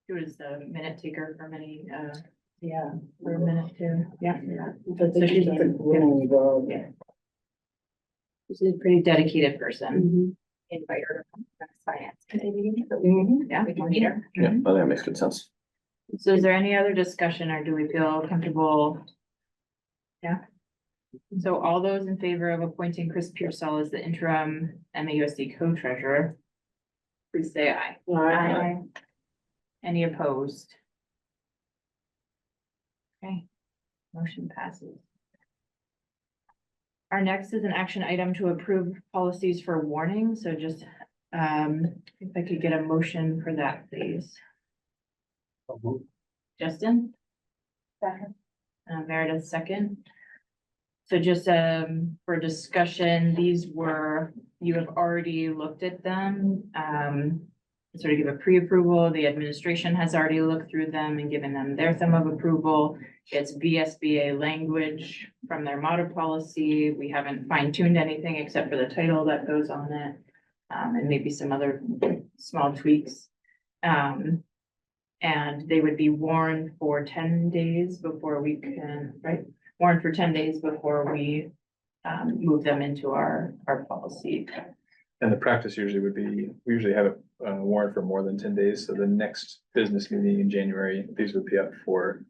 A: She was the minute taker for many, for a minute too. Yeah.
D: So she's really involved.
A: Yeah. She's a pretty dedicated person.
I: Invite her to come to the finance committee.
A: Yeah.
I: We can meet her.
J: Yeah, I think that makes good sense.
A: So is there any other discussion or do we feel comfortable? Yeah. So all those in favor of appointing Chris Pearsall as the interim MAUSD co-treasurer, please say aye.
D: Aye.
A: Any opposed? Okay, motion passes. Our next is an action item to approve policies for warning, so just, if I could get a motion for that, please. Justin?
I: Second.
A: Meredith, second. So just, for discussion, these were, you have already looked at them, sort of give a pre-approval. The administration has already looked through them and given them their thumb of approval. It's VSBA language from their model policy. We haven't fine-tuned anything except for the title that goes on it, and maybe some other small tweaks. And they would be warned for 10 days before we can, right? Warned for 10 days before we move them into our policy.
C: And the practice usually would be, we usually have it warrant for more than 10 days. So the next business meeting in January, these would be up for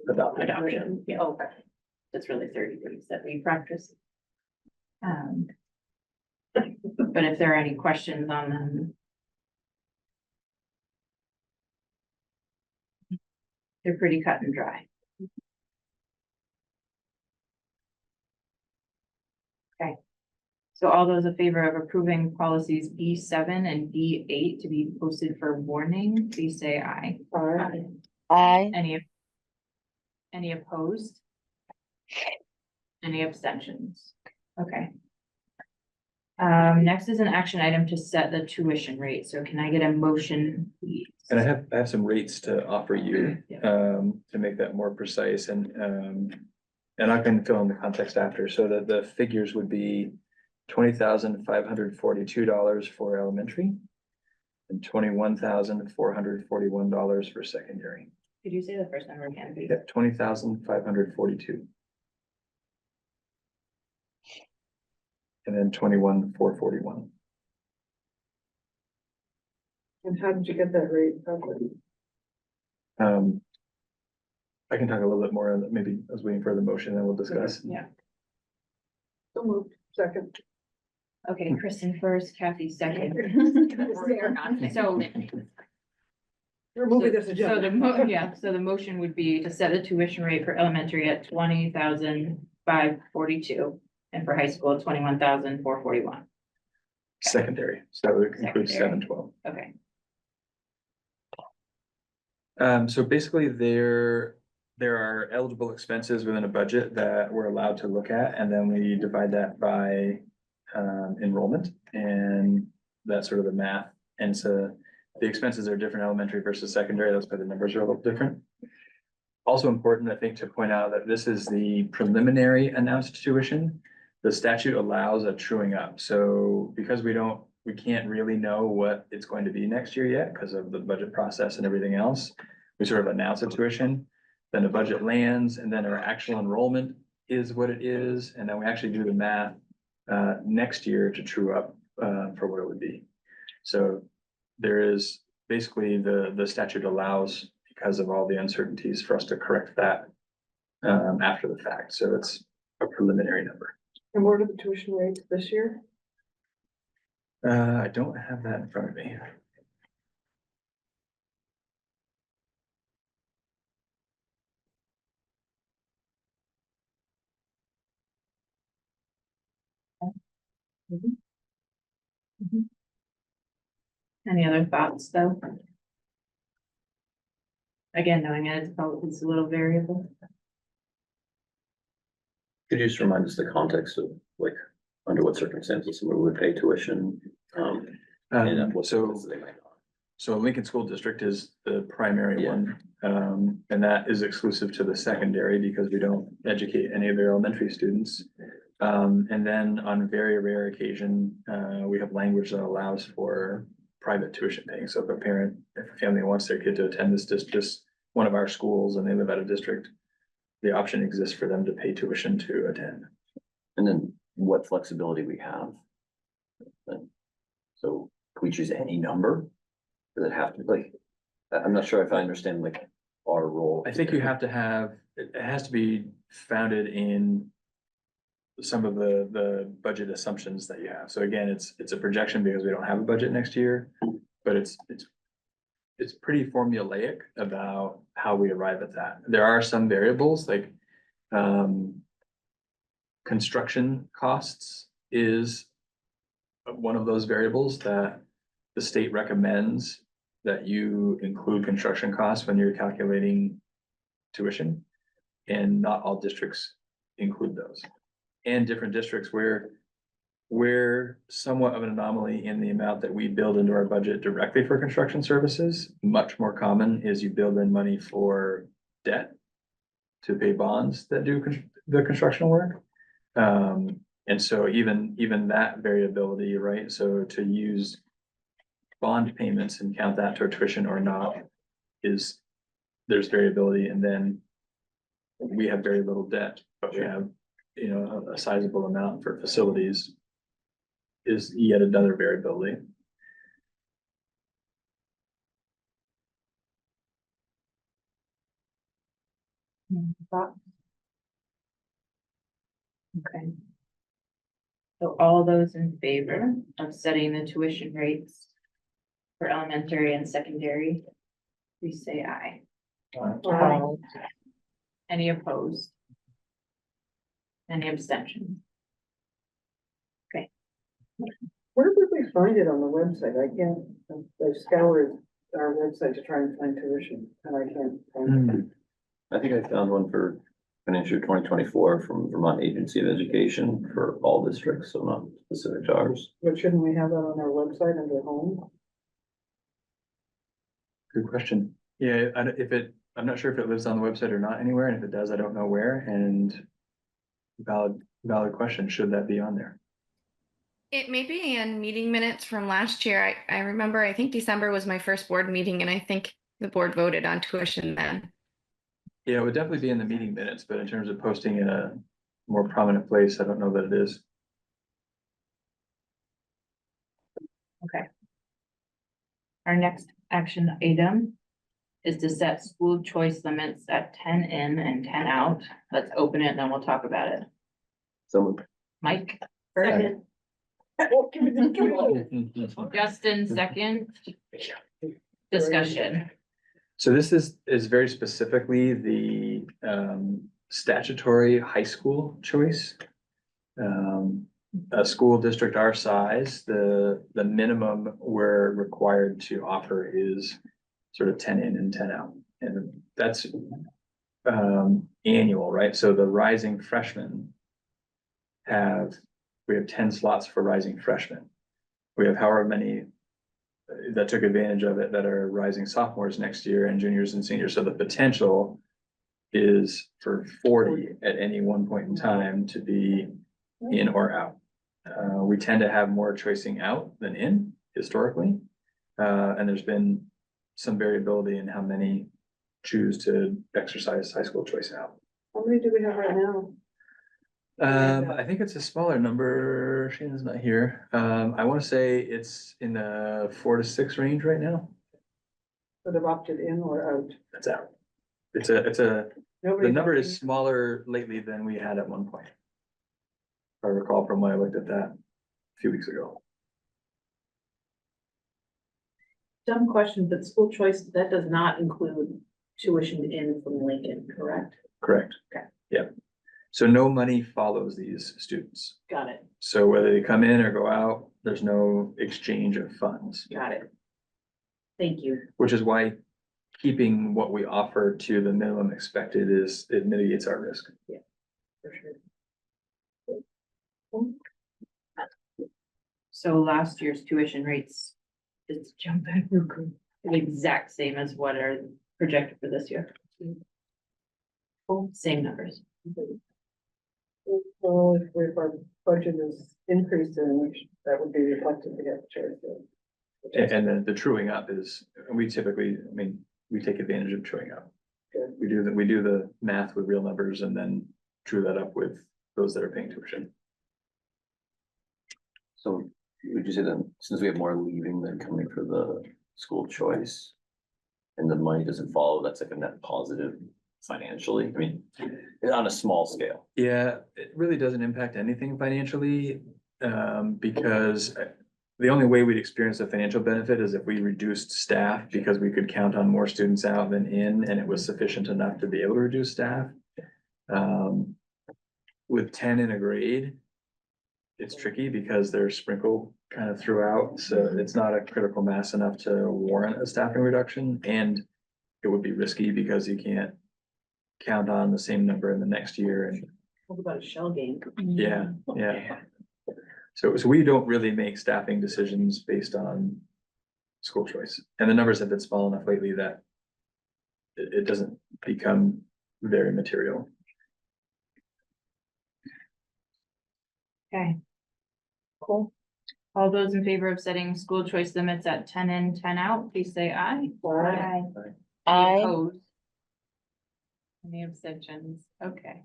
A: Adoption, yeah. Okay. It's really 30 days that we practice. But if there are any questions on them. They're pretty cut and dry. Okay. So all those in favor of approving policies B7 and B8 to be posted for warning, please say aye.
M: Aye.
A: Any opposed? Any abstentions? Okay. Next is an action item to set the tuition rate. So can I get a motion, please?
C: And I have some rates to offer you,
A: Yeah.
C: to make that more precise and I can fill in the context after, so that the figures would be $20,542 for elementary and $21,441 for secondary.
A: Could you say the first number again, please?
C: Yeah, 20,542. And then 21,441.
D: And how did you get that rate?
C: I can talk a little bit more on that, maybe I was waiting for the motion and we'll discuss.
A: Yeah.
D: So moved, second.
A: Okay, Kristen first, Kathy second. So.
D: We're moving this
A: So
D: agenda.
A: so the motion would be to set the tuition rate for elementary at 20,542 and for high school at 21,441.
C: Secondary, so that would include
A: Secondary.
C: 712.
A: Okay,
C: So basically there are eligible expenses within a budget that we're allowed to look at, and then we divide that by enrollment, and that's sort of the math. And so the expenses are different elementary versus secondary. That's why the numbers are a little different. Also important, I think, to point out that this is the preliminary announced tuition. The statute allows a truing up. So because we can't really know what it's going to be next year yet because of the budget process and everything else, we sort of announce a tuition, then the budget lands, and then our actual enrollment is what it is. And then we actually do the math next year to true up for what it would be. So there is basically the statute allows, because of all the uncertainties, for us to correct that after the fact. So it's a preliminary number.
D: And what are the tuition rates this year?
C: I don't have that in front of me.
A: any other thoughts though? Again, knowing it's a little variable.
J: Could you just remind us the context of like, under what circumstances someone would pay tuition? And at what
C: So
J: circumstances they might not?
C: So Lincoln School District is the primary
J: Yeah.
C: one, and that is exclusive to the secondary because we don't educate any of their elementary students. And then on very rare occasion, we have language that allows for private tuition paying. So if a family wants their kid to attend this one of our schools and they live out of district, the option exists for them to pay tuition to attend.
J: And then what flexibility we have? So can we choose any number? Does it have to, like, I'm not sure if I understand like our role.
C: I think you have to have, it has to be founded in some of the budget assumptions that you have. So again, it's a projection because we don't have a budget next year, but it's pretty formulaic about how we arrive at that. There are some variables like construction costs is one of those variables that the state recommends that you include construction costs when you're calculating tuition. And not all districts include those. And different districts where we're somewhat of an anomaly in the amount that we build into our budget directly for construction services. Much more common is you build in money for debt to pay bonds that do the construction work. And so even that variability, right? So to use bond payments and count that toward tuition or not there's variability. And then we have very little debt, but we have, a sizable amount for facilities is yet another variability.
A: Okay. So all those in favor of setting the tuition rates for elementary and secondary, please say aye. Any opposed? Any abstentions?
D: Where would we find it on the website? I can't, I scoured our website to try and find tuition, and I can't find it.
J: I think I found one for financial 2024 from Vermont Agency of Education for all districts, so not specific to ours.
D: But shouldn't we have that on our website under home?
C: Good question. Yeah, I'm not sure if it lives on the website or not anywhere, and if it does, I don't know where, and valid question, should that be on there?
P: It may be in meeting minutes from last year. I remember, I think December was my first board meeting and I think the board voted on tuition then.
C: Yeah, it would definitely be in the meeting minutes, but in terms of posting in a more prominent place, I don't know that it is.
A: Okay. Our next action item is to set school choice limits at 10 in and 10 out. Let's open it and then we'll talk about it.
J: So
A: Mike? First. Justin, second. Discussion.
C: So this is very specifically the statutory high school choice. A school district our size, the minimum we're required to offer is sort of 10 in and 10 out. And that's annual, right? So the rising freshmen we have 10 slots for rising freshmen. We have however many that took advantage of it that are rising sophomores next year and juniors and seniors. So the potential is for 40 at any one point in time to be in or out. We tend to have more choicing out than in historically. And there's been some variability in how many choose to exercise high school choice out.
D: How many do we have right now?
C: I think it's a smaller number. Shannon's not here. I want to say it's in the 4 to 6 range right now.
D: That have opted in or out?
C: That's out. The
D: Nobody's
C: number
D: opting
C: is smaller lately than we had at one point. If I recall from when I looked at that a few weeks ago.
K: Dumb question, but school choice, that does not include tuition in from Lincoln, correct?
C: Correct.
K: Okay.
C: Yeah. So no money follows these students.
K: Got it,
C: So whether they come in or go out, there's no exchange of funds,
K: got it. Thank you.
C: which is why keeping what we offer to the minimum expected it mitigates our risk.
K: For sure.
A: So last year's tuition rates is jumping the exact same as what are projected for this year. Same numbers.
D: Well, if our budget is increasing, that would be reflected to get choice.
C: And then the truing up is, we typically, we take advantage of truing up.
D: Good.
C: We do the math with real numbers and then true that up with those that are paying tuition.
J: So would you say then, since we have more leaving than coming for the school choice and the money doesn't follow, that's like a net positive financially? I mean, on a small scale.
C: Yeah, it really doesn't impact anything financially, because the only way we'd experience a financial benefit is if we reduced staff because we could count on more students out than in, and it was sufficient enough to be able to reduce staff. With 10 in a grade, it's tricky because they're sprinkled kind of throughout, so it's not a critical mass enough to warrant a staffing reduction, and it would be risky because you can't count on the same number in the next year. And
K: What about a shell game?
C: yeah. So we don't really make staffing decisions based on school choice, and the numbers have been small enough lately that it doesn't become very material.
A: Okay. Cool. All those in favor of setting school choice limits at 10 in, 10 out, please say aye.
D: Aye.
A: Any
M: Aye.
A: opposed? Any abstentions? Okay.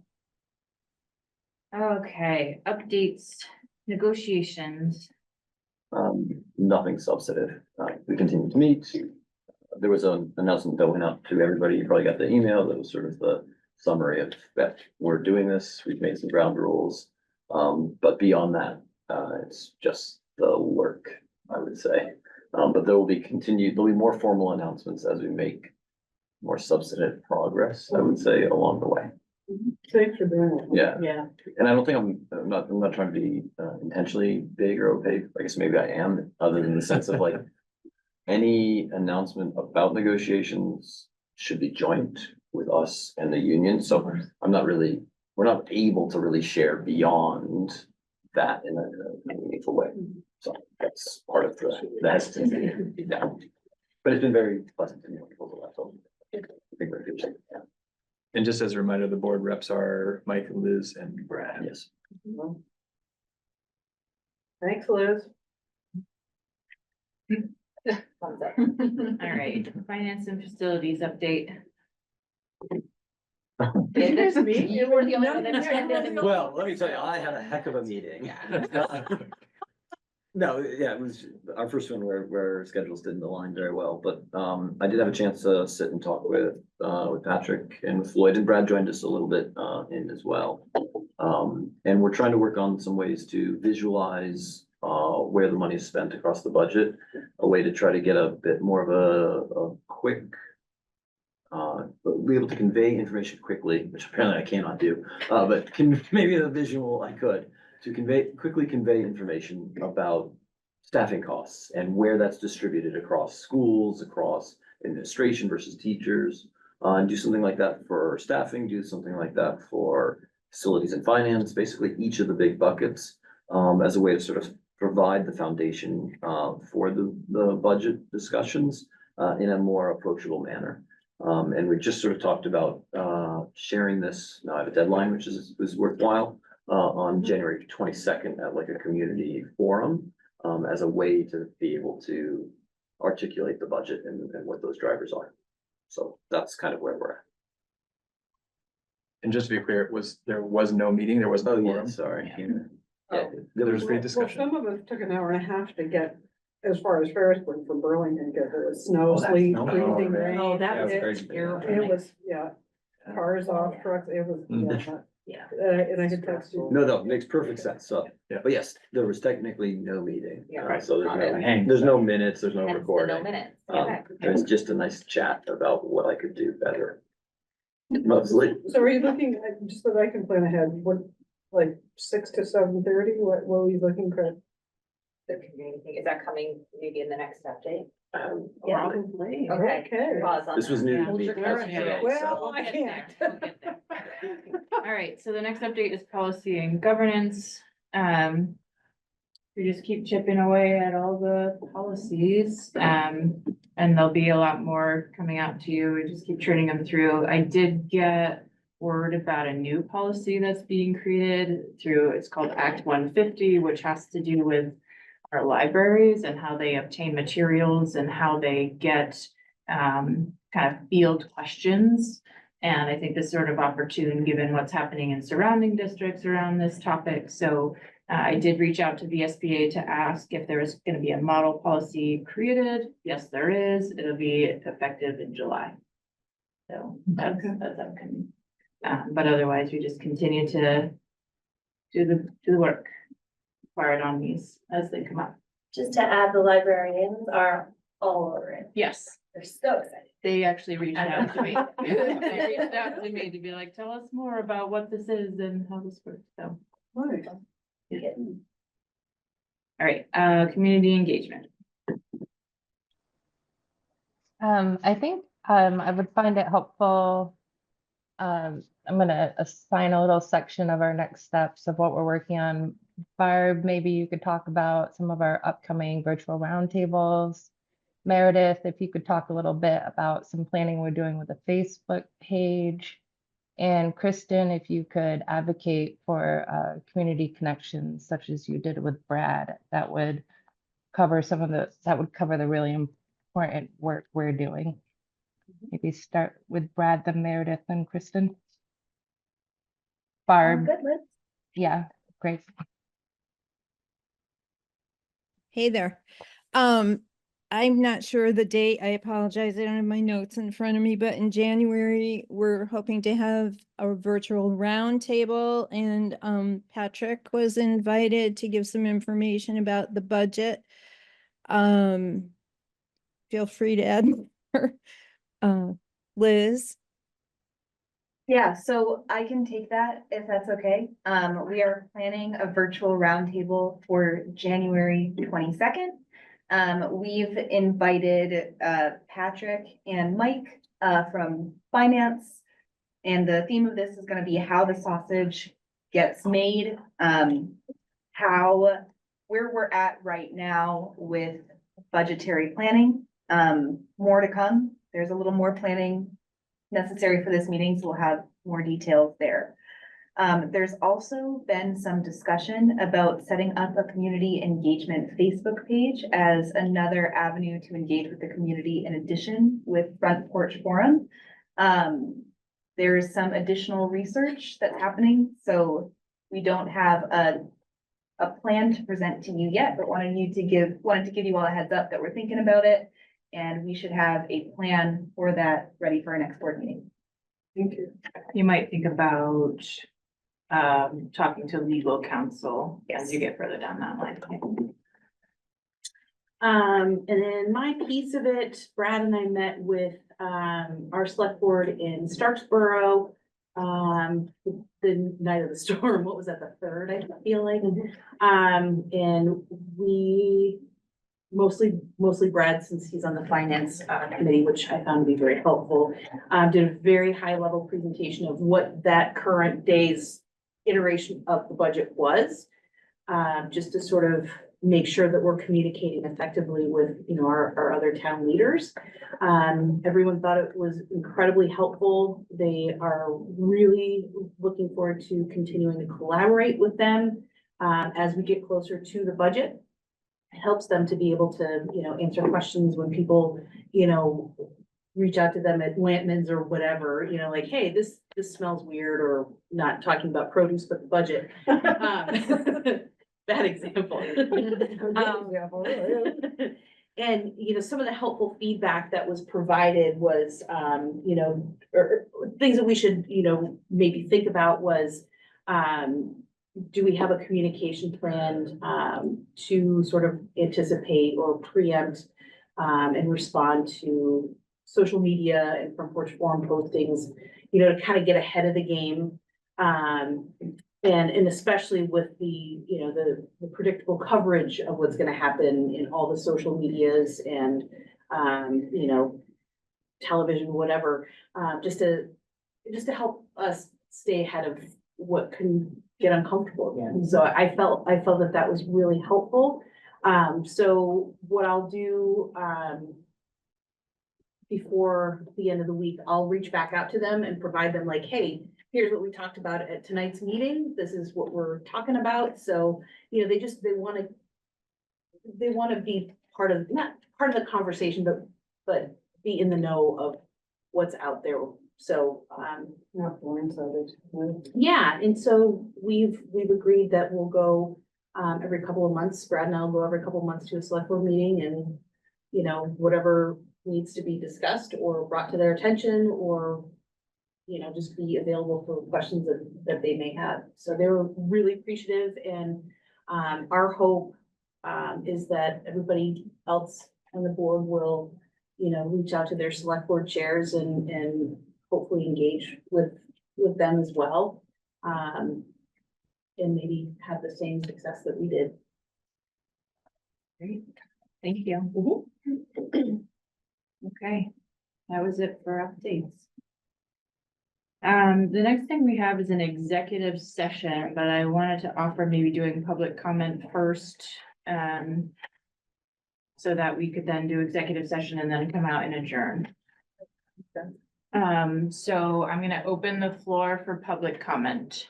A: Okay, updates, negotiations.
J: Nothing substantive. We continue to meet. There was an announcement that went out to everybody. You probably got the email. That was sort of the summary of that we're doing this. We've made some ground rules. But beyond that, it's just the work, I would say. But there'll be more formal announcements as we make more substantive progress, I would say, along the way.
D: Thanks for doing it.
J: Yeah.
E: Yeah.
J: And I don't think I'm not trying to be intentionally big or opaque. I guess maybe I am, other than the sense of like any announcement about negotiations should be joint with us and the union. So we're not able to really share beyond that in a meaningful way. So that's part of the hesitancy. Yeah. But it's been very pleasant to meet people the last one. I think we're good. Yeah.
C: And just as a reminder, the board reps are Mike, Liz, and Brad.
J: Yes.
D: Thanks, Liz.
A: Thumbs up. All right, finance and facilities update.
K: You were the only one that attended.
J: Well, let me tell you, I had a heck of a meeting. No, yeah, it was our first one where schedules didn't align very well, but I did have a chance to sit and talk with Patrick and with Floyd, and Brad joined us a little bit in as well. And we're trying to work on some ways to visualize where the money is spent across the budget, a way to try to get a bit more of a quick be able to convey information quickly, which apparently I cannot do, but maybe the visual I could, to quickly convey information about staffing costs and where that's distributed across schools, across administration versus teachers, and do something like that for staffing, do something like that for facilities and finance, basically each of the big buckets, as a way to sort of provide the foundation for the budget discussions in a more approachable manner. And we just sort of talked about sharing this. Now I have a deadline, which is worthwhile, on January 22nd at like a community forum, as a way to be able to articulate the budget and what those drivers are. So that's kind of where we're at.
C: And just to be clear, there was no meeting, there was no
J: Oh, yeah,
C: forum.
J: sorry.
D: Oh.
C: There was great
D: Well,
C: discussion.
D: some of us took an hour and a half to get as far as Ferrisburg from Burlington, because it was snow,
C: Oh, that's
D: sleet,
C: no-
D: freezing
C: oh,
D: rain.
K: Oh, that was
D: It-
K: terrible.
D: It was, yeah, cars off, trucks, it was, yeah.
K: Yeah.
D: And I could text you.
J: No, makes perfect sense. So,
C: Yeah.
J: but yes, there was technically no meeting.
I: Yeah.
J: So
C: Hang.
J: there's no minutes, there's no
I: Hence the
J: recording.
I: no minutes.
J: It was just a nice chat about what I could do better. Mostly.
D: So are you looking, just so that I can plan ahead, what, like 6 to 7:30, what were you looking for?
I: The community thing, is that coming maybe in the next update?
D: Yeah.
I: Okay.
D: Okay.
I: Pause on
J: This was
I: that.
J: new
I: Yeah.
J: to me. today,
D: Well,
J: so-
D: I can't.
A: All right, so the next update is policy and governance. We just keep chipping away at all the policies, and there'll be a lot more coming out to you. We just keep churning them through. I did get word about a new policy that's being created through, it's called Act 150, which has to do with our libraries and how they obtain materials and how they get kind of field questions. And I think this is sort of opportune, given what's happening in surrounding districts around this topic. So I did reach out to the SBA to ask if there was going to be a model policy created. Yes, there is. It'll be effective in July. So that's upcoming. But otherwise, we just continue to do the work required on these as they come up.
O: Just to add, the librarians are all over it.
A: Yes,
O: They're so excited.
A: they actually reached out to me. They reached out to me to be like, tell us more about what this is and how this works. So,
D: Nice.
A: yeah. All right, community engagement.
B: I think I would find it helpful. I'm gonna assign a little section of our next steps of what we're working on. Barb, maybe you could talk about some of our upcoming virtual roundtables. Meredith, if you could talk a little bit about some planning we're doing with a Facebook page. And Kristen, if you could advocate for community connections such as you did with Brad, that would cover the really important work we're doing. Maybe start with Brad, then Meredith, then Kristen. Barb,
O: Good, Liz.
B: yeah, great.
N: Hey there. I'm not sure the date. I apologize. I don't have my notes in front of me, but in January, we're hoping to have a virtual roundtable, and Patrick was invited to give some information about the budget. Feel free to add more. Liz?
O: Yeah, so I can take that if that's okay. We are planning a virtual roundtable for January 22nd. We've invited Patrick and Mike from finance. And the theme of this is gonna be how the sausage gets made, where we're at right now with budgetary planning. More to come. There's a little more planning necessary for this meeting, so we'll have more details there. There's also been some discussion about setting up a community engagement Facebook page as another avenue to engage with the community in addition with Front Porch Forum. There's some additional research that's happening, so we don't have a plan to present to you yet, but wanted to give you all a heads up that we're thinking about it. And we should have a plan for that ready for our next board meeting.
D: Thank you.
A: You might think about talking to legal counsel as you get further down that line.
K: And then my piece of it, Brad and I met with our select board in Starksboro. The night of the storm, what was that, the third, I feel like? And we mostly Brad, since he's on the finance committee, which I found to be very helpful, did a very high level presentation of what that current day's iteration of the budget was. Just to sort of make sure that we're communicating effectively with, you know, our other town leaders. Everyone thought it was incredibly helpful. They are really looking forward to continuing to collaborate with them as we get closer to the budget. It helps them to be able to, you know, answer questions when people, you know, reach out to them at Lampman's or whatever, you know, like, hey, this smells weird, or not talking about produce, but the budget. Bad example. And, you know, some of the helpful feedback that was provided was, you know, or things that we should, you know, maybe think about was, do we have a communication plan to sort of anticipate or preempt and respond to social media and Front Porch Forum postings, you know, to kind of get ahead of the game. And especially with the, you know, the predictable coverage of what's gonna happen in all the social medias and, you know, television, whatever, just to help us stay ahead of what can get uncomfortable again. So I felt that was really helpful. So what I'll do, before the end of the week, I'll reach back out to them and provide them like, hey, here's what we talked about at tonight's meeting. This is what we're talking about. So, you know, they want to be part of, not part of the conversation, but be in the know of what's out there. So,
D: Not blindsided.
K: yeah, and so we've agreed that we'll go every couple of months. Brad and I'll go every couple of months to a select board meeting, and, you know, whatever needs to be discussed or brought to their attention, or, you know, just be available for questions that they may have. So they were really appreciative, and our hope is that everybody else on the board will, you know, reach out to their select board chairs and hopefully engage with them as well. And maybe have the same success that we did.
A: Great, thank you. Okay, that was it for updates. The next thing we have is an executive session, but I wanted to offer maybe doing public comment first. So that we could then do executive session and then come out and adjourn. So I'm gonna open the floor for public comment.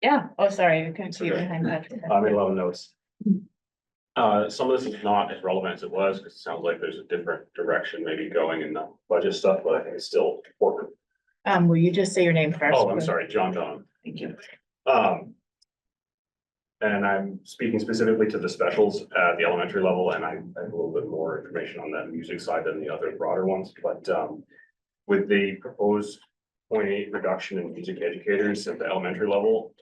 A: Yeah, oh, sorry, I couldn't see you behind that.
Q: I made a lot of notes. Some of this is not as relevant as it was, because it sounds like there's a different direction maybe going in the budget stuff, but I think it's still important.
A: Will you just say your name first?
Q: Oh, I'm sorry, John.
A: Thank you.
Q: And I'm speaking specifically to the specials at the elementary level, and I have a little bit more information on that music side than the other broader ones, but with the proposed 0.8 reduction in music educators at the elementary level,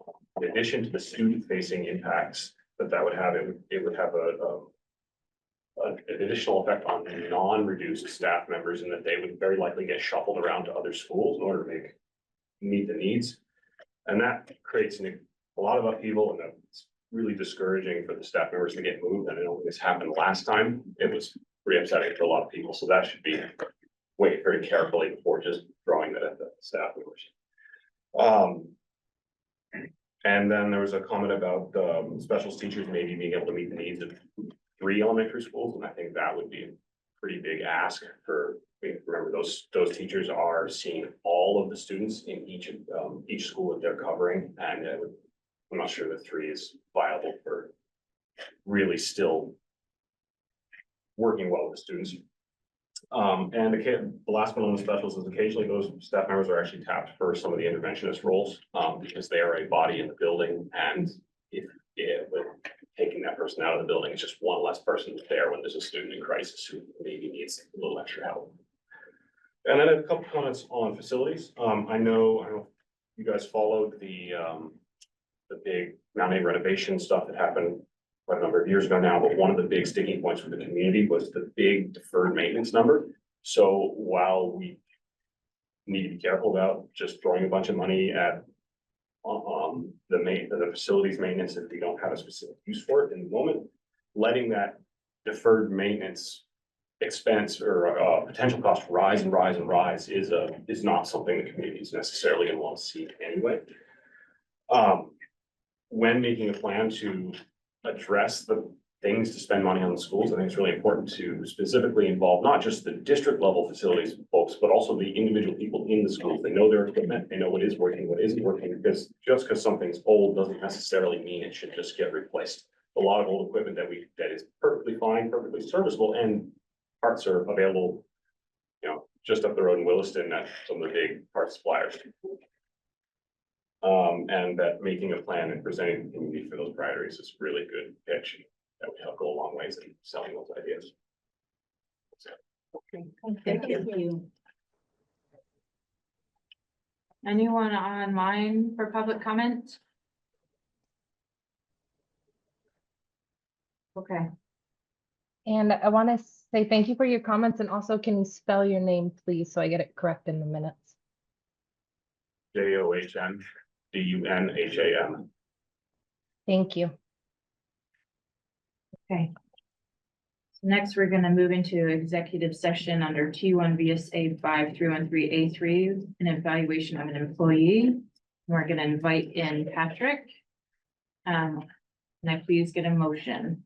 Q: in addition to the student facing impacts that would have, it would have an additional effect on non-reduced staff members in that they would very likely get shuffled around to other schools in order to meet the needs. And that creates a lot of upheaval, and it's really discouraging for the staff members to get moved. And I know this happened last time. It was pretty upsetting for a lot of people. So that should be weighed very carefully before just throwing that at the staff members. And then there was a comment about specials teachers maybe being able to meet the needs of 3 elementary schools. And I think that would be a pretty big ask for, remember, those teachers are seeing all of the students in each school that they're covering. And I'm not sure that 3 is viable for really still working well with the students. And the last one on the specials is occasionally those staff members are actually tapped for some of the interventionist roles, because they are a body in the building, and if with taking that person out of the building, it's just one less person there when there's a student in crisis who maybe needs a little extra help. And then a couple comments on facilities. I know you guys followed the big Mount A renovation stuff that happened quite a number of years ago now, but one of the big sticking points for the community was the big deferred maintenance number. So while we need to be careful about just throwing a bunch of money at the facilities maintenance if we don't have a specific use for it in the moment, letting that deferred maintenance expense or potential cost rise and rise and rise is not something the community is necessarily going to want to see anyway. When making a plan to address the things to spend money on the schools, I think it's really important to specifically involve not just the district level facilities folks, but also the individual people in the schools. They know their equipment, they know what is working, what isn't working, because just because something's old doesn't necessarily mean it should just get replaced. A lot of old equipment that is perfectly fine, perfectly serviceable, and parts are available, just up the road in Williston at some of the big parts suppliers. And that making a plan and presenting the community for those priorities is really good pitch. That would help go a long ways in selling those ideas.
A: Okay, thank you. Anyone online for public comment? Okay.
R: And I want to say thank you for your comments, and also can you spell your name, please, so I get it correct in the minutes?
Q: JOHNDUNHAM.
R: Thank you.
A: Okay. So next, we're going to move into executive session under T1 VSA 5313A3, an evaluation of an employee. We're going to invite in Patrick. Can I please get a motion?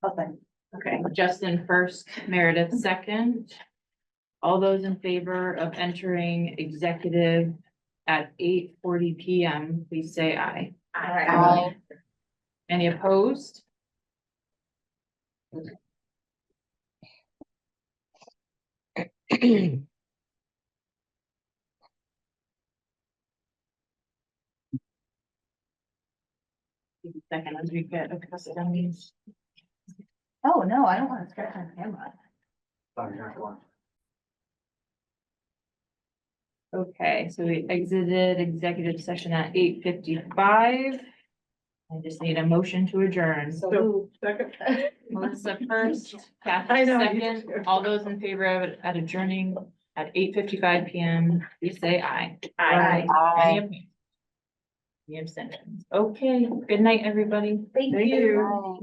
A: Okay, Justin first, Meredith second. All those in favor of entering executive at 8:40 PM, please say aye.
O: Aye.
A: Any opposed? Second, as we get accustomed to these.
O: Oh, no, I don't want to stretch on camera.
A: Okay, so we exited executive session at 8:55. I just need a motion to adjourn.
D: So, second.
A: Melissa first,
D: I
A: Kathy
D: know.
A: second. All those in favor of it at adjourning at 8:55 PM, please say aye.
O: Aye.
A: Any opposed? Any abstentions? Okay, good night, everybody.
O: Thank you.